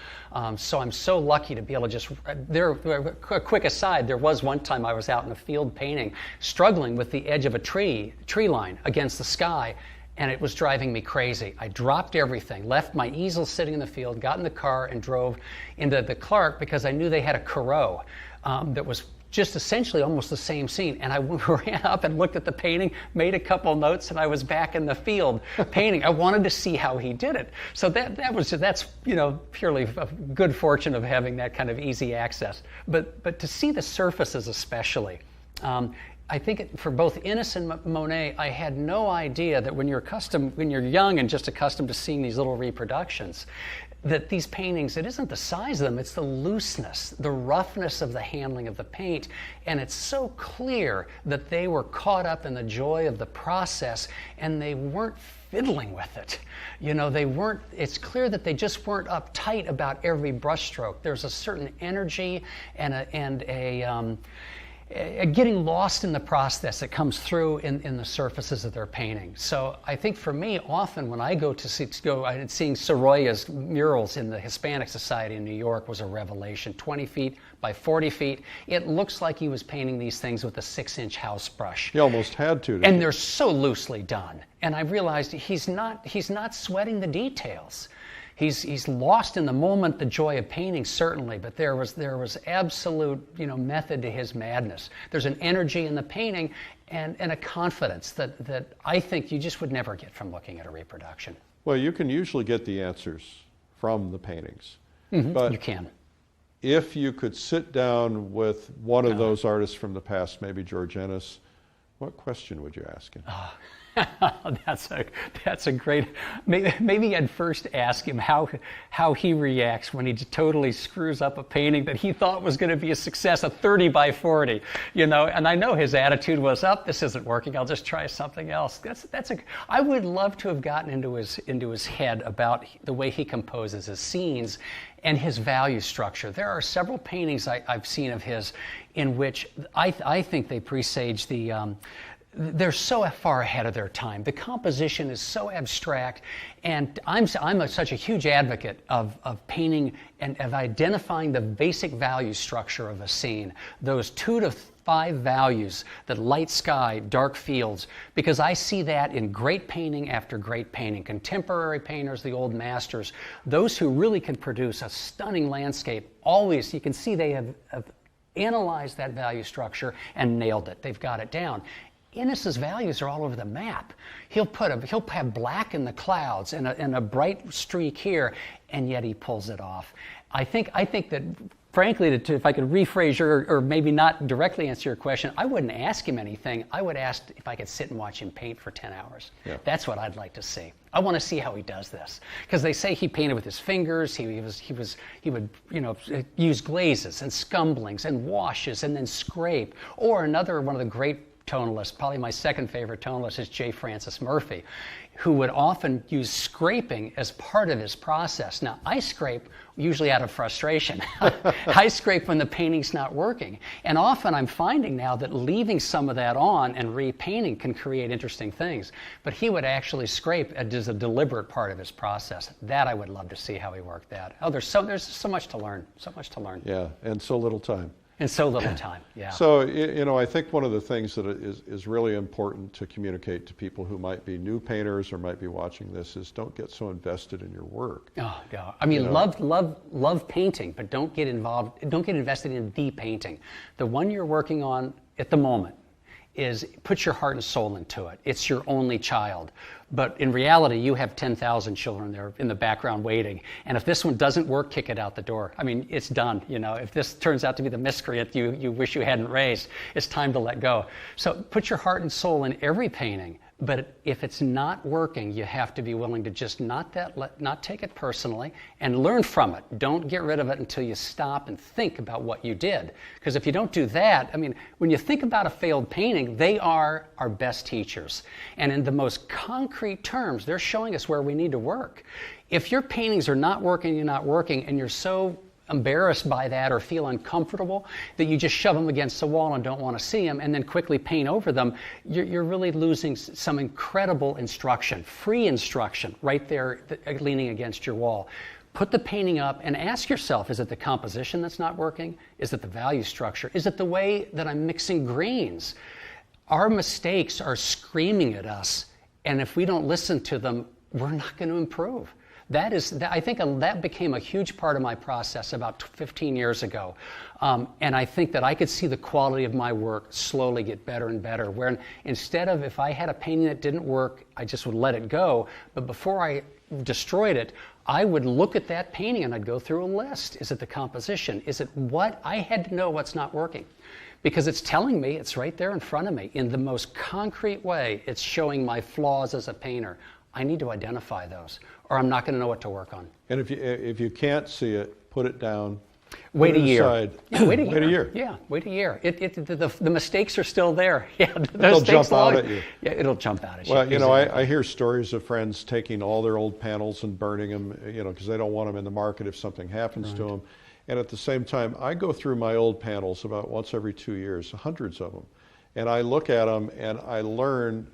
So I'm so lucky to be able to a quick aside, there was one time I was out in a field painting, struggling with the edge of a tree line against the sky, and it was driving me crazy. I dropped everything, left my easel sitting in the field, got in the car and drove into the Clark because I knew they had a Corot that was just essentially almost the same scene. And I ran up and looked at the painting, made a couple notes, and I was back in the field painting. I wanted to see how he did it. So that's purely a good fortune of having that kind of easy access. But to see the surfaces especially, I think for both Innes and Monet, I had no idea that when you're young and just accustomed to seeing these little reproductions, that these paintings, it isn't the size of them, it's the looseness, the roughness of the handling of the paint. And it's so clear that they were caught up in the joy of the process and they weren't fiddling with it. It's clear that they just weren't uptight about every brushstroke. There's a certain energy and getting lost in the process that comes through in the surfaces of their painting. So I think for me, often when I go seeing Sorolla's murals in the Hispanic Society in New York was a revelation. 20 feet by 40 feet. It looks like he was painting these things with a 6-inch house brush. He almost had to. And they're so loosely done. And I realized he's not sweating the details. He's lost in the moment, the joy of painting, certainly, but there was absolute, method to his madness. There's an energy in the painting and a confidence that I think you just would never get from looking at a reproduction. Well, you can usually get the answers from the paintings. Mm-hmm. But you can. If you could sit down with one of those artists from the past, maybe George Ennis, what question would you ask him? That's a great. Maybe I'd first ask him how he reacts when he totally screws up a painting that he thought was going to be a success, a 30 by 40, And I know his attitude was, this isn't working. I'll just try something else. I would love to have gotten into his head about the way he composes his scenes and his value structure. There are several paintings I've seen of his in which I think they presage they're so far ahead of their time. The composition is so abstract, and I'm such a huge advocate of painting and of identifying the basic value structure of a scene, those 2 to 5 values, the light sky, dark fields, because I see that in great painting after great painting. Contemporary painters, the old masters, those who really can produce a stunning landscape, always, you can see they have analyzed that value structure and nailed it. They've got it down. Ennis's values are all over the map. He'll have black in the clouds and a bright streak here, and yet he pulls it off. I think that, frankly, if I could rephrase or maybe not directly answer your question, I wouldn't ask him anything. I would ask if I could sit and watch him paint for 10 hours. Yeah. That's what I'd like to see. I want to see how he does this, because they say he painted with his fingers. He would use glazes and scumblings and washes and then scrape. Or one of the great tonalist, probably my second favorite tonalist, is J. Francis Murphy, who would often use scraping as part of his process. Now, I scrape usually out of frustration. I scrape when the painting's not working. And often I'm finding now that leaving some of that on and repainting can create interesting things. But he would actually scrape as a deliberate part of his process. That I would love to see how he worked that. There's so much to learn, Yeah, and so little time. And so little time, yeah. So, I think one of the things that is really important to communicate to people who might be new painters or might be watching this is don't get so invested in your work. Oh, no. I mean, love painting, but don't get invested in the painting. The one you're working on at the moment is put your heart and soul into it. It's your only child. But in reality, you have 10,000 children there in the background waiting. And if this one doesn't work, kick it out the door. I mean, it's done. If this turns out to be the miscreant you wish you hadn't raised, it's time to let go. So put your heart and soul in every painting. But if it's not working, you have to be willing to just not take it personally and learn from it. Don't get rid of it until you stop and think about what you did. Because if you don't do that, I mean, when you think about a failed painting, they are our best teachers. And in the most concrete terms, they're showing us where we need to work. If your paintings are not working, and you're so embarrassed by that or feel uncomfortable that you just shove them against the wall and don't want to see them and then quickly paint over them, you're really losing some incredible instruction, free instruction right there leaning against your wall. Put the painting up and ask yourself, is it the composition that's not working? Is it the value structure? Is it the way that I'm mixing greens? Our mistakes are screaming at us, and if we don't listen to them, we're not going to improve. I think that became a huge part of my process about 15 years ago. And I think that I could see the quality of my work slowly get better and better, where instead of, if I had a painting that didn't work, I just would let it go. But before I destroyed it, I would look at that painting and I'd go through a list. Is it the composition? Is it what? I had to know what's not working. Because it's telling me, it's right there in front of me. In the most concrete way, it's showing my flaws as a painter. I need to identify those, or I'm not going to know what to work on. And if you can't see it, put it down. Wait a year. Yeah, wait a year. Wait a year. Yeah, wait a year. The mistakes are still there. Yeah, they'll jump out at you. Yeah, it'll jump out at you. Well, I hear stories of friends taking all their old panels and burning them, because they don't want them in the market if something happens to them. And at the same time, I go through my old panels about once every 2 years, hundreds of them. And I look at them and I learn,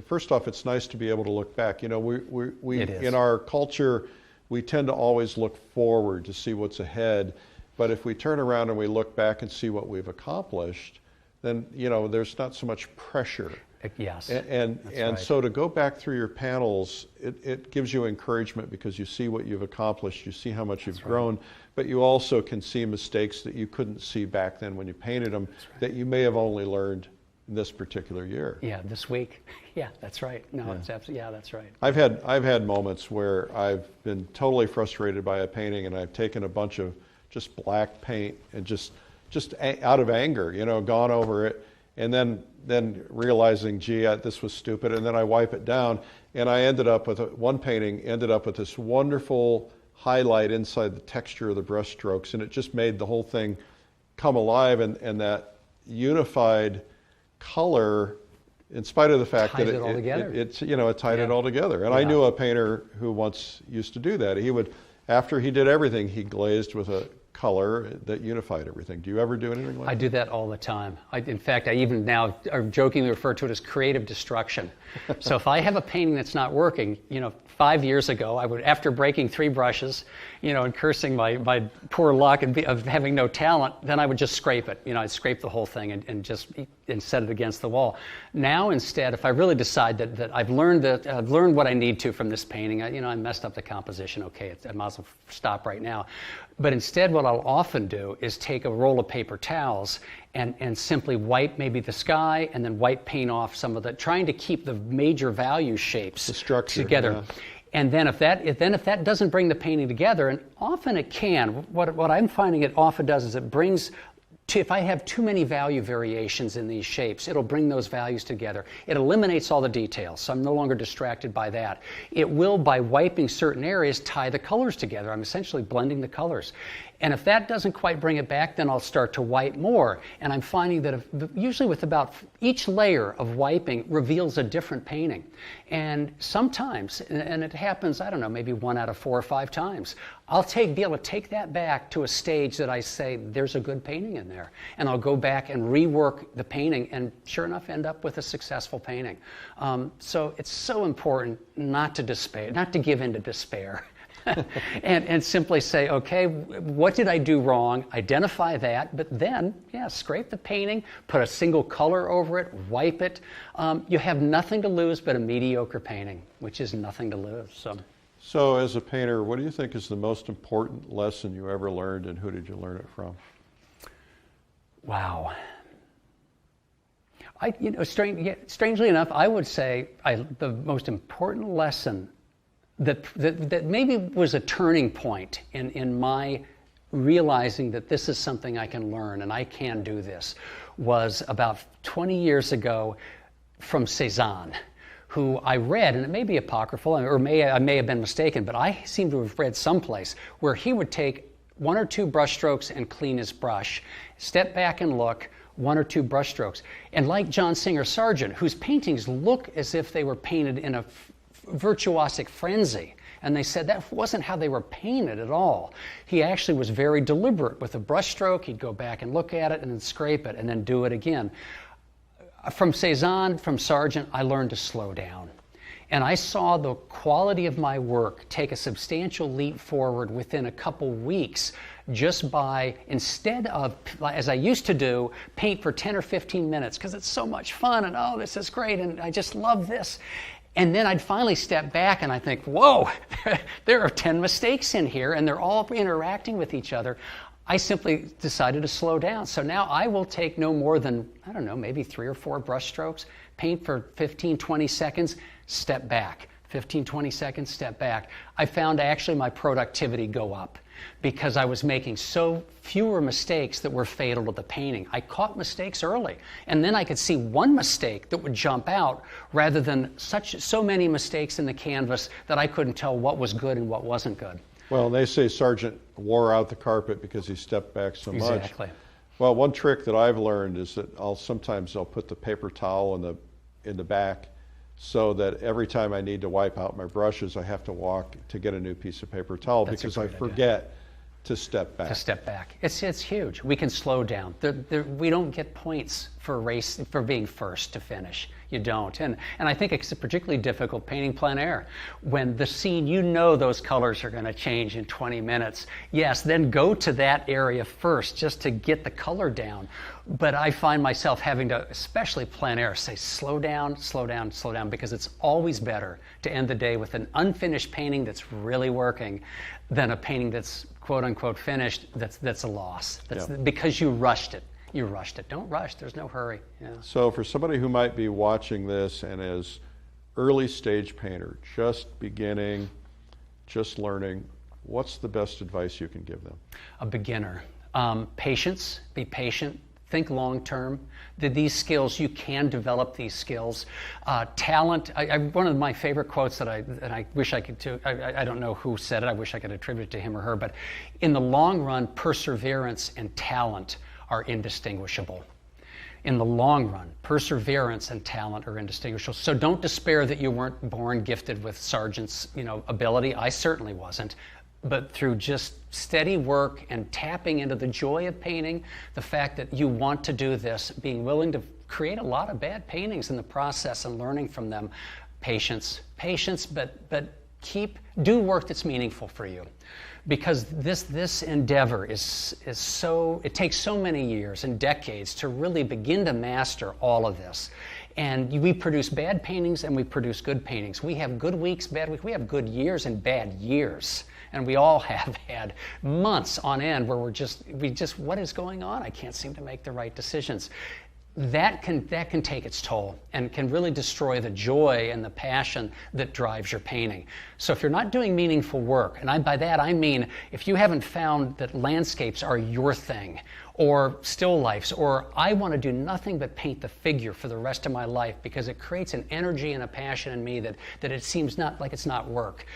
first off, it's nice to be able to look back. You know, we in our culture, we tend to always look forward to see what's ahead. But if we turn around and we look back and see what we've accomplished, then, you know, there's not so much pressure. Yes. And right. So to go back through your panels, it gives you encouragement because you see what you've accomplished, you see how much you've grown, but you also can see mistakes that you couldn't see back then when you painted them that you may have only learned in this particular year. Yeah, this week. Yeah, that's right. No, it's absolutely, yeah, that's right. I've had moments where I've been totally frustrated by a painting and I've taken a bunch of just black paint and just out of anger, you know, gone over it, and then realizing, gee, this was stupid, and then I wipe it down, and I ended up with one painting ended up with this wonderful highlight inside the texture of the brush strokes, and it just made the whole thing come alive, and that unified color, in spite of the fact that it tied it all together. And I knew a painter who once used to do that. He would, after he did everything, he glazed with a color that unified everything. Do you ever do anything like that? I do that all the time. In fact, I even now jokingly refer to it as creative destruction. So if I have a painting that's not working, you know, 5 years ago, I would, after breaking 3 brushes, you know, and cursing my poor luck of having no talent, then I would just scrape it. You know, I'd scrape the whole thing and set it against the wall. Now, instead, if I really decide that I've learned what I need to from this painting, you know, I messed up the composition. Okay, I might as well stop right now. But instead, what I'll often do is take a roll of paper towels and simply wipe maybe the sky and then wipe paint off some of the, trying to keep the major value shapes together. Yeah. And then if that doesn't bring the painting together, and often it can, what I'm finding it often does is it brings, if I have too many value variations in these shapes, it'll bring those values together. It eliminates all the details, so I'm no longer distracted by that. It will, by wiping certain areas, tie the colors together. I'm essentially blending the colors. And if that doesn't quite bring it back, then I'll start to wipe more. And I'm finding that usually with about each layer of wiping reveals a different painting. And sometimes, and it happens, I don't know, maybe 1 out of 4 or 5 times, I'll be able to take that back to a stage that I say, there's a good painting in there. And I'll go back and rework the painting and sure enough end up with a successful painting. So it's so important not to despair, not to give in to despair. and simply say, okay, what did I do wrong? Identify that, but then, scrape the painting, put a single color over it, wipe it. You have nothing to lose but a mediocre painting, which is nothing to lose. So as a painter, what do you think is the most important lesson you ever learned, and who did you learn it from? Wow. Strangely enough, I would say the most important lesson that maybe was a turning point in my realizing that this is something I can learn and I can do this was about 20 years ago from Cézanne, who I read, and it may be apocryphal, or I may have been mistaken, but I seem to have read someplace where he would take 1 or 2 brush strokes and clean his brush, step back and look, 1 or 2 brush strokes. And like John Singer Sargent, whose paintings look as if they were painted in a virtuosic frenzy, and they said that wasn't how they were painted at all. He actually was very deliberate with a brush stroke. He'd go back and look at it and then scrape it and then do it again. From Cézanne, from Sargent, I learned to slow down. And I saw the quality of my work take a substantial leap forward within a couple weeks just by, instead of, as I used to do, paint for 10 or 15 minutes because it's so much fun and oh, this is great and I just love this. And then I'd finally step back and I think, whoa, there are 10 mistakes in here and they're all interacting with each other. I simply decided to slow down. So now I will take no more than, I don't know, maybe 3 or 4 brush strokes, paint for 15, 20 seconds, step back. 15, 20 seconds, step back. I found actually my productivity go up because I was making so fewer mistakes that were fatal to the painting. I caught mistakes early, and then I could see one mistake that would jump out rather than so many mistakes in the canvas that I couldn't tell what was good and what wasn't good. Well, they say Sargent wore out the carpet because he stepped back so much. Exactly. Well, one trick that I've learned is that sometimes I'll put the paper towel in the back so that every time I need to wipe out my brushes, I have to walk to get a new piece of paper towel because I forget to step back. To step back. It's huge. We can slow down. We don't get points for being first to finish. You don't. And I think it's particularly difficult painting plein air. When the scene, you know those colors are going to change in 20 minutes. Yes, then go to that area first just to get the color down. But I find myself having to, especially plein air, say slow down, slow down, slow down, because it's always better to end the day with an unfinished painting that's really working than a painting that's quote unquote finished that's a loss. That's because you rushed it. You rushed it. Don't rush. There's no hurry. Yeah. So for somebody who might be watching this and is early stage painter, just beginning, just learning, what's the best advice you can give them? A beginner. Patience. Be patient. Think long term. These skills, you can develop these skills. Talent. One of my favorite quotes that I wish I could. I don't know who said it. I wish I could attribute it to him or her. But in the long run, perseverance and talent are indistinguishable. In the long run, perseverance and talent are indistinguishable. So don't despair that you weren't born gifted with sergeant's, ability. I certainly wasn't. But through just steady work and tapping into the joy of painting, the fact that you want to do this, being willing to create a lot of bad paintings in the process and learning from them, patience, but do work that's meaningful for you. Because this endeavor is so, it takes so many years and decades to really begin to master all of this. And we produce bad paintings and we produce good paintings. We have good weeks, bad weeks. We have good years and bad years. And we all have had months on end where we just, what is going on? I can't seem to make the right decisions. That can take its toll and can really destroy the joy and the passion that drives your painting. So if you're not doing meaningful work, and by that I mean if you haven't found that landscapes are your thing, or still lifes, or I want to do nothing but paint the figure for the rest of my life because it creates an energy and a passion in me that it seems not like it's not work.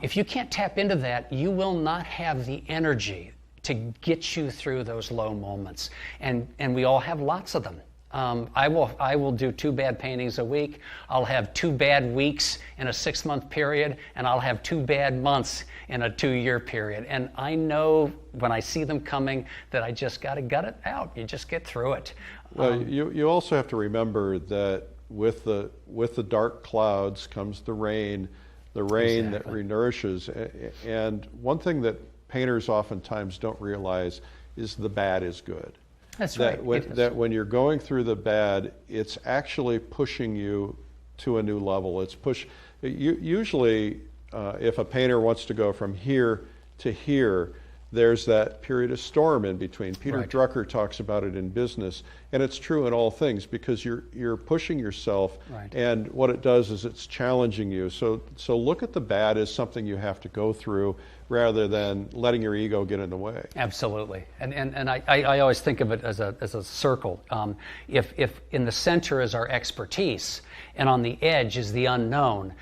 If you can't tap into that, you will not have the energy to get you through those low moments. And we all have lots of them. I will do 2 bad paintings a week. I'll have 2 bad weeks in a 6-month period, and I'll have 2 bad months in a 2-year period. And I know when I see them coming that I just got to gut it out. You just get through it. Well, you also have to remember that with the dark clouds comes the rain exactly. That renourishes. And one thing that painters oftentimes don't realize is the bad is good. That's right. That when you're going through the bad, it's actually pushing you to a new level. Usually, if a painter wants to go from here to here, there's that period of storm in between. Peter Drucker talks about it in business, and it's true in all things because you're pushing yourself, and what it does is it's challenging you. So look at the bad as something you have to go through rather than letting your ego get in the way. Absolutely, and I always think of it as a circle. If in the center is our expertise, and on the edge is the unknown.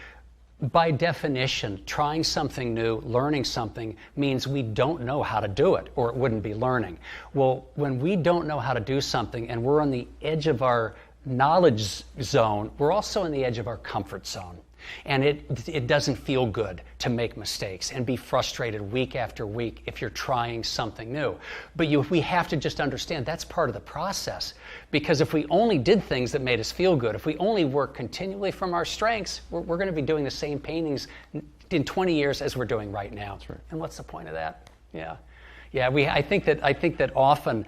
By definition, trying something new, learning something, means we don't know how to do it, or it wouldn't be learning. Well, when we don't know how to do something and we're on the edge of our knowledge zone, we're also on the edge of our comfort zone. And it doesn't feel good to make mistakes and be frustrated week after week if you're trying something new. But we have to just understand that's part of the process. Because if we only did things that made us feel good, if we only work continually from our strengths, we're going to be doing the same paintings in 20 years as we're doing right now. That's right. And what's the point of that? Yeah. I think that often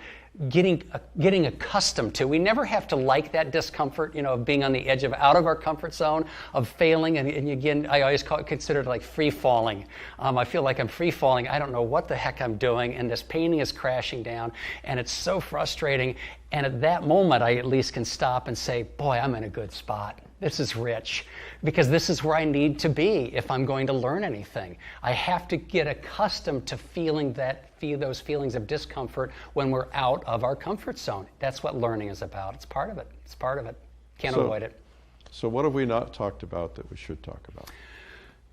getting accustomed to. We never have to like that discomfort, of being on the edge out of our comfort zone, of failing. And again, I always consider it like free falling. I feel like I'm free falling. I don't know what the heck I'm doing, and this painting is crashing down, and it's so frustrating. And at that moment, I at least can stop and say, boy, I'm in a good spot. This is rich, because this is where I need to be if I'm going to learn anything. I have to get accustomed to feeling those feelings of discomfort when we're out of our comfort zone. That's what learning is about. It's part of it. Can't avoid it. So what have we not talked about that we should talk about?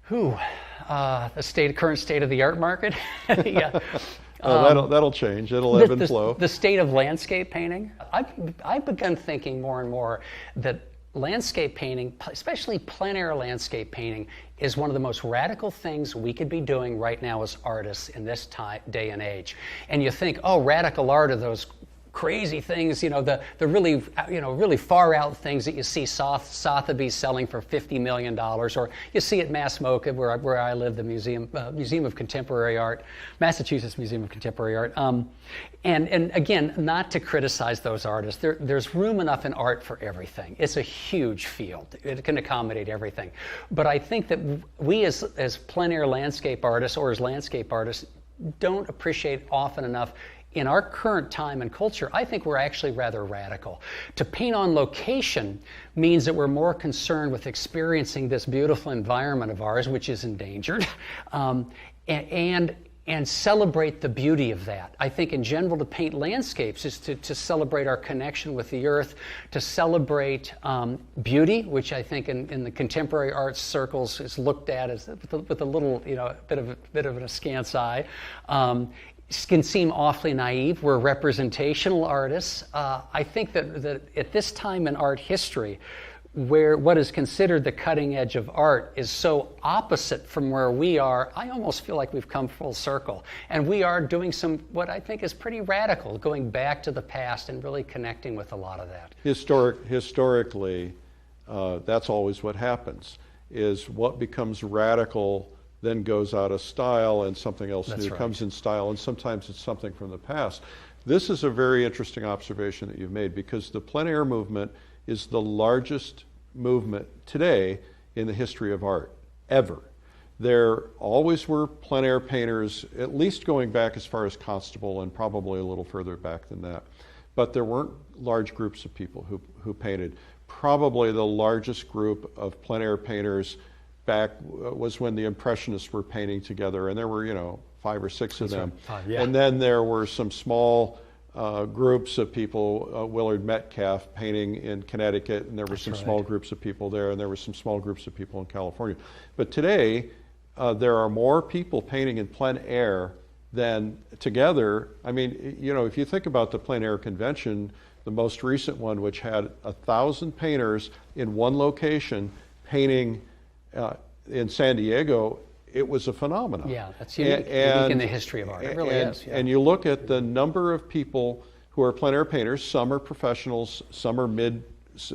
The current state of the art market. Yeah. That'll change. It'll ebb and flow. The state of landscape painting. I've begun thinking more and more that landscape painting, especially plein air landscape painting, is one of the most radical things we could be doing right now as artists in this day and age. And you think, oh, radical art are those crazy things, the really, really far out things that you see Sotheby's selling for $50 million, or you see at Mass MoCA, where I live, the Museum of Contemporary Art, Massachusetts Museum of Contemporary Art. And again, not to criticize those artists, there's room enough in art for everything. It's a huge field. It can accommodate everything. But I think that we as plein air landscape artists, or as landscape artists, don't appreciate often enough. In our current time and culture, I think we're actually rather radical. To paint on location means that we're more concerned with experiencing this beautiful environment of ours, which is endangered, and celebrate the beauty of that. I think in general to paint landscapes is to celebrate our connection with the earth, to celebrate beauty, which I think in the contemporary arts circles is looked at as with a little, bit of an askance eye. Can seem awfully naive. We're representational artists. I think that at this time in art history, where what is considered the cutting edge of art is so opposite from where we are, I almost feel like we've come full circle. And we are doing what I think is pretty radical, going back to the past and really connecting with a lot of that. Historically, that's always what happens, is what becomes radical then goes out of style and something else new comes in style, and sometimes it's something from the past. This is a very interesting observation that you've made, because the plein air movement is the largest movement today in the history of art, ever. There always were plein air painters, at least going back as far as Constable and probably a little further back than that. But there weren't large groups of people who painted. Probably the largest group of plein air painters back was when the Impressionists were painting together, and there were 5 or 6 of them. And then there were some small groups of people, Willard Metcalf painting in Connecticut, and there were some small groups of people there, and there were some small groups of people in California. But today, there are more people painting in plein air than together. I mean, if you think about the plein air convention, the most recent one, which had 1,000 painters in one location painting in San Diego, it was a phenomenon. Yeah, that's unique in the history of art. It really is. Yeah. And you look at the number of people who are plein air painters. Some are professionals, some are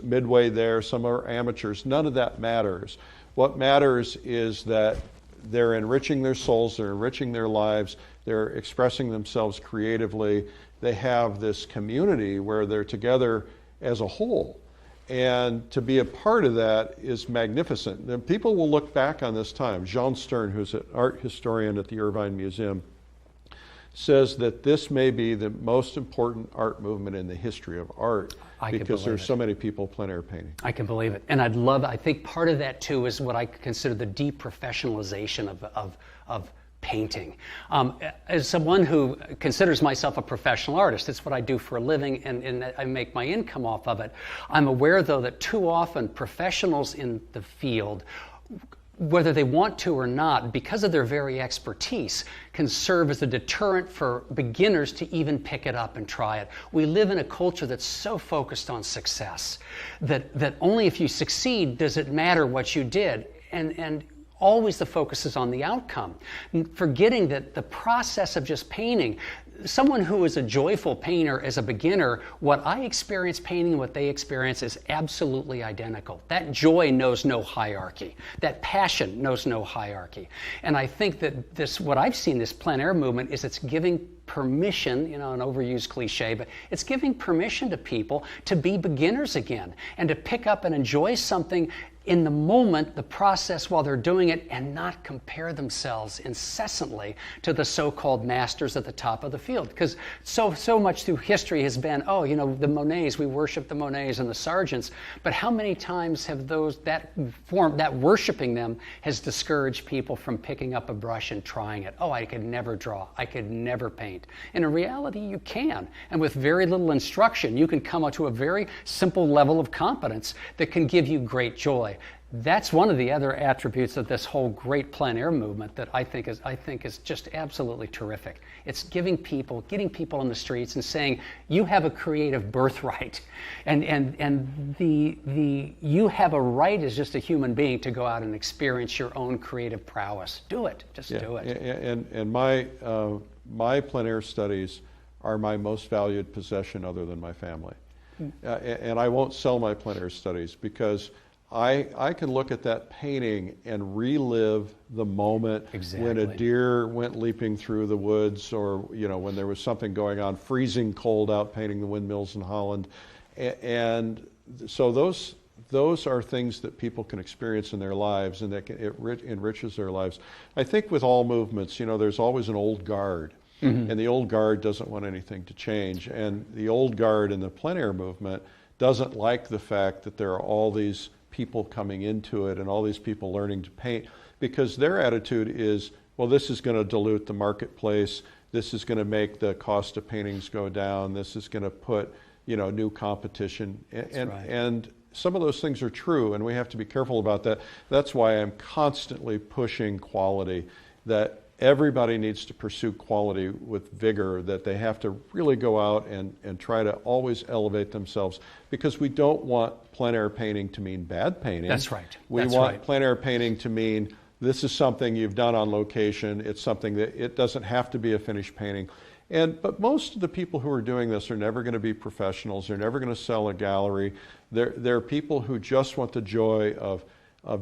midway there, some are amateurs. None of that matters. What matters is that they're enriching their souls, they're enriching their lives, they're expressing themselves creatively. They have this community where they're together as a whole. And to be a part of that is magnificent. And people will look back on this time. Jean Stern, who's an art historian at the Irvine Museum, says that this may be the most important art movement in the history of art, because there's so many people plein air painting. I can believe it. And I think part of that too is what I consider the deprofessionalization of painting. As someone who considers myself a professional artist, it's what I do for a living, and I make my income off of it. I'm aware, though, that too often professionals in the field, whether they want to or not, because of their very expertise, can serve as a deterrent for beginners to even pick it up and try it. We live in a culture that's so focused on success that only if you succeed does it matter what you did. And always the focus is on the outcome, forgetting that the process of just painting, someone who is a joyful painter as a beginner, what I experience painting and what they experience is absolutely identical. That joy knows no hierarchy. That passion knows no hierarchy. And I think that what I've seen, this plein air movement, is it's giving permission, an overused cliche, but it's giving permission to people to be beginners again and to pick up and enjoy something in the moment, the process while they're doing it, and not compare themselves incessantly to the so-called masters at the top of the field. Because so much through history has been, the Monets, we worship the Monets and the Sargents, but how many times have that worshiping them has discouraged people from picking up a brush and trying it? I could never draw, I could never paint. And in reality, you can. And with very little instruction, you can come up to a very simple level of competence that can give you great joy. That's one of the other attributes of this whole great plein air movement that I think is just absolutely terrific. It's getting people on the streets and saying, you have a creative birthright, and the you have a right as just a human being to go out and experience your own creative prowess. Do it, just do it. And my plein air studies are my most valued possession other than my family. And I won't sell my plein air studies because I can look at that painting and relive the moment when a deer went leaping through the woods, or when there was something going on, freezing cold out painting the windmills in Holland. And so those are things that people can experience in their lives, and that it enriches their lives. I think with all movements, there's always an old guard. And the old guard doesn't want anything to change. And the old guard in the plein air movement doesn't like the fact that there are all these people coming into it and all these people learning to paint, because their attitude is, well, this is going to dilute the marketplace, this is going to make the cost of paintings go down, this is going to put new competition, and some of those things are true, and we have to be careful about that. That's why I'm constantly pushing quality, that everybody needs to pursue quality with vigor, that they have to really go out and try to always elevate themselves, because we don't want plein air painting to mean bad painting. That's right. We want plein air painting to mean this is something you've done on location. It's something that it doesn't have to be a finished painting. But most of the people who are doing this are never going to be professionals. They're never going to sell a gallery. They're people who just want the joy of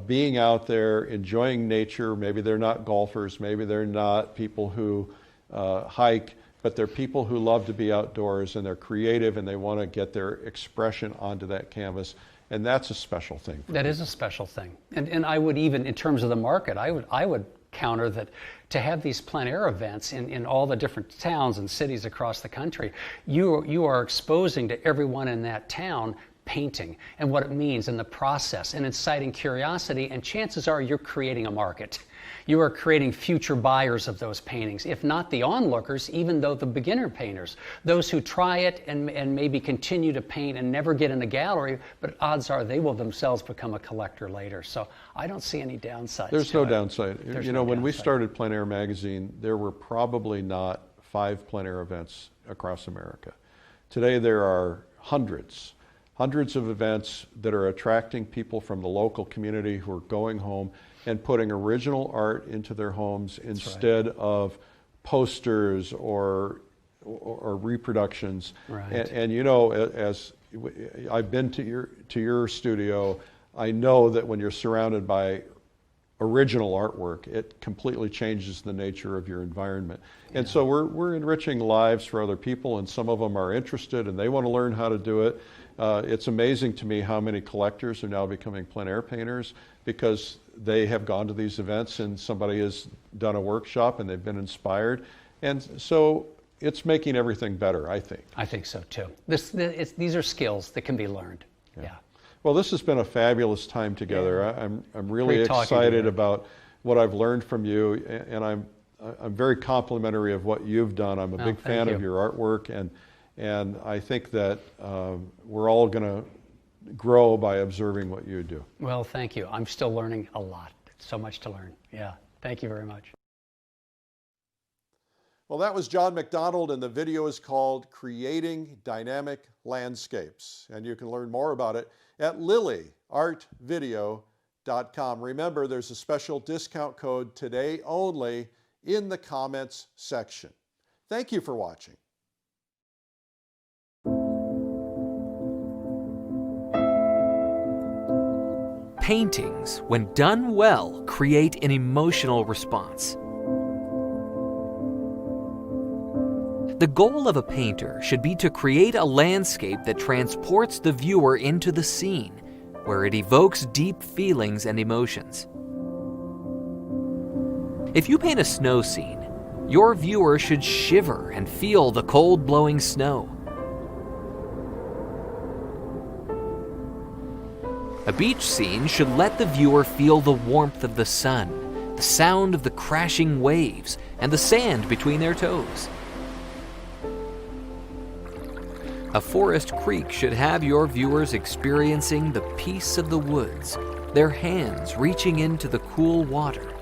being out there, enjoying nature. Maybe they're not golfers, maybe they're not people who hike, but they're people who love to be outdoors, and they're creative, and they want to get their expression onto that canvas. And that's a special thing. That is a special thing. And I would even, in terms of the market, I would counter that to have these plein air events in all the different towns and cities across the country, you are exposing to everyone in that town painting and what it means and the process, and inciting curiosity, and chances are you're creating a market. You are creating future buyers of those paintings, if not the onlookers, even though the beginner painters, those who try it and maybe continue to paint and never get in a gallery, but odds are they will themselves become a collector later. So I don't see any downsides. There's no downside. When when we started Plein Air Magazine, there were probably not 5 plein air events across America. Today there are hundreds of events that are attracting people from the local community who are going home and putting original art into their homes instead of posters or reproductions. Right. And as I've been to your studio, I know that when you're surrounded by original artwork, it completely changes the nature of your environment. And so we're enriching lives for other people, and some of them are interested and they want to learn how to do it. It's amazing to me how many collectors are now becoming plein air painters because they have gone to these events and somebody has done a workshop and they've been inspired. And so it's making everything better, I think. I think so too. These are skills that can be learned. Yeah. Well, this has been a fabulous time together. I'm really excited about what I've learned from you, and I'm very complimentary of what you've done. I'm a big fan of your artwork, and I think that we're all going to grow by observing what you do. Well, thank you. I'm still learning a lot. So much to learn. Yeah. Thank you very much. Well, that was John McDonald, and the video is called Creating Dynamic Landscapes. And you can learn more about it at lilyartvideo.com. Remember, there's a special discount code today only in the comments section. Thank you for watching. Paintings, when done well, create an emotional response. The goal of a painter should be to create a landscape that transports the viewer into the scene, where it evokes deep feelings and emotions. If you paint a snow scene, your viewer should shiver and feel the cold blowing snow. A beach scene should let the viewer feel the warmth of the sun, the sound of the crashing waves, and the sand between their toes. A forest creek should have your viewers experiencing the peace of the woods, their hands reaching into the cool water,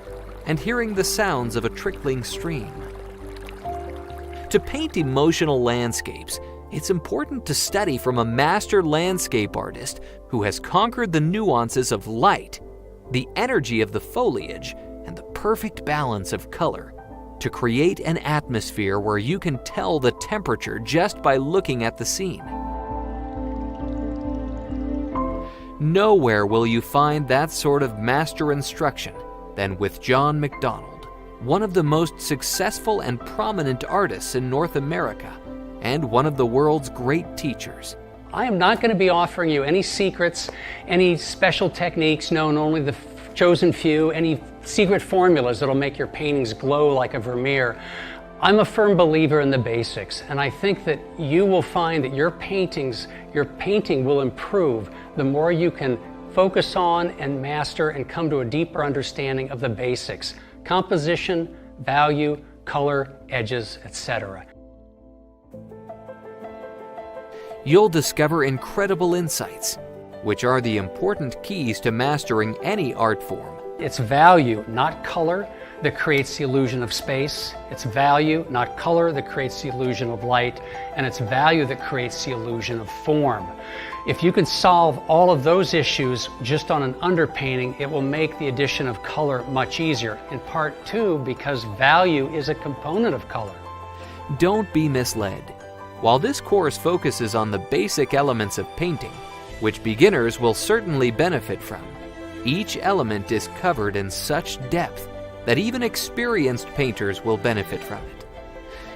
and hearing the sounds of a trickling stream. To paint emotional landscapes, it's important to study from a master landscape artist who has conquered the nuances of light, the energy of the foliage, and the perfect balance of color to create an atmosphere where you can tell the temperature just by looking at the scene. Nowhere will you find that sort of master instruction than with John McDonald, one of the most successful and prominent artists in North America, and one of the world's great teachers. I am not going to be offering you any secrets, any special techniques known only the chosen few, any secret formulas that'll make your paintings glow like a Vermeer. I'm a firm believer in the basics, and I think that you will find that your painting will improve the more you can focus on and master and come to a deeper understanding of the basics: composition, value, color, edges, etc. You'll discover incredible insights, which are the important keys to mastering any art form. It's value, not color, that creates the illusion of space. It's value, not color, that creates the illusion of light. And it's value that creates the illusion of form. If you can solve all of those issues just on an underpainting, it will make the addition of color much easier. In part two, because value is a component of color. Don't be misled. While this course focuses on the basic elements of painting, which beginners will certainly benefit from, each element is covered in such depth that even experienced painters will benefit from it.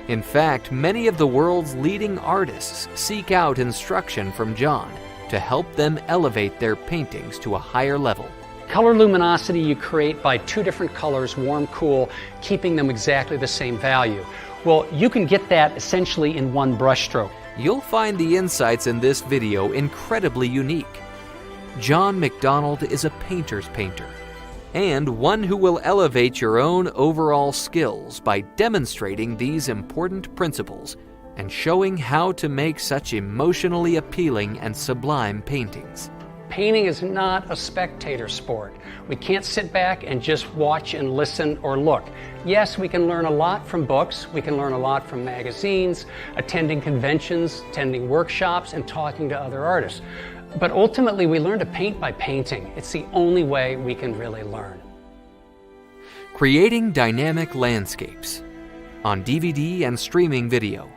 In fact, many of the world's leading artists seek out instruction from John to help them elevate their paintings to a higher level. Color luminosity you create by two different colors, warm, cool, keeping them exactly the same value. Well, you can get that essentially in one brushstroke. You'll find the insights in this video incredibly unique. John McDonald is a painter's painter, and one who will elevate your own overall skills by demonstrating these important principles and showing how to make such emotionally appealing and sublime paintings. Painting is not a spectator sport. We can't sit back and just watch and listen or look. Yes, we can learn a lot from books, we can learn a lot from magazines, attending conventions, attending workshops, and talking to other artists. But ultimately, we learn to paint by painting. It's the only way we can really learn. Creating Dynamic Landscapes on DVD and streaming video.